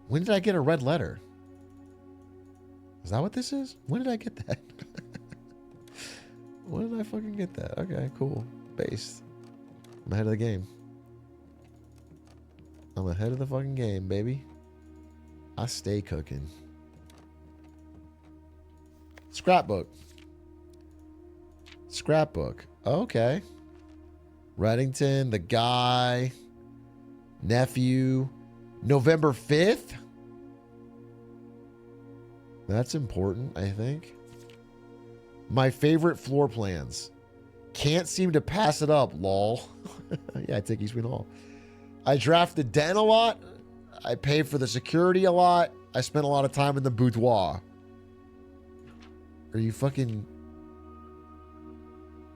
A: When did I get a red letter? Is that what this is? When did I get that? When did I fucking get that? Okay, cool. Based. I'm ahead of the game. I'm ahead of the fucking game, baby. I stay cooking. Scrapbook. Scrapbook. Okay. Reddington, the guy, nephew, November 5th. That's important, I think. My favorite floor plans. Can't seem to pass it up, lol. Yeah, I take East Wing Hall. I draft the den a lot. I pay for the security a lot. I spend a lot of time in the boudoir. Are you fucking...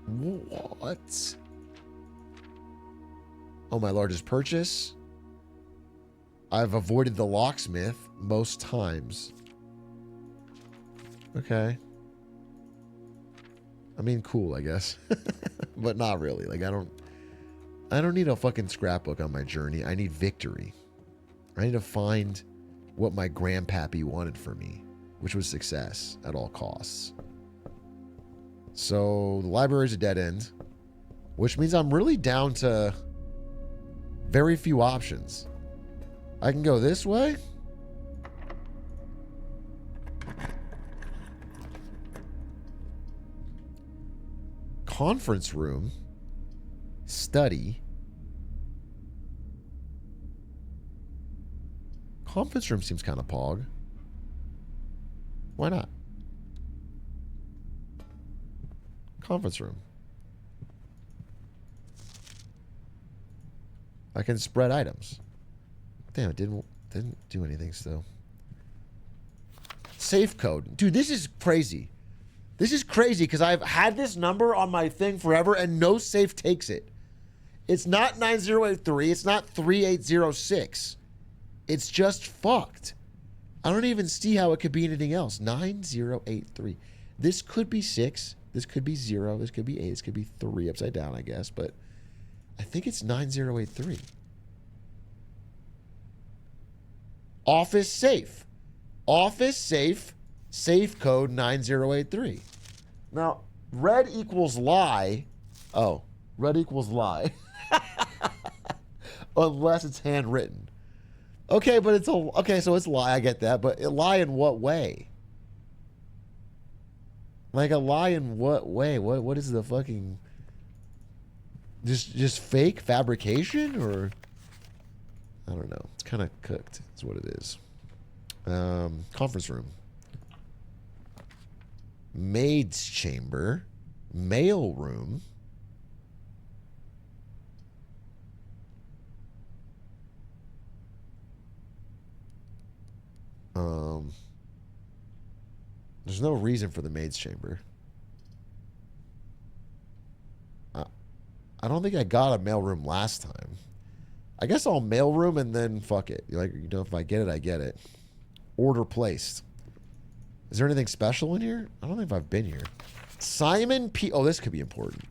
A: What? Oh, my largest purchase? I've avoided the locksmith most times. Okay. I mean, cool, I guess. But not really. Like, I don't need a fucking scrapbook on my journey. I need victory. I need to find what my grandpappy wanted for me, which was success at all costs. So the library is a dead end, which means I'm really down to very few options. I can go this way. Conference room. Study. Conference room seems kind of pog. Why not? Conference room. I can spread items. Damn, it didn't do anything still. Safe code. Dude, this is crazy. This is crazy because I've had this number on my thing forever and no safe takes it. It's not 9083. It's not 3806. It's just fucked. I don't even see how it could be anything else. 9083. This could be 6. This could be 0. This could be 8. This could be 3 upside down, I guess. But I think it's 9083. Office safe. Office safe. Safe code 9083. Now, red equals lie. Oh, red equals lie. Unless it's handwritten. Okay, but it's okay, so it's lie, I get that, but a lie in what way? Like a lie in what way? What is the fucking just fake fabrication or I don't know. It's kind of cooked. That's what it is. Conference room. Maid's chamber. Mail room. There's no reason for the maid's chamber. I don't think I got a mailroom last time. I guess I'll mailroom and then fuck it. Like, you know, if I get it, I get it. Order placed. Is there anything special in here? I don't think I've been here. Simon P. Oh, this could be important.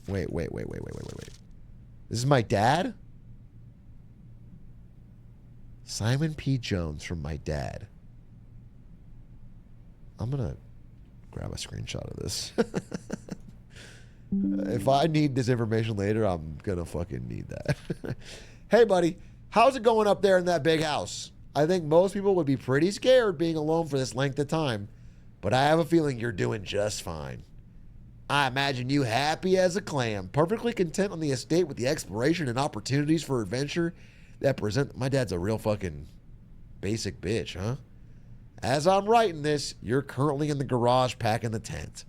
A: Wait. This is my dad? Simon P. Jones from my dad. I'm going to grab a screenshot of this. If I need this information later, I'm going to fucking need that. Hey, buddy. How's it going up there in that big house? I think most people would be pretty scared being alone for this length of time, but I have a feeling you're doing just fine. I imagine you happy as a clam, perfectly content on the estate with the exploration and opportunities for adventure that present. My dad's a real fucking basic bitch, huh? As I'm writing this, you're currently in the garage packing the tent.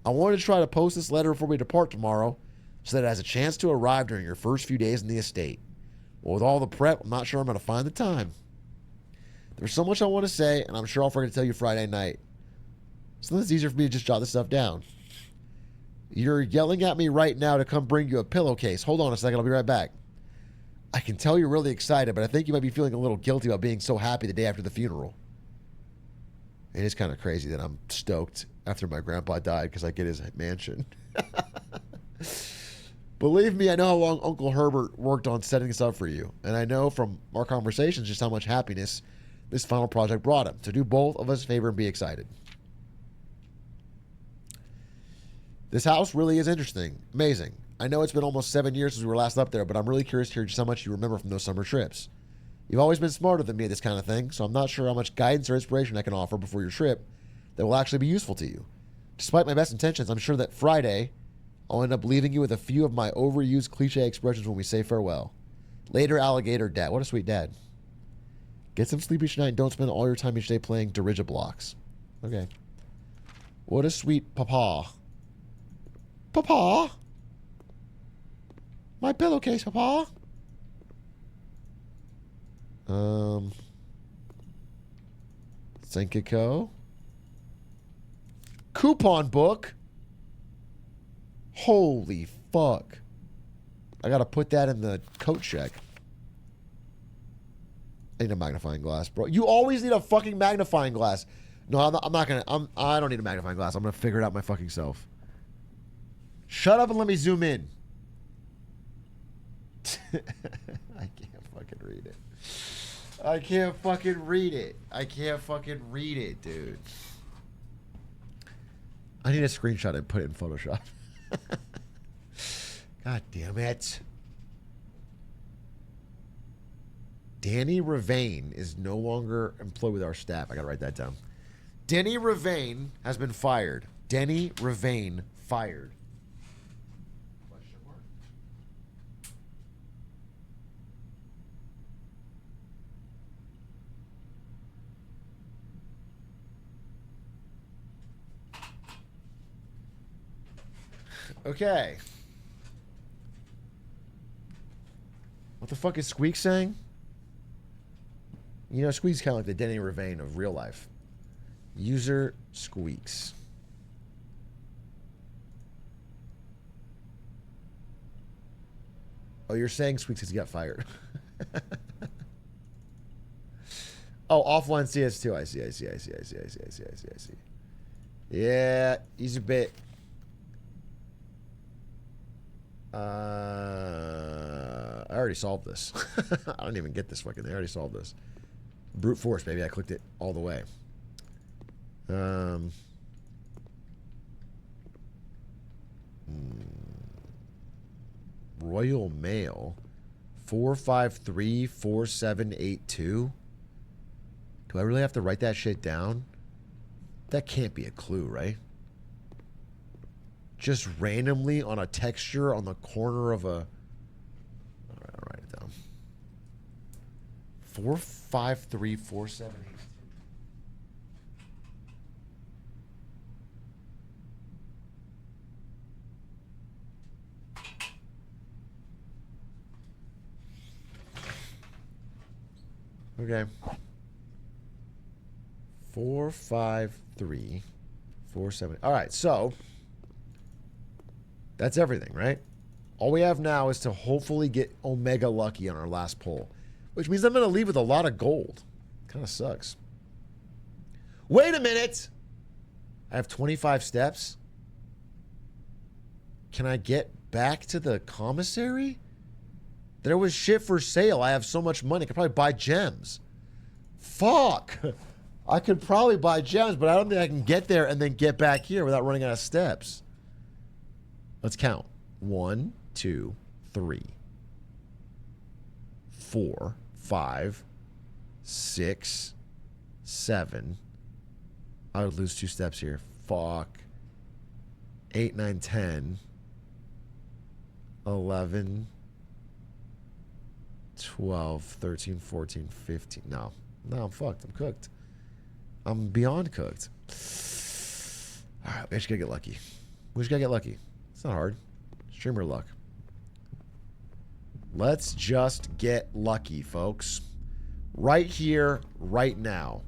A: I wanted to try to post this letter before we depart tomorrow so that it has a chance to arrive during your first few days in the estate. Well, with all the prep, I'm not sure I'm going to find the time. There's so much I want to say, and I'm sure I'll forget to tell you Friday night. Sometimes it's easier for me to just jot this stuff down. You're yelling at me right now to come bring you a pillowcase. Hold on a second, I'll be right back. I can tell you're really excited, but I think you might be feeling a little guilty about being so happy the day after the funeral. It is kind of crazy that I'm stoked after my grandpa died because I get his mansion. Believe me, I know how long Uncle Herbert worked on setting this up for you, and I know from our conversations just how much happiness this final project brought him. So do both of us a favor and be excited. This house really is interesting. Amazing. I know it's been almost 7 years since we were last up there, but I'm really curious to hear just how much you remember from those summer trips. You've always been smarter than me at this kind of thing, so I'm not sure how much guidance or inspiration I can offer before your trip that will actually be useful to you. Despite my best intentions, I'm sure that Friday, I'll end up leaving you with a few of my overused cliche expressions when we say farewell. Later, alligator dad. What a sweet dad. Get some sleep each night and don't spend all your time each day playing Dirigiblocks. Okay. What a sweet papa. Papa? My pillowcase, papa? Senkiko. Coupon book. Holy fuck. I gotta put that in the coat check. I need a magnifying glass, bro. You always need a fucking magnifying glass. No, I'm not gonna. I don't need a magnifying glass. I'm gonna figure it out my fucking self. Shut up and let me zoom in. I can't fucking read it. I can't fucking read it. I can't fucking read it, dude. I need a screenshot and put it in Photoshop. God damn it. Danny Ravane is no longer employed with our staff. I gotta write that down. Denny Ravane has been fired. Denny Ravane fired. Question mark? Okay. What the fuck is Squeak saying? You know, Squeak's kind of like the Denny Ravane of real life. User Squeaks. Oh, you're saying Squeaks because he got fired. Oh, offline CS2. I see. I see. Yeah, he's a bit. I already solved this. I don't even get this fucking thing. I already solved this. Brute force, baby. I clicked it all the way. Royal Mail 4534782. Do I really have to write that shit down? That can't be a clue, right? Just randomly on a texture on the corner of a... All right, I'll write it down. 4534782. Okay. 45347. All right, so that's everything, right? All we have now is to hopefully get Omega lucky on our last pull, which means I'm going to leave with a lot of gold. Kind of sucks. Wait a minute. I have 25 steps. Can I get back to the commissary? There was shit for sale. I have so much money. I could probably buy gems. Fuck. I could probably buy gems, but I don't think I can get there and then get back here without running out of steps. Let's count. 1, 2, 3, 4, 5, 6, 7. I would lose 2 steps here. Fuck. 8, 9, 10. 11. 12, 13, 14, 15. No, I'm fucked. I'm cooked. I'm beyond cooked. All right, we just gotta get lucky. We just gotta get lucky. It's not hard. Streamer luck. Let's just get lucky, folks. Right here, right now.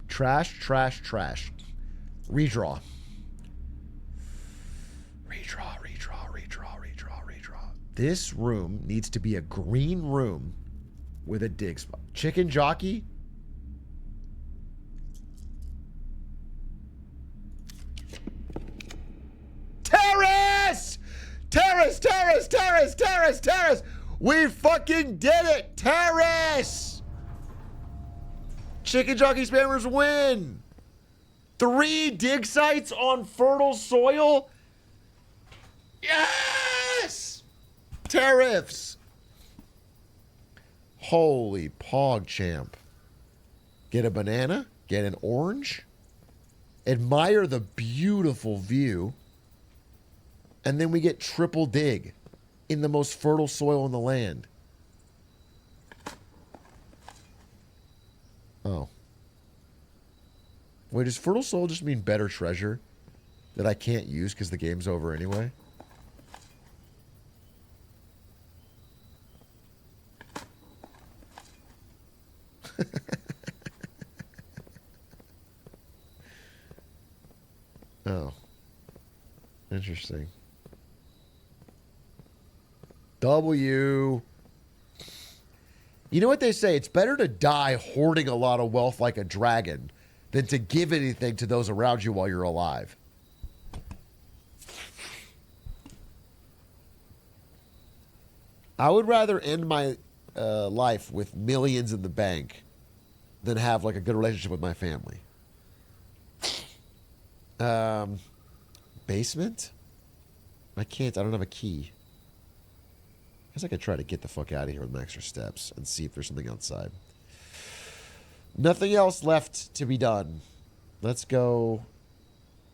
A: Trash, trash, trash. Redraw. Redraw. This room needs to be a green room with a dig spot. Chicken jockey. Terrace! Terrace! We fucking did it! Terrace! Chicken jockey spammers win. 3 dig sites on fertile soil. Yes! Tariffs. Holy pog champ. Get a banana. Get an orange. Admire the beautiful view. And then we get triple dig in the most fertile soil in the land. Oh. Wait, does fertile soil just mean better treasure that I can't use because the game's over anyway? Oh. Interesting. W. You know what they say? It's better to die hoarding a lot of wealth like a dragon than to give anything to those around you while you're alive. I would rather end my life with millions in the bank than have like a good relationship with my family. Basement? I don't have a key. I guess I could try to get the fuck out of here with my extra steps and see if there's something outside. Nothing else left to be done. Let's go.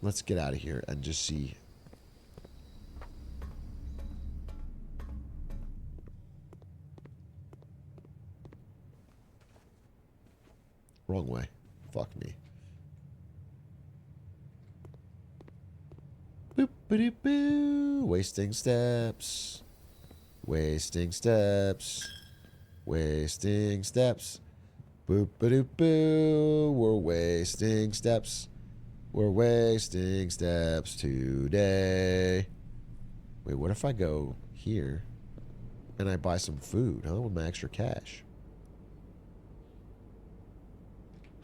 A: Let's get out of here and just see. Wrong way. Fuck me. Boop, boop, boop. Wasting steps. Wasting steps. Wasting steps. Boop, boop, boop. We're wasting steps. We're wasting steps today. Wait, what if I go here and I buy some food, huh, with my extra cash?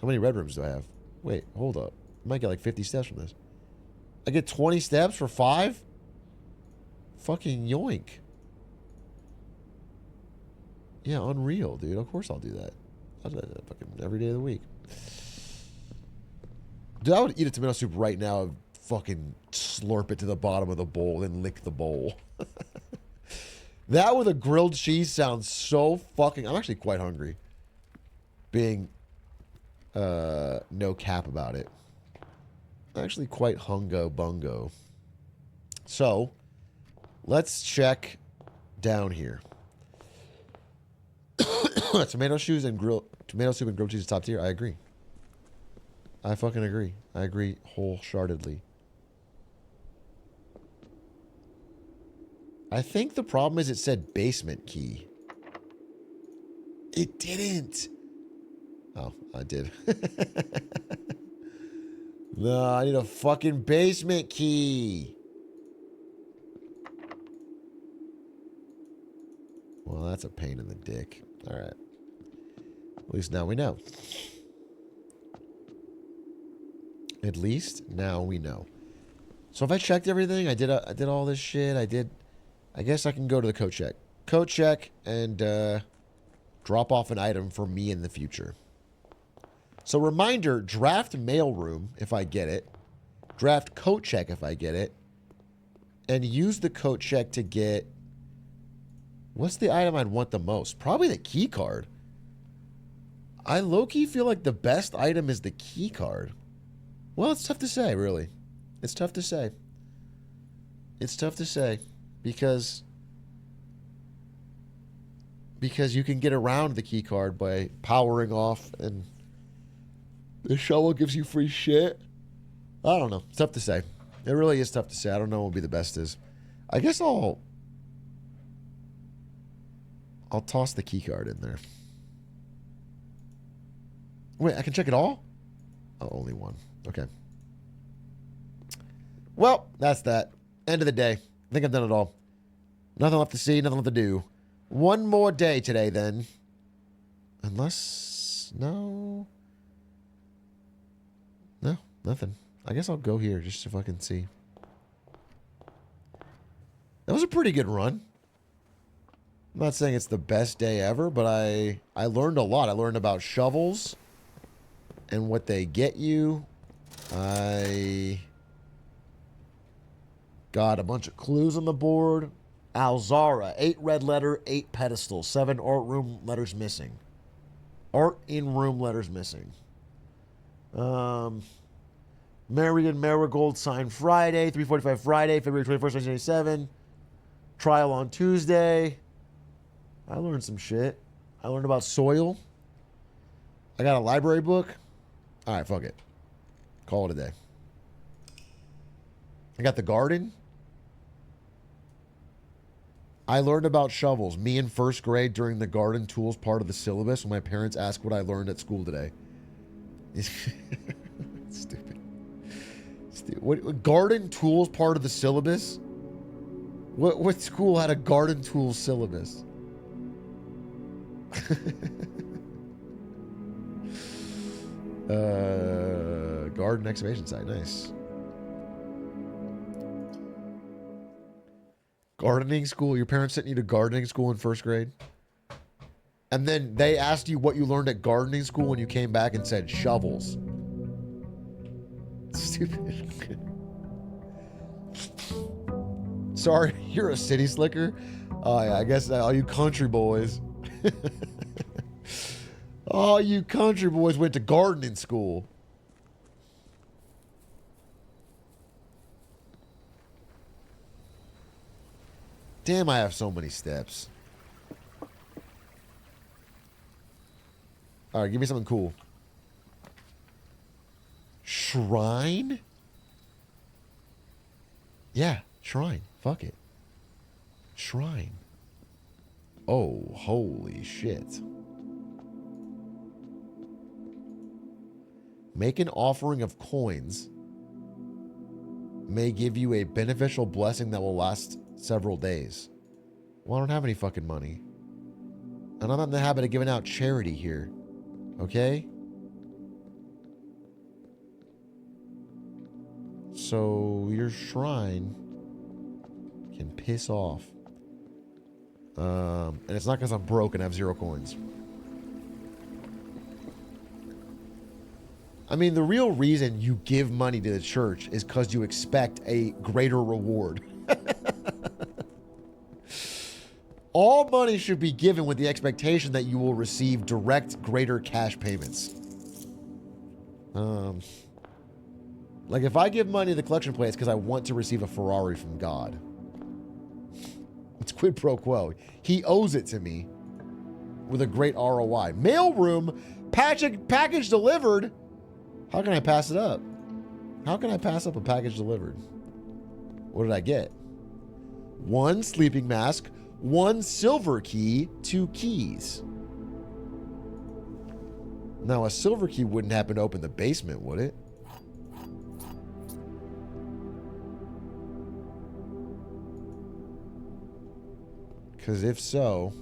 A: How many red rooms do I have? Wait, hold up. I might get like 50 steps from this. I get 20 steps for 5? Fucking yoink. Yeah, unreal, dude. Of course I'll do that. I'll do that fucking every day of the week. Dude, I would eat a tomato soup right now and fucking slurp it to the bottom of the bowl and lick the bowl. That with a grilled cheese sounds so fucking... I'm actually quite hungry. Being no cap about it. Actually quite hungo bungo. So, let's check down here. Tomato soup and grilled cheese is top tier. I agree. I fucking agree. I agree wholeheartedly. I think the problem is it said basement key. It didn't. Oh, I did. No, I need a fucking basement key. Well, that's a pain in the dick. All right. At least now we know. At least now we know. So if I checked everything, I did all this shit. I guess I can go to the code check. Code check and drop off an item for me in the future. So reminder, draft mailroom if I get it. Draft coat check if I get it. And use the coat check to get... What's the item I'd want the most? Probably the key card. I low-key feel like the best item is the key card. Well, it's tough to say, really. It's tough to say. It's tough to say. Because you can get around the key card by powering off and the shovel gives you free shit. I don't know. It's tough to say. It really is tough to say. I don't know what will be the best is. I guess I'll toss the key card in there. Wait, I can check it all? Oh, only one. Okay. Well, that's that. End of the day. I think I've done it all. Nothing left to see, nothing left to do. One more day today, then. Unless... No. No, nothing. I guess I'll go here just to fucking see. That was a pretty good run. I'm not saying it's the best day ever, but I learned a lot. I learned about shovels and what they get you. I got a bunch of clues on the board. Alzara, 8 red letter, 8 pedestal, 7 art room letters missing. Art in room letters missing. Marion Marigold signed Friday, 3:45 Friday, February 21st, 1987. Trial on Tuesday. I learned some shit. I learned about soil. I got a library book. All right, fuck it. Call it a day. I got the garden. I learned about shovels. Me in first grade during the garden tools part of the syllabus when my parents asked what I learned at school today. Stupid. What garden tools part of the syllabus? What school had a garden tools syllabus? Garden excavation site. Nice. Gardening school? Your parents sent you to gardening school in first grade? And then they asked you what you learned at gardening school when you came back and said shovels. Stupid. Sorry, you're a city slicker? Oh, yeah, I guess all you country boys. All you country boys went to gardening school. Damn, I have so many steps. All right, give me something cool. Shrine? Yeah, shrine. Fuck it. Shrine. Oh, holy shit. Make an offering of coins. May give you a beneficial blessing that will last several days. Well, I don't have any fucking money. And I'm not in the habit of giving out charity here. Okay? So your shrine can piss off. And it's not because I'm broke and I have 0 coins. I mean, the real reason you give money to the church is because you expect a greater reward. All money should be given with the expectation that you will receive direct, greater cash payments. Like if I give money to the collection plate, it's because I want to receive a Ferrari from God. It's quid pro quo. He owes it to me with a great ROI. Mailroom, package delivered. How can I pass it up? How can I pass up a package delivered? What did I get? 1 sleeping mask, 1 silver key, 2 keys. Now, a silver key wouldn't happen to open the basement, would it? Because if so,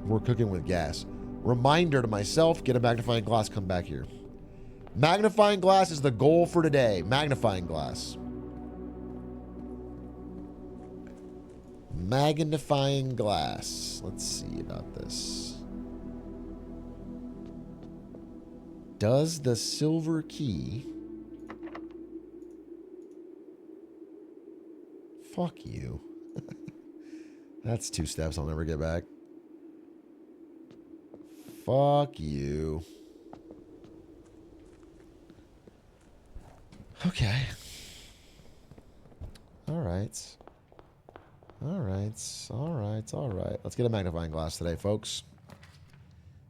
A: we're cooking with gas. Reminder to myself, get a magnifying glass, come back here. Magnifying glass is the goal for today. Magnifying glass. Magnifying glass. Let's see about this. Does the silver key... Fuck you. That's 2 steps I'll never get back. Fuck you. Okay. All right. All right. All right. All right. Let's get a magnifying glass today, folks.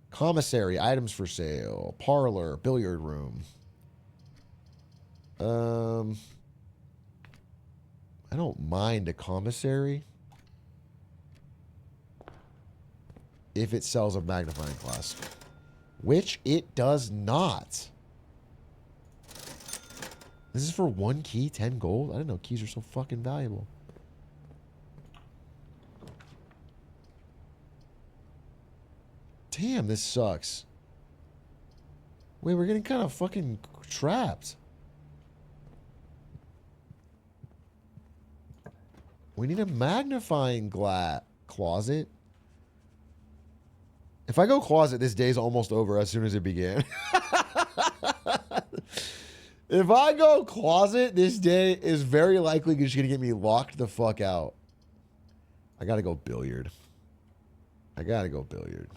A: Commissary, items for sale, parlor, billiard room. I don't mind a commissary if it sells a magnifying glass, which it does not. This is for 1 key, 10 gold? I didn't know keys are so fucking valuable. Damn, this sucks. Wait, we're getting kind of fucking trapped. We need a magnifying glass closet. If I go closet, this day's almost over as soon as it began. If I go closet, this day is very likely just going to get me locked the fuck out. I got to go billiard. I got to go billiard.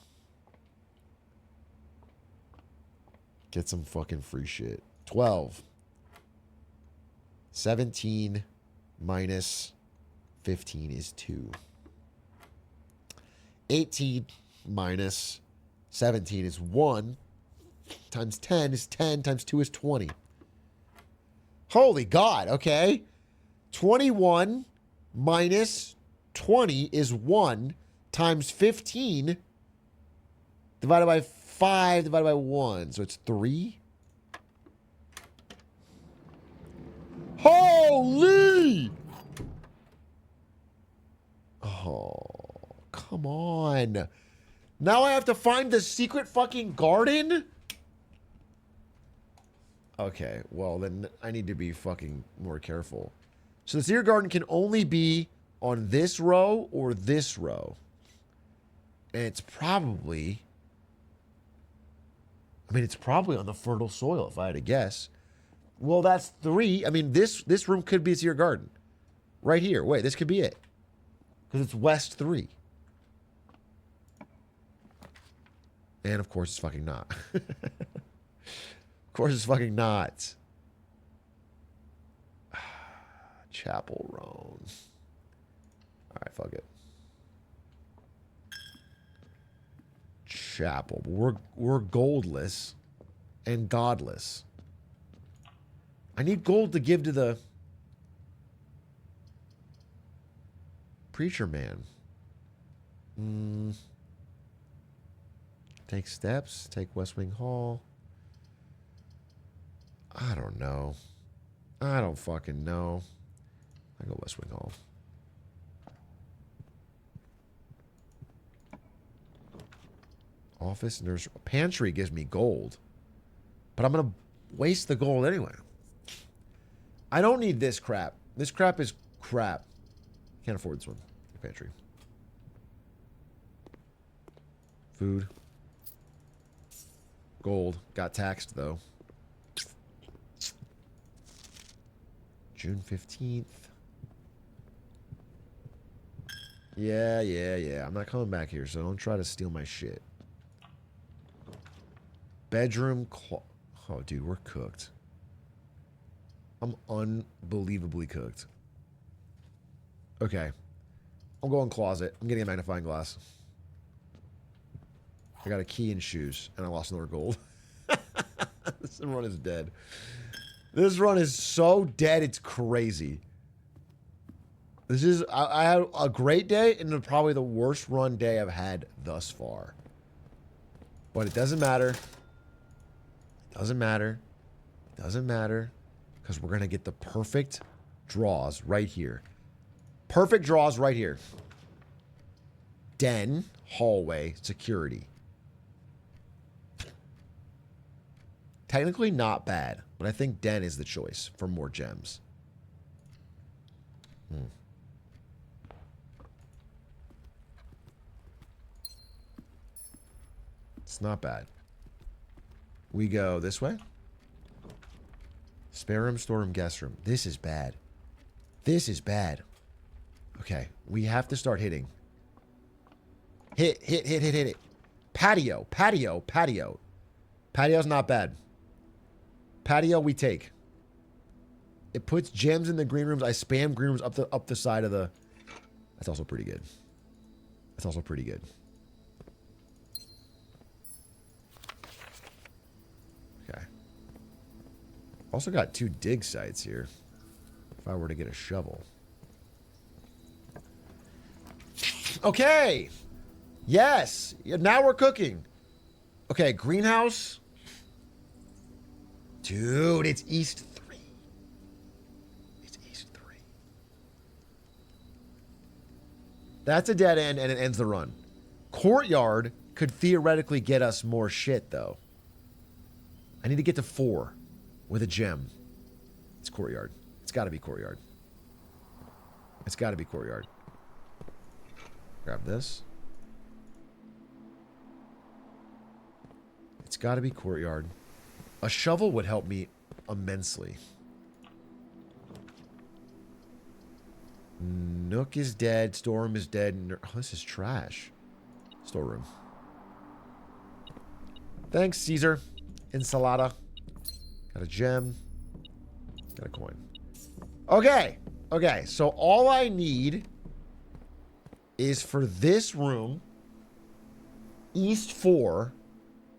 A: Get some fucking free shit. 12. 17 minus 15 is 2. 18 minus 17 is 1. Times 10 is 10. Times 2 is 20. Holy God, okay. 21 minus 20 is 1 times 15 divided by 5 divided by 1. So it's 3. Holy! Oh, come on. Now I have to find the secret fucking garden? Okay, well, then I need to be fucking more careful. So the secret garden can only be on this row or this row. And it's probably... I mean, it's probably on the fertile soil, if I had to guess. Well, that's 3. I mean, this room could be a secret garden. Right here. Wait, this could be it. Because it's west 3. And, of course, it's fucking not. Of course it's fucking not. Chapel Roan. right, fuck it. Chapel. We're goldless and godless. I need gold to give to the preacher man. Take steps. Take West Wing Hall. I don't know. I don't fucking know. I go West Wing Hall. Office nurse. Pantry gives me gold. But I'm going to waste the gold anyway. I don't need this crap. This crap is crap. Can't afford this one. Pantry. Food. Gold. Got taxed, though. June 15th. Yeah. I'm not coming back here, so don't try to steal my shit. Bedroom. Oh, dude, we're cooked. I'm unbelievably cooked. Okay. I'm going closet. I'm getting a magnifying glass. I got a key and shoes, and I lost another gold. This run is dead. This run is so dead, it's crazy. This is... I had a great day, and probably the worst run day I've had thus far. But it doesn't matter. Doesn't matter. Doesn't matter. Because we're going to get the perfect draws right here. Perfect draws right here. Den, hallway, security. Technically not bad, but I think den is the choice for more gems. It's not bad. We go this way. Spare room, storeroom, guest room. This is bad. This is bad. Okay, we have to start hitting. Hit it. Patio. Patio's not bad. Patio we take. It puts gems in the green rooms. I spam green rooms up the side of the... That's also pretty good. Okay. Also got 2 dig sites here. If I were to get a shovel. Okay. Yes. Now we're cooking. Okay, greenhouse. Dude, it's East 3. It's East 3. That's a dead end, and it ends the run. Courtyard could theoretically get us more shit, though. I need to get to 4 with a gem. It's courtyard. It's got to be courtyard. It's got to be courtyard. Grab this. It's got to be courtyard. A shovel would help me immensely. Nook is dead. Storeroom is dead. Oh, this is trash. Storeroom. Thanks, Caesar. Ensalada. Got a gem. Got a coin. Okay. Okay, so all I need is for this room, East 4,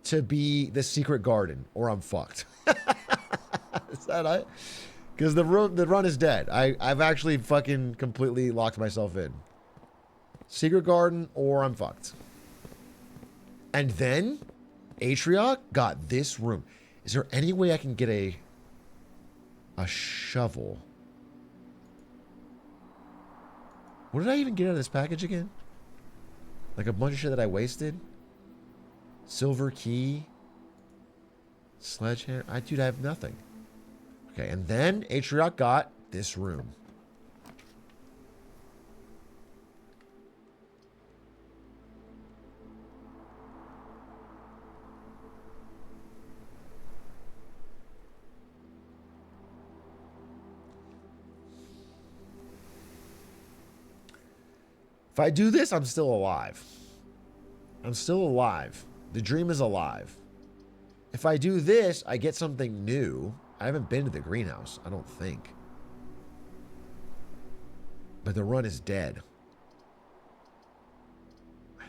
A: to be the secret garden, or I'm fucked. Is that it? Because the run is dead. I've actually fucking completely locked myself in. Secret garden, or I'm fucked. And then Atrioc got this room. Is there any way I can get a shovel? What did I even get out of this package again? Like a bunch of shit that I wasted? Silver key. Sledgehammer. Dude, I have nothing. Okay, and then Atrioc got this room. If I do this, I'm still alive. I'm still alive. The dream is alive. If I do this, I get something new. I haven't been to the greenhouse, I don't think. But the run is dead.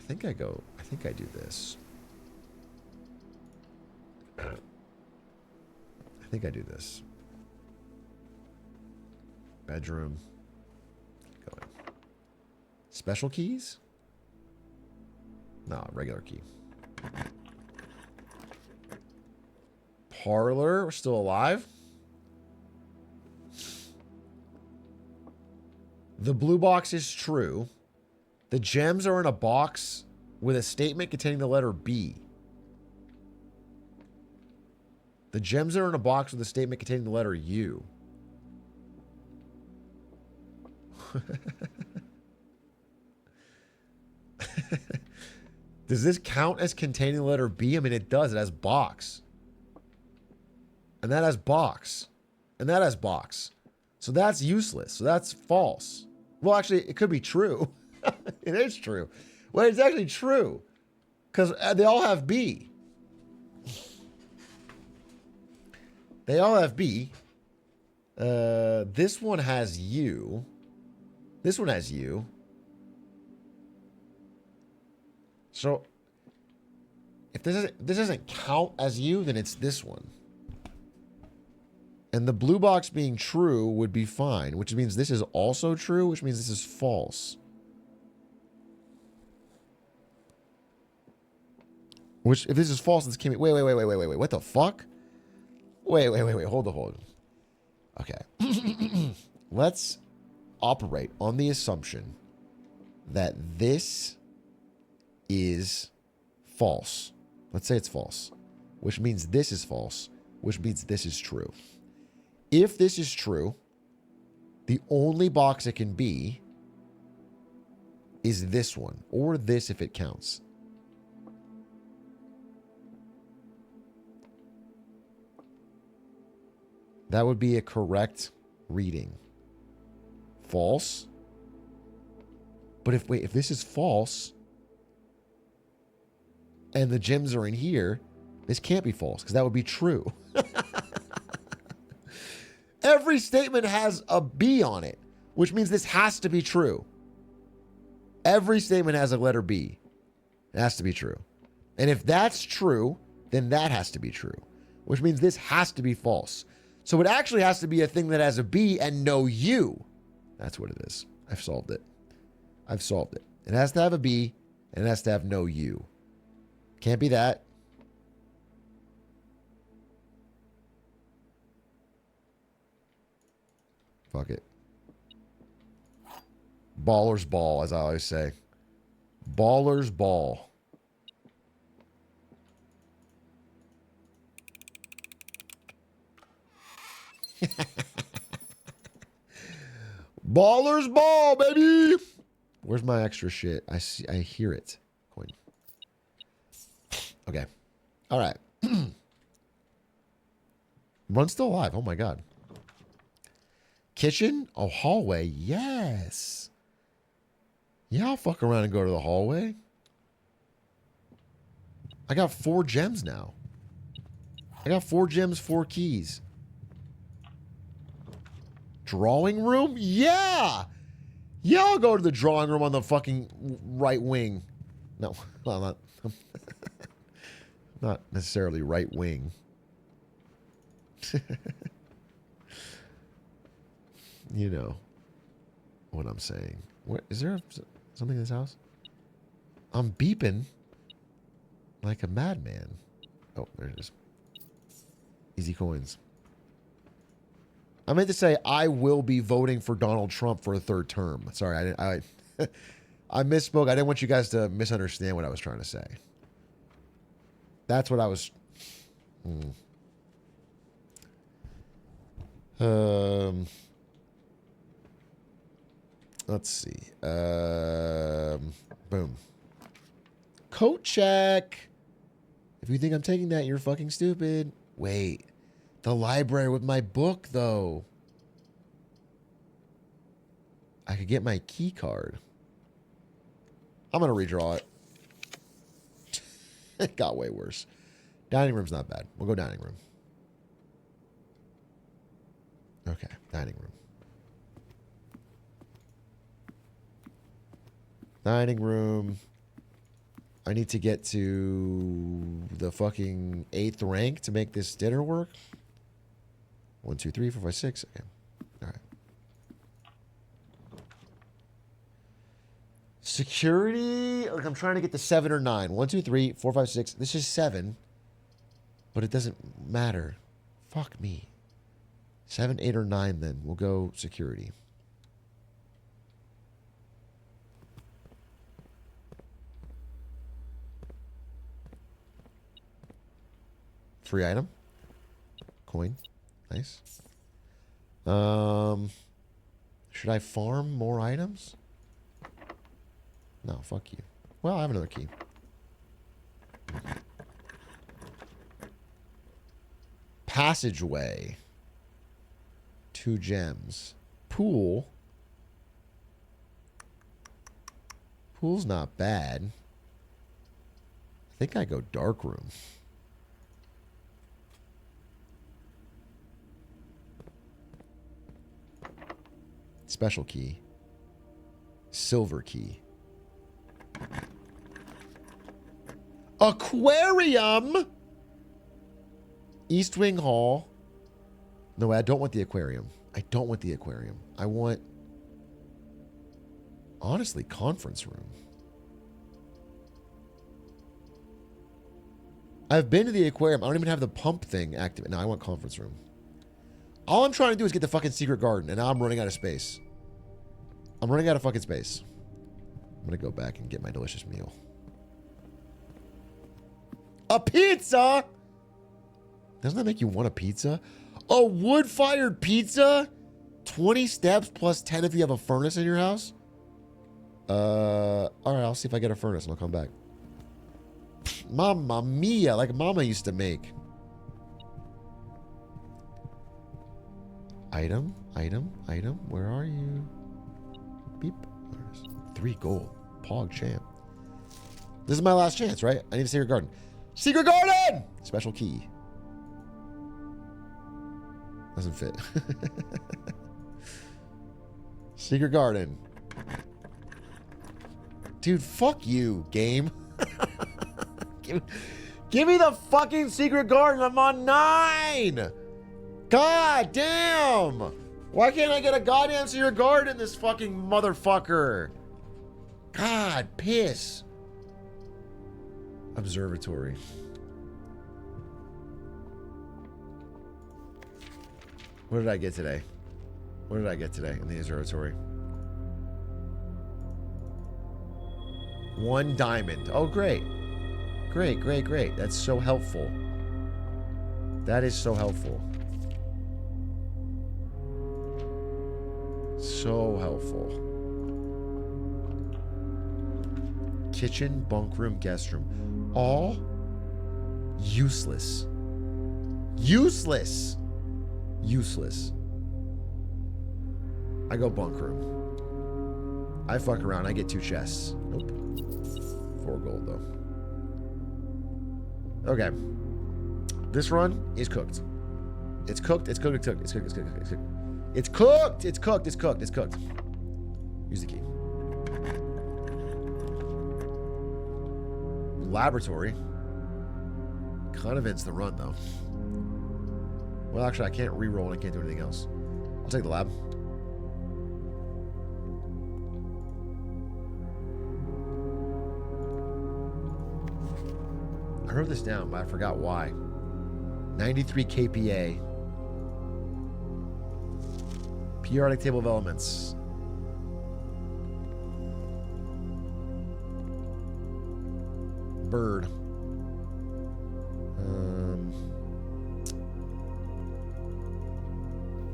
A: think I do this. I think I do this. Bedroom. Going. Special keys? No, regular key. Parlor, we're still alive. The blue box is true. The gems are in a box with a statement containing the letter B. The gems are in a box with a statement containing the letter U. Does this count as containing the letter B? I mean, it does. It has box. And that has box. And that has box. So that's useless. So that's false. Well, actually, it could be true. It is true. Well, it's actually true. Because they all have B. They all have B. This one has U. This one has U. So, if this doesn't count as U, then it's this one. And the blue box being true would be fine, which means this is also true, which means this is false. Which, if this is false, this can't be... Wait. What the fuck? Wait. Hold on. Okay. Let's operate on the assumption that this is false. Let's say it's false, which means this is false, which means this is true. If this is true, the only box it can be is this one, or this if it counts. That would be a correct reading. False. But if this is false, and the gems are in here, this can't be false, because that would be true. Every statement has a B on it, which means this has to be true. Every statement has a letter B. It has to be true. And if that's true, then that has to be true, which means this has to be false. So it actually has to be a thing that has a B and no U. That's what it is. I've solved it. I've solved it. It has to have a B and it has to have no U. Can't be that. Fuck it. Baller's ball, as I always say. Baller's ball. Baller's ball, baby. Where's my extra shit? I hear it. Coin. Okay. All right. Run's still alive. Oh my god. Kitchen? Oh, hallway. Yes. Yeah, I'll fuck around and go to the hallway. I got 4 gems now. I got 4 gems, 4 keys. Drawing room? Yeah. Yeah, I'll go to the drawing room on the fucking right wing. No, well, not. Not necessarily right wing. You know what I'm saying. What is there something in this house? I'm beeping like a madman. Oh, there it is. Easy coins. I meant to say I will be voting for Donald Trump for a 3rd term. Sorry, I misspoke. I didn't want you guys to misunderstand what I was trying to say. That's what I was. Let's see. Boom. Coat check. If you think I'm taking that, you're fucking stupid. Wait. The library with my book, though. I could get my key card. I'm going to redraw it. It got way worse. Dining room's not bad. We'll go dining room. Okay, dining room. Dining room. I need to get to the fucking 8th rank to make this dinner work. 1, 2, 3, 4, 5, 6. Okay. All right. Security. Like I'm trying to get to 7 or 9. 1, 2, 3, 4, 5, 6. This is 7. But it doesn't matter. Fuck me. 7, 8, or 9 then. We'll go security. Free item. Coin. Nice. Should I farm more items? No, fuck you. Well, I have another key. Passageway. 2 gems. Pool. Pool's not bad. I think I go dark room. Special key. Silver key. Aquarium! East Wing Hall. No, I don't want the aquarium. I don't want the aquarium. I want, honestly, conference room. I've been to the aquarium. I don't even have the pump thing active. No, I want conference room. All I'm trying to do is get the fucking secret garden, and now I'm running out of space. I'm running out of fucking space. I'm gonna go back and get my delicious meal. A pizza? Doesn't that make you want a pizza? A wood-fired pizza? 20 steps plus 10 if you have a furnace in your house? Alright, I'll see if I get a furnace and I'll come back. Mamma mia, like Mama used to make. Item, item, item, where are you? Beep. 3 gold. Pog champ. This is my last chance, right? I need a secret garden. Secret garden! Special key. Doesn't fit. Secret garden. Dude, fuck you, game. Give me the fucking secret garden. I'm on 9. God damn. Why can't I get a goddamn secret garden, this fucking motherfucker? God, piss. Observatory. What did I get today? What did I get today in the observatory? 1 diamond. Oh, great. Great, great, great. That's so helpful. That is so helpful. So helpful. Kitchen, bunk room, guest room. All useless. Useless. Useless. I go bunk room. I fuck around. I get 2 chests. Nope. 4 gold, though. Okay. This run is cooked. It's cooked. It's cooked. It's cooked. It's cooked. It's cooked. It's cooked. It's cooked. It's cooked. It's cooked. It's cooked. Use the key. Laboratory. Kind of ends the run, though. Well, actually, I can't re-roll and I can't do anything else. I'll take the lab. I wrote this down, but I forgot why. 93 kPa. Periodic table of elements. Bird.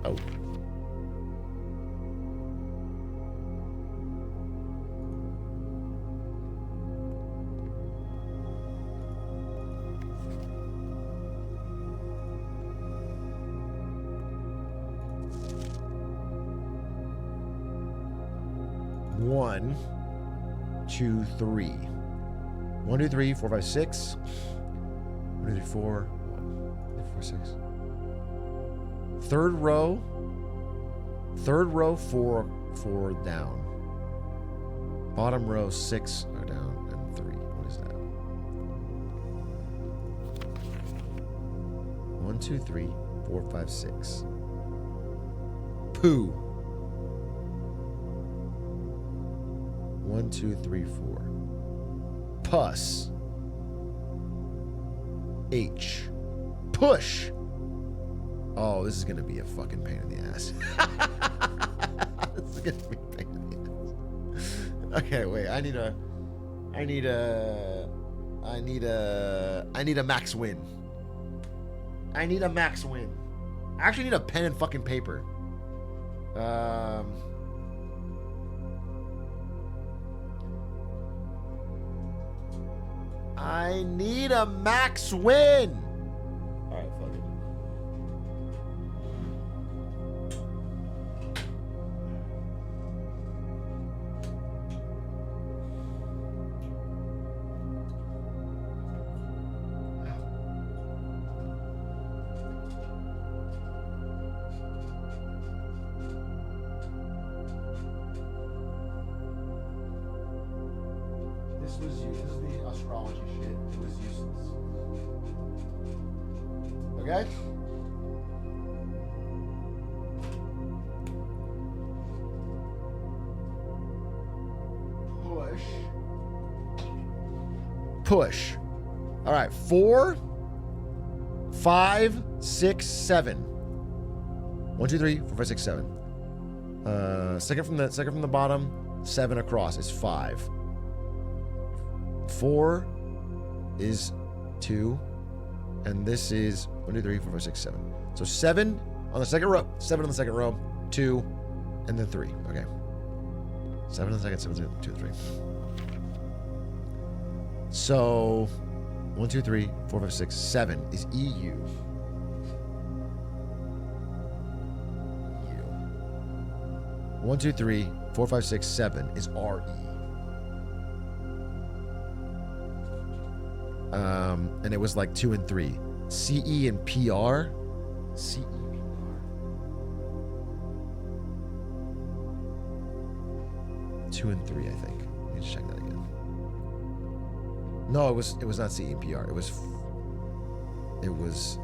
A: Oh. One, 2, 3. 1, 2, 3, 4, 5, 6. 1, 2, 3, 4. 1, 4, 6. Third row. Third row, 4 down. Bottom row, 6 are down and 3. What is that? 2, 3, 4, 5, 6. Poo. 1, 2, 3, 4. Pus. H. Push. Oh, this is gonna be a fucking pain in the ass. This is gonna be a pain in the ass. Okay, wait. I need a max win. I need a max win. I actually need a pen and fucking paper. I need a max win. All right, fuck it. This is the astrology shit. It was useless. Okay? Push. All right, 4, 5, 6, 7. 1, 2, 3, 4, 5, 6, 7. Second from the bottom, 7 across is 5. 4 is 2, and this is 1, 2, 3, 4, 5, 6, 7. So 7 on the second row, 7 on the second row, 2, and then 3. Okay. 7 on the second, 7, 2, 3. So 1, 2, 3, 4, 5, 6, 7 is EU. 1, 2, 3, 4, 5, 6, 7 is RE. And it was like 2 and 3. CE and PR. CE PR. 2 and 3, I think. Let me just check that again. No, it was not CE and PR. It was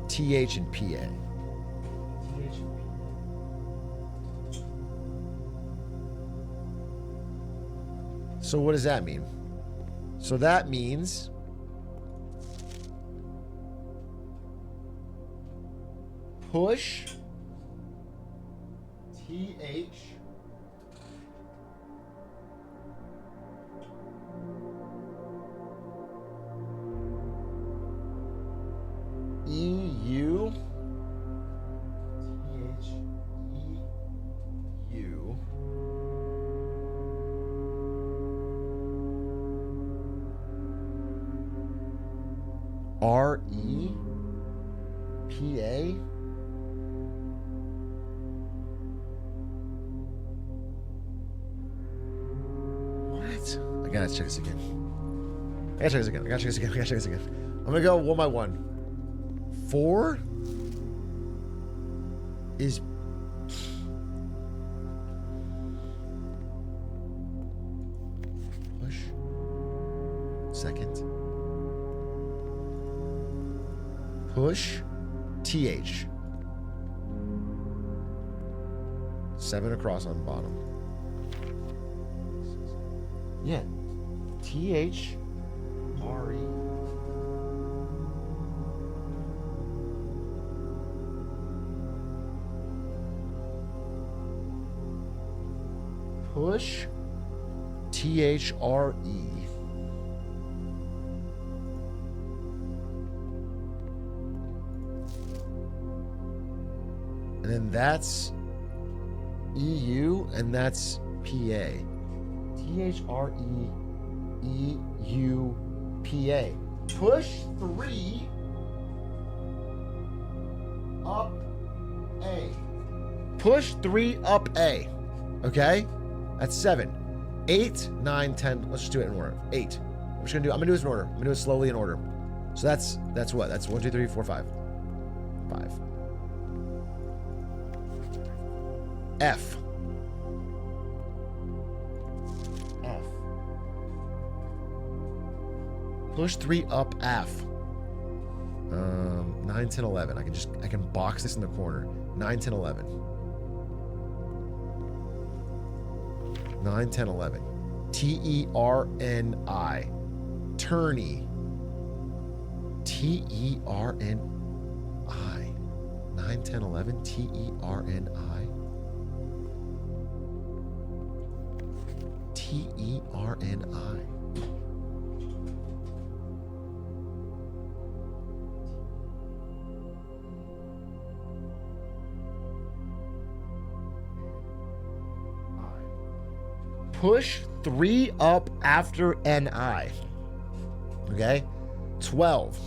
A: TH and PA. TH and PA. So what does that mean? So that means push TH EU TH EU RE PA. What? I gotta check this again. I gotta check this again. I'm gonna go 1 by 1. 4 is push. Second. Push. TH. 7 across on bottom. Yeah. TH RE. Push THRE. And then that's EU and that's PA. THRE EU PA. Push 3 up A. Push 3 up A. Okay? That's 7. 8, 9, 10. Let's just do it in order. 8. I'm gonna do this in order. I'm gonna do it slowly in order. So that's what? That's 1, 2, 3, 4, 5. 5. F. F. Push 3 up F. 9, 10, 11. I can box this in the corner. 9, 10, 11. 9, 10, 11. T-E-R-N-I. Tourney. T-E-R-N-I. 9, 10, 11. T-E-R-N-I. T-E-R-N-I. Push 3 up after N-I. Okay? 12.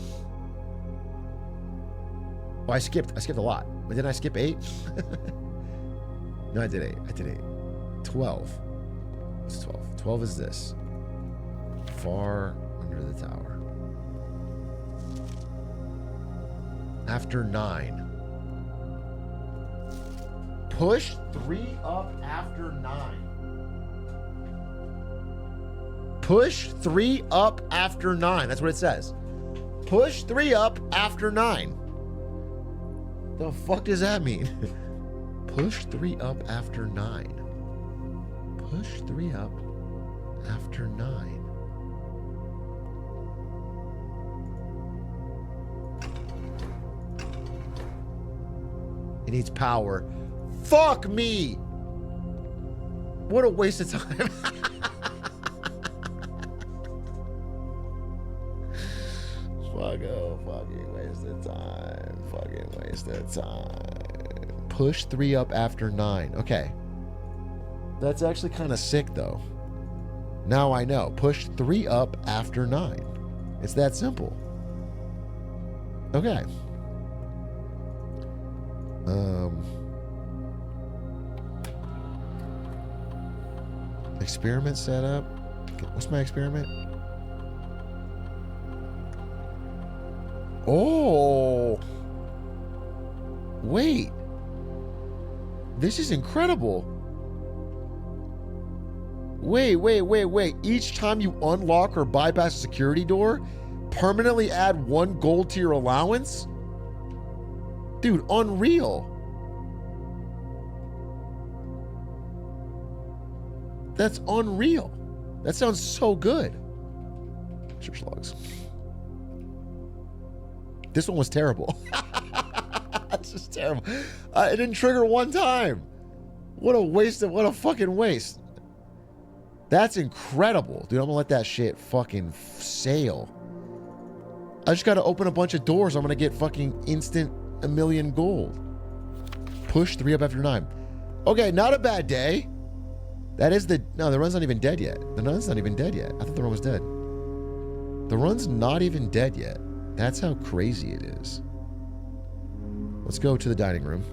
A: Oh, I skipped a lot. But didn't I skip 8? No, I did 8. 12. What's 12? 12 is this. Far under the tower. After 9. Push 3 up after 9. Push 3 up after 9. That's what it says. Push 3 up after 9. The fuck does that mean? Push 3 up after 9. Push 3 up after 9. It needs power. Fuck me! What a waste of time. Fucking waste of time. Fucking waste of time. Push 3 up after 9. Okay. That's actually kind of sick, though. Now I know. Push 3 up after 9. It's that simple. Okay. Experiment setup. What's my experiment? Oh. Wait. This is incredible. Wait. Each time you unlock or bypass a security door, permanently add 1 gold to your allowance? Dude, unreal. That's unreal. That sounds so good. Church logs. This one was terrible. That's just terrible. It didn't trigger 1 time. What a waste of, what a fucking waste. That's incredible. Dude, I'm gonna let that shit fucking sail. I just gotta open a bunch of doors. I'm gonna get fucking instant 1,000,000 gold. Push 3 up after 9. Okay, not a bad day. That is the, no, the run's not even dead yet. The run's not even dead yet. I thought the run was dead. The run's not even dead yet. That's how crazy it is. Let's go to the dining room.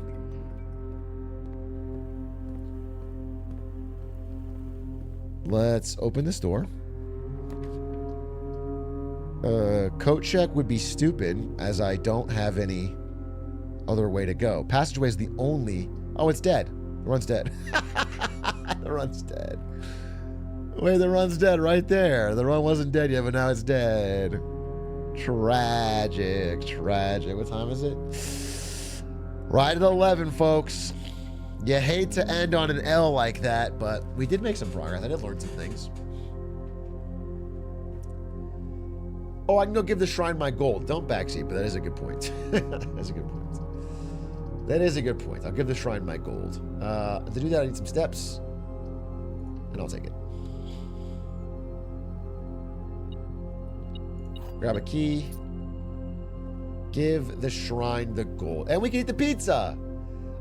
A: Let's open this door. Coat check would be stupid, as I don't have any other way to go. Passageway is the only... Oh, it's dead. The run's dead. The run's dead. Wait, the run's dead right there. The run wasn't dead yet, but now it's dead. Tragic. What time is it? Right at 11, folks. You hate to end on an L like that, but we did make some progress. I did learn some things. Oh, I can go give the shrine my gold. Don't backseat, but that is a good point. That's a good point. That is a good point. I'll give the shrine my gold. To do that, I need some steps. And I'll take it. Grab a key. Give the shrine the gold. And we can eat the pizza.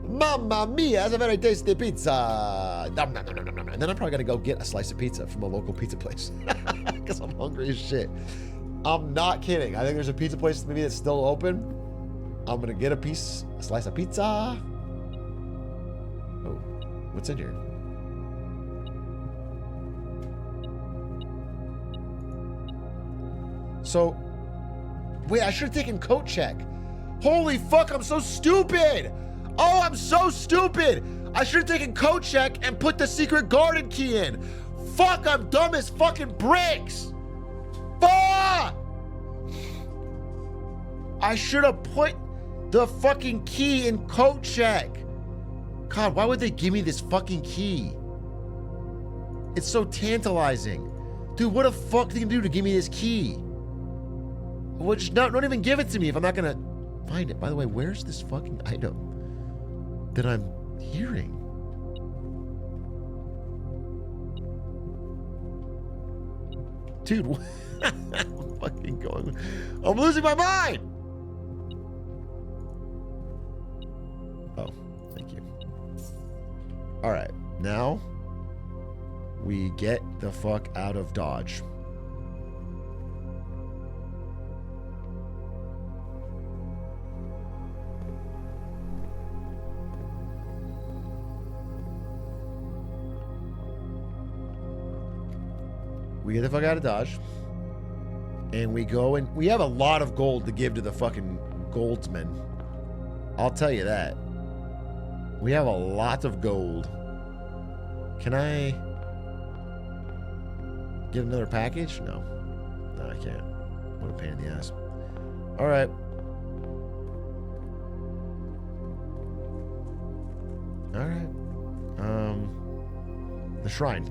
A: Mamma mia, that's a very tasty pizza. Nom, nom, nom, nom, nom. And then I'm probably going to go get a slice of pizza from a local pizza place. Because I'm hungry as shit. I'm not kidding. I think there's a pizza place maybe that's still open. I'm going to get a slice of pizza. Oh, what's in here? So, wait, I should have taken coat check. Holy fuck, I'm so stupid. Oh, I'm so stupid. I should have taken coat check and put the secret garden key in. Fuck, I'm dumb as fucking bricks. Fuck! I should have put the fucking key in code check. God, why would they give me this fucking key? It's so tantalizing. Dude, what the fuck they can do to give me this key? Well, just don't even give it to me if I'm not gonna find it. By the way, where's this fucking item that I'm hearing? Dude, what? I'm fucking going. I'm losing my mind. Oh, thank you. All right, now we get the fuck out of Dodge. We get the fuck out of Dodge. And we go and we have a lot of gold to give to the fucking goldsmen. I'll tell you that. We have a lot of gold. Can I get another package? No. No, I can't. What a pain in the ass. All right. All right. The shrine.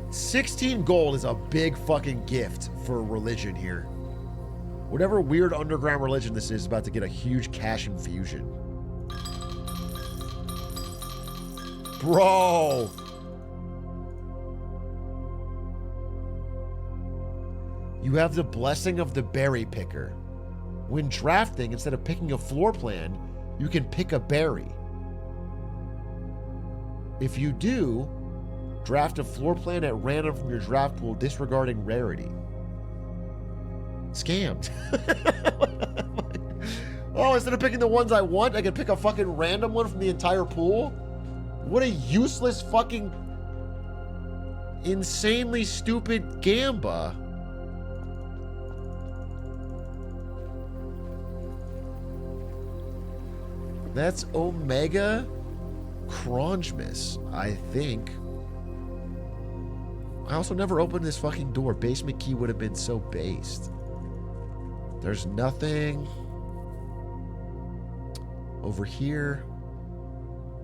A: $16 gold is a big fucking gift for religion here. Whatever weird underground religion this is about to get a huge cash infusion. Bro. You have the blessing of the berry picker. When drafting, instead of picking a floor plan, you can pick a berry. If you do, draft a floor plan at random from your draft pool, disregarding rarity. Scammed. Oh, instead of picking the ones I want, I can pick a fucking random one from the entire pool? What a useless fucking insanely stupid gamba. That's Omega Crongemus, I think. I also never opened this fucking door. Basement key would have been so based. There's nothing over here.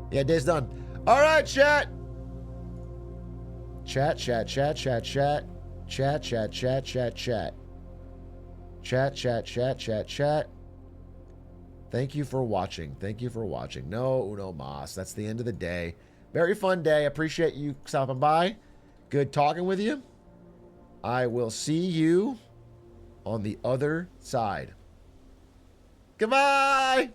A: Yeah, day's done. All right, chat. Chat, chat, chat, chat, chat. Chat, chat, chat, chat, chat. Chat, chat, chat, chat, chat. Thank you for watching. Thank you for watching. No uno mas. That's the end of the day. Very fun day. Appreciate you stopping by. Good talking with you. I will see you on the other side. Goodbye.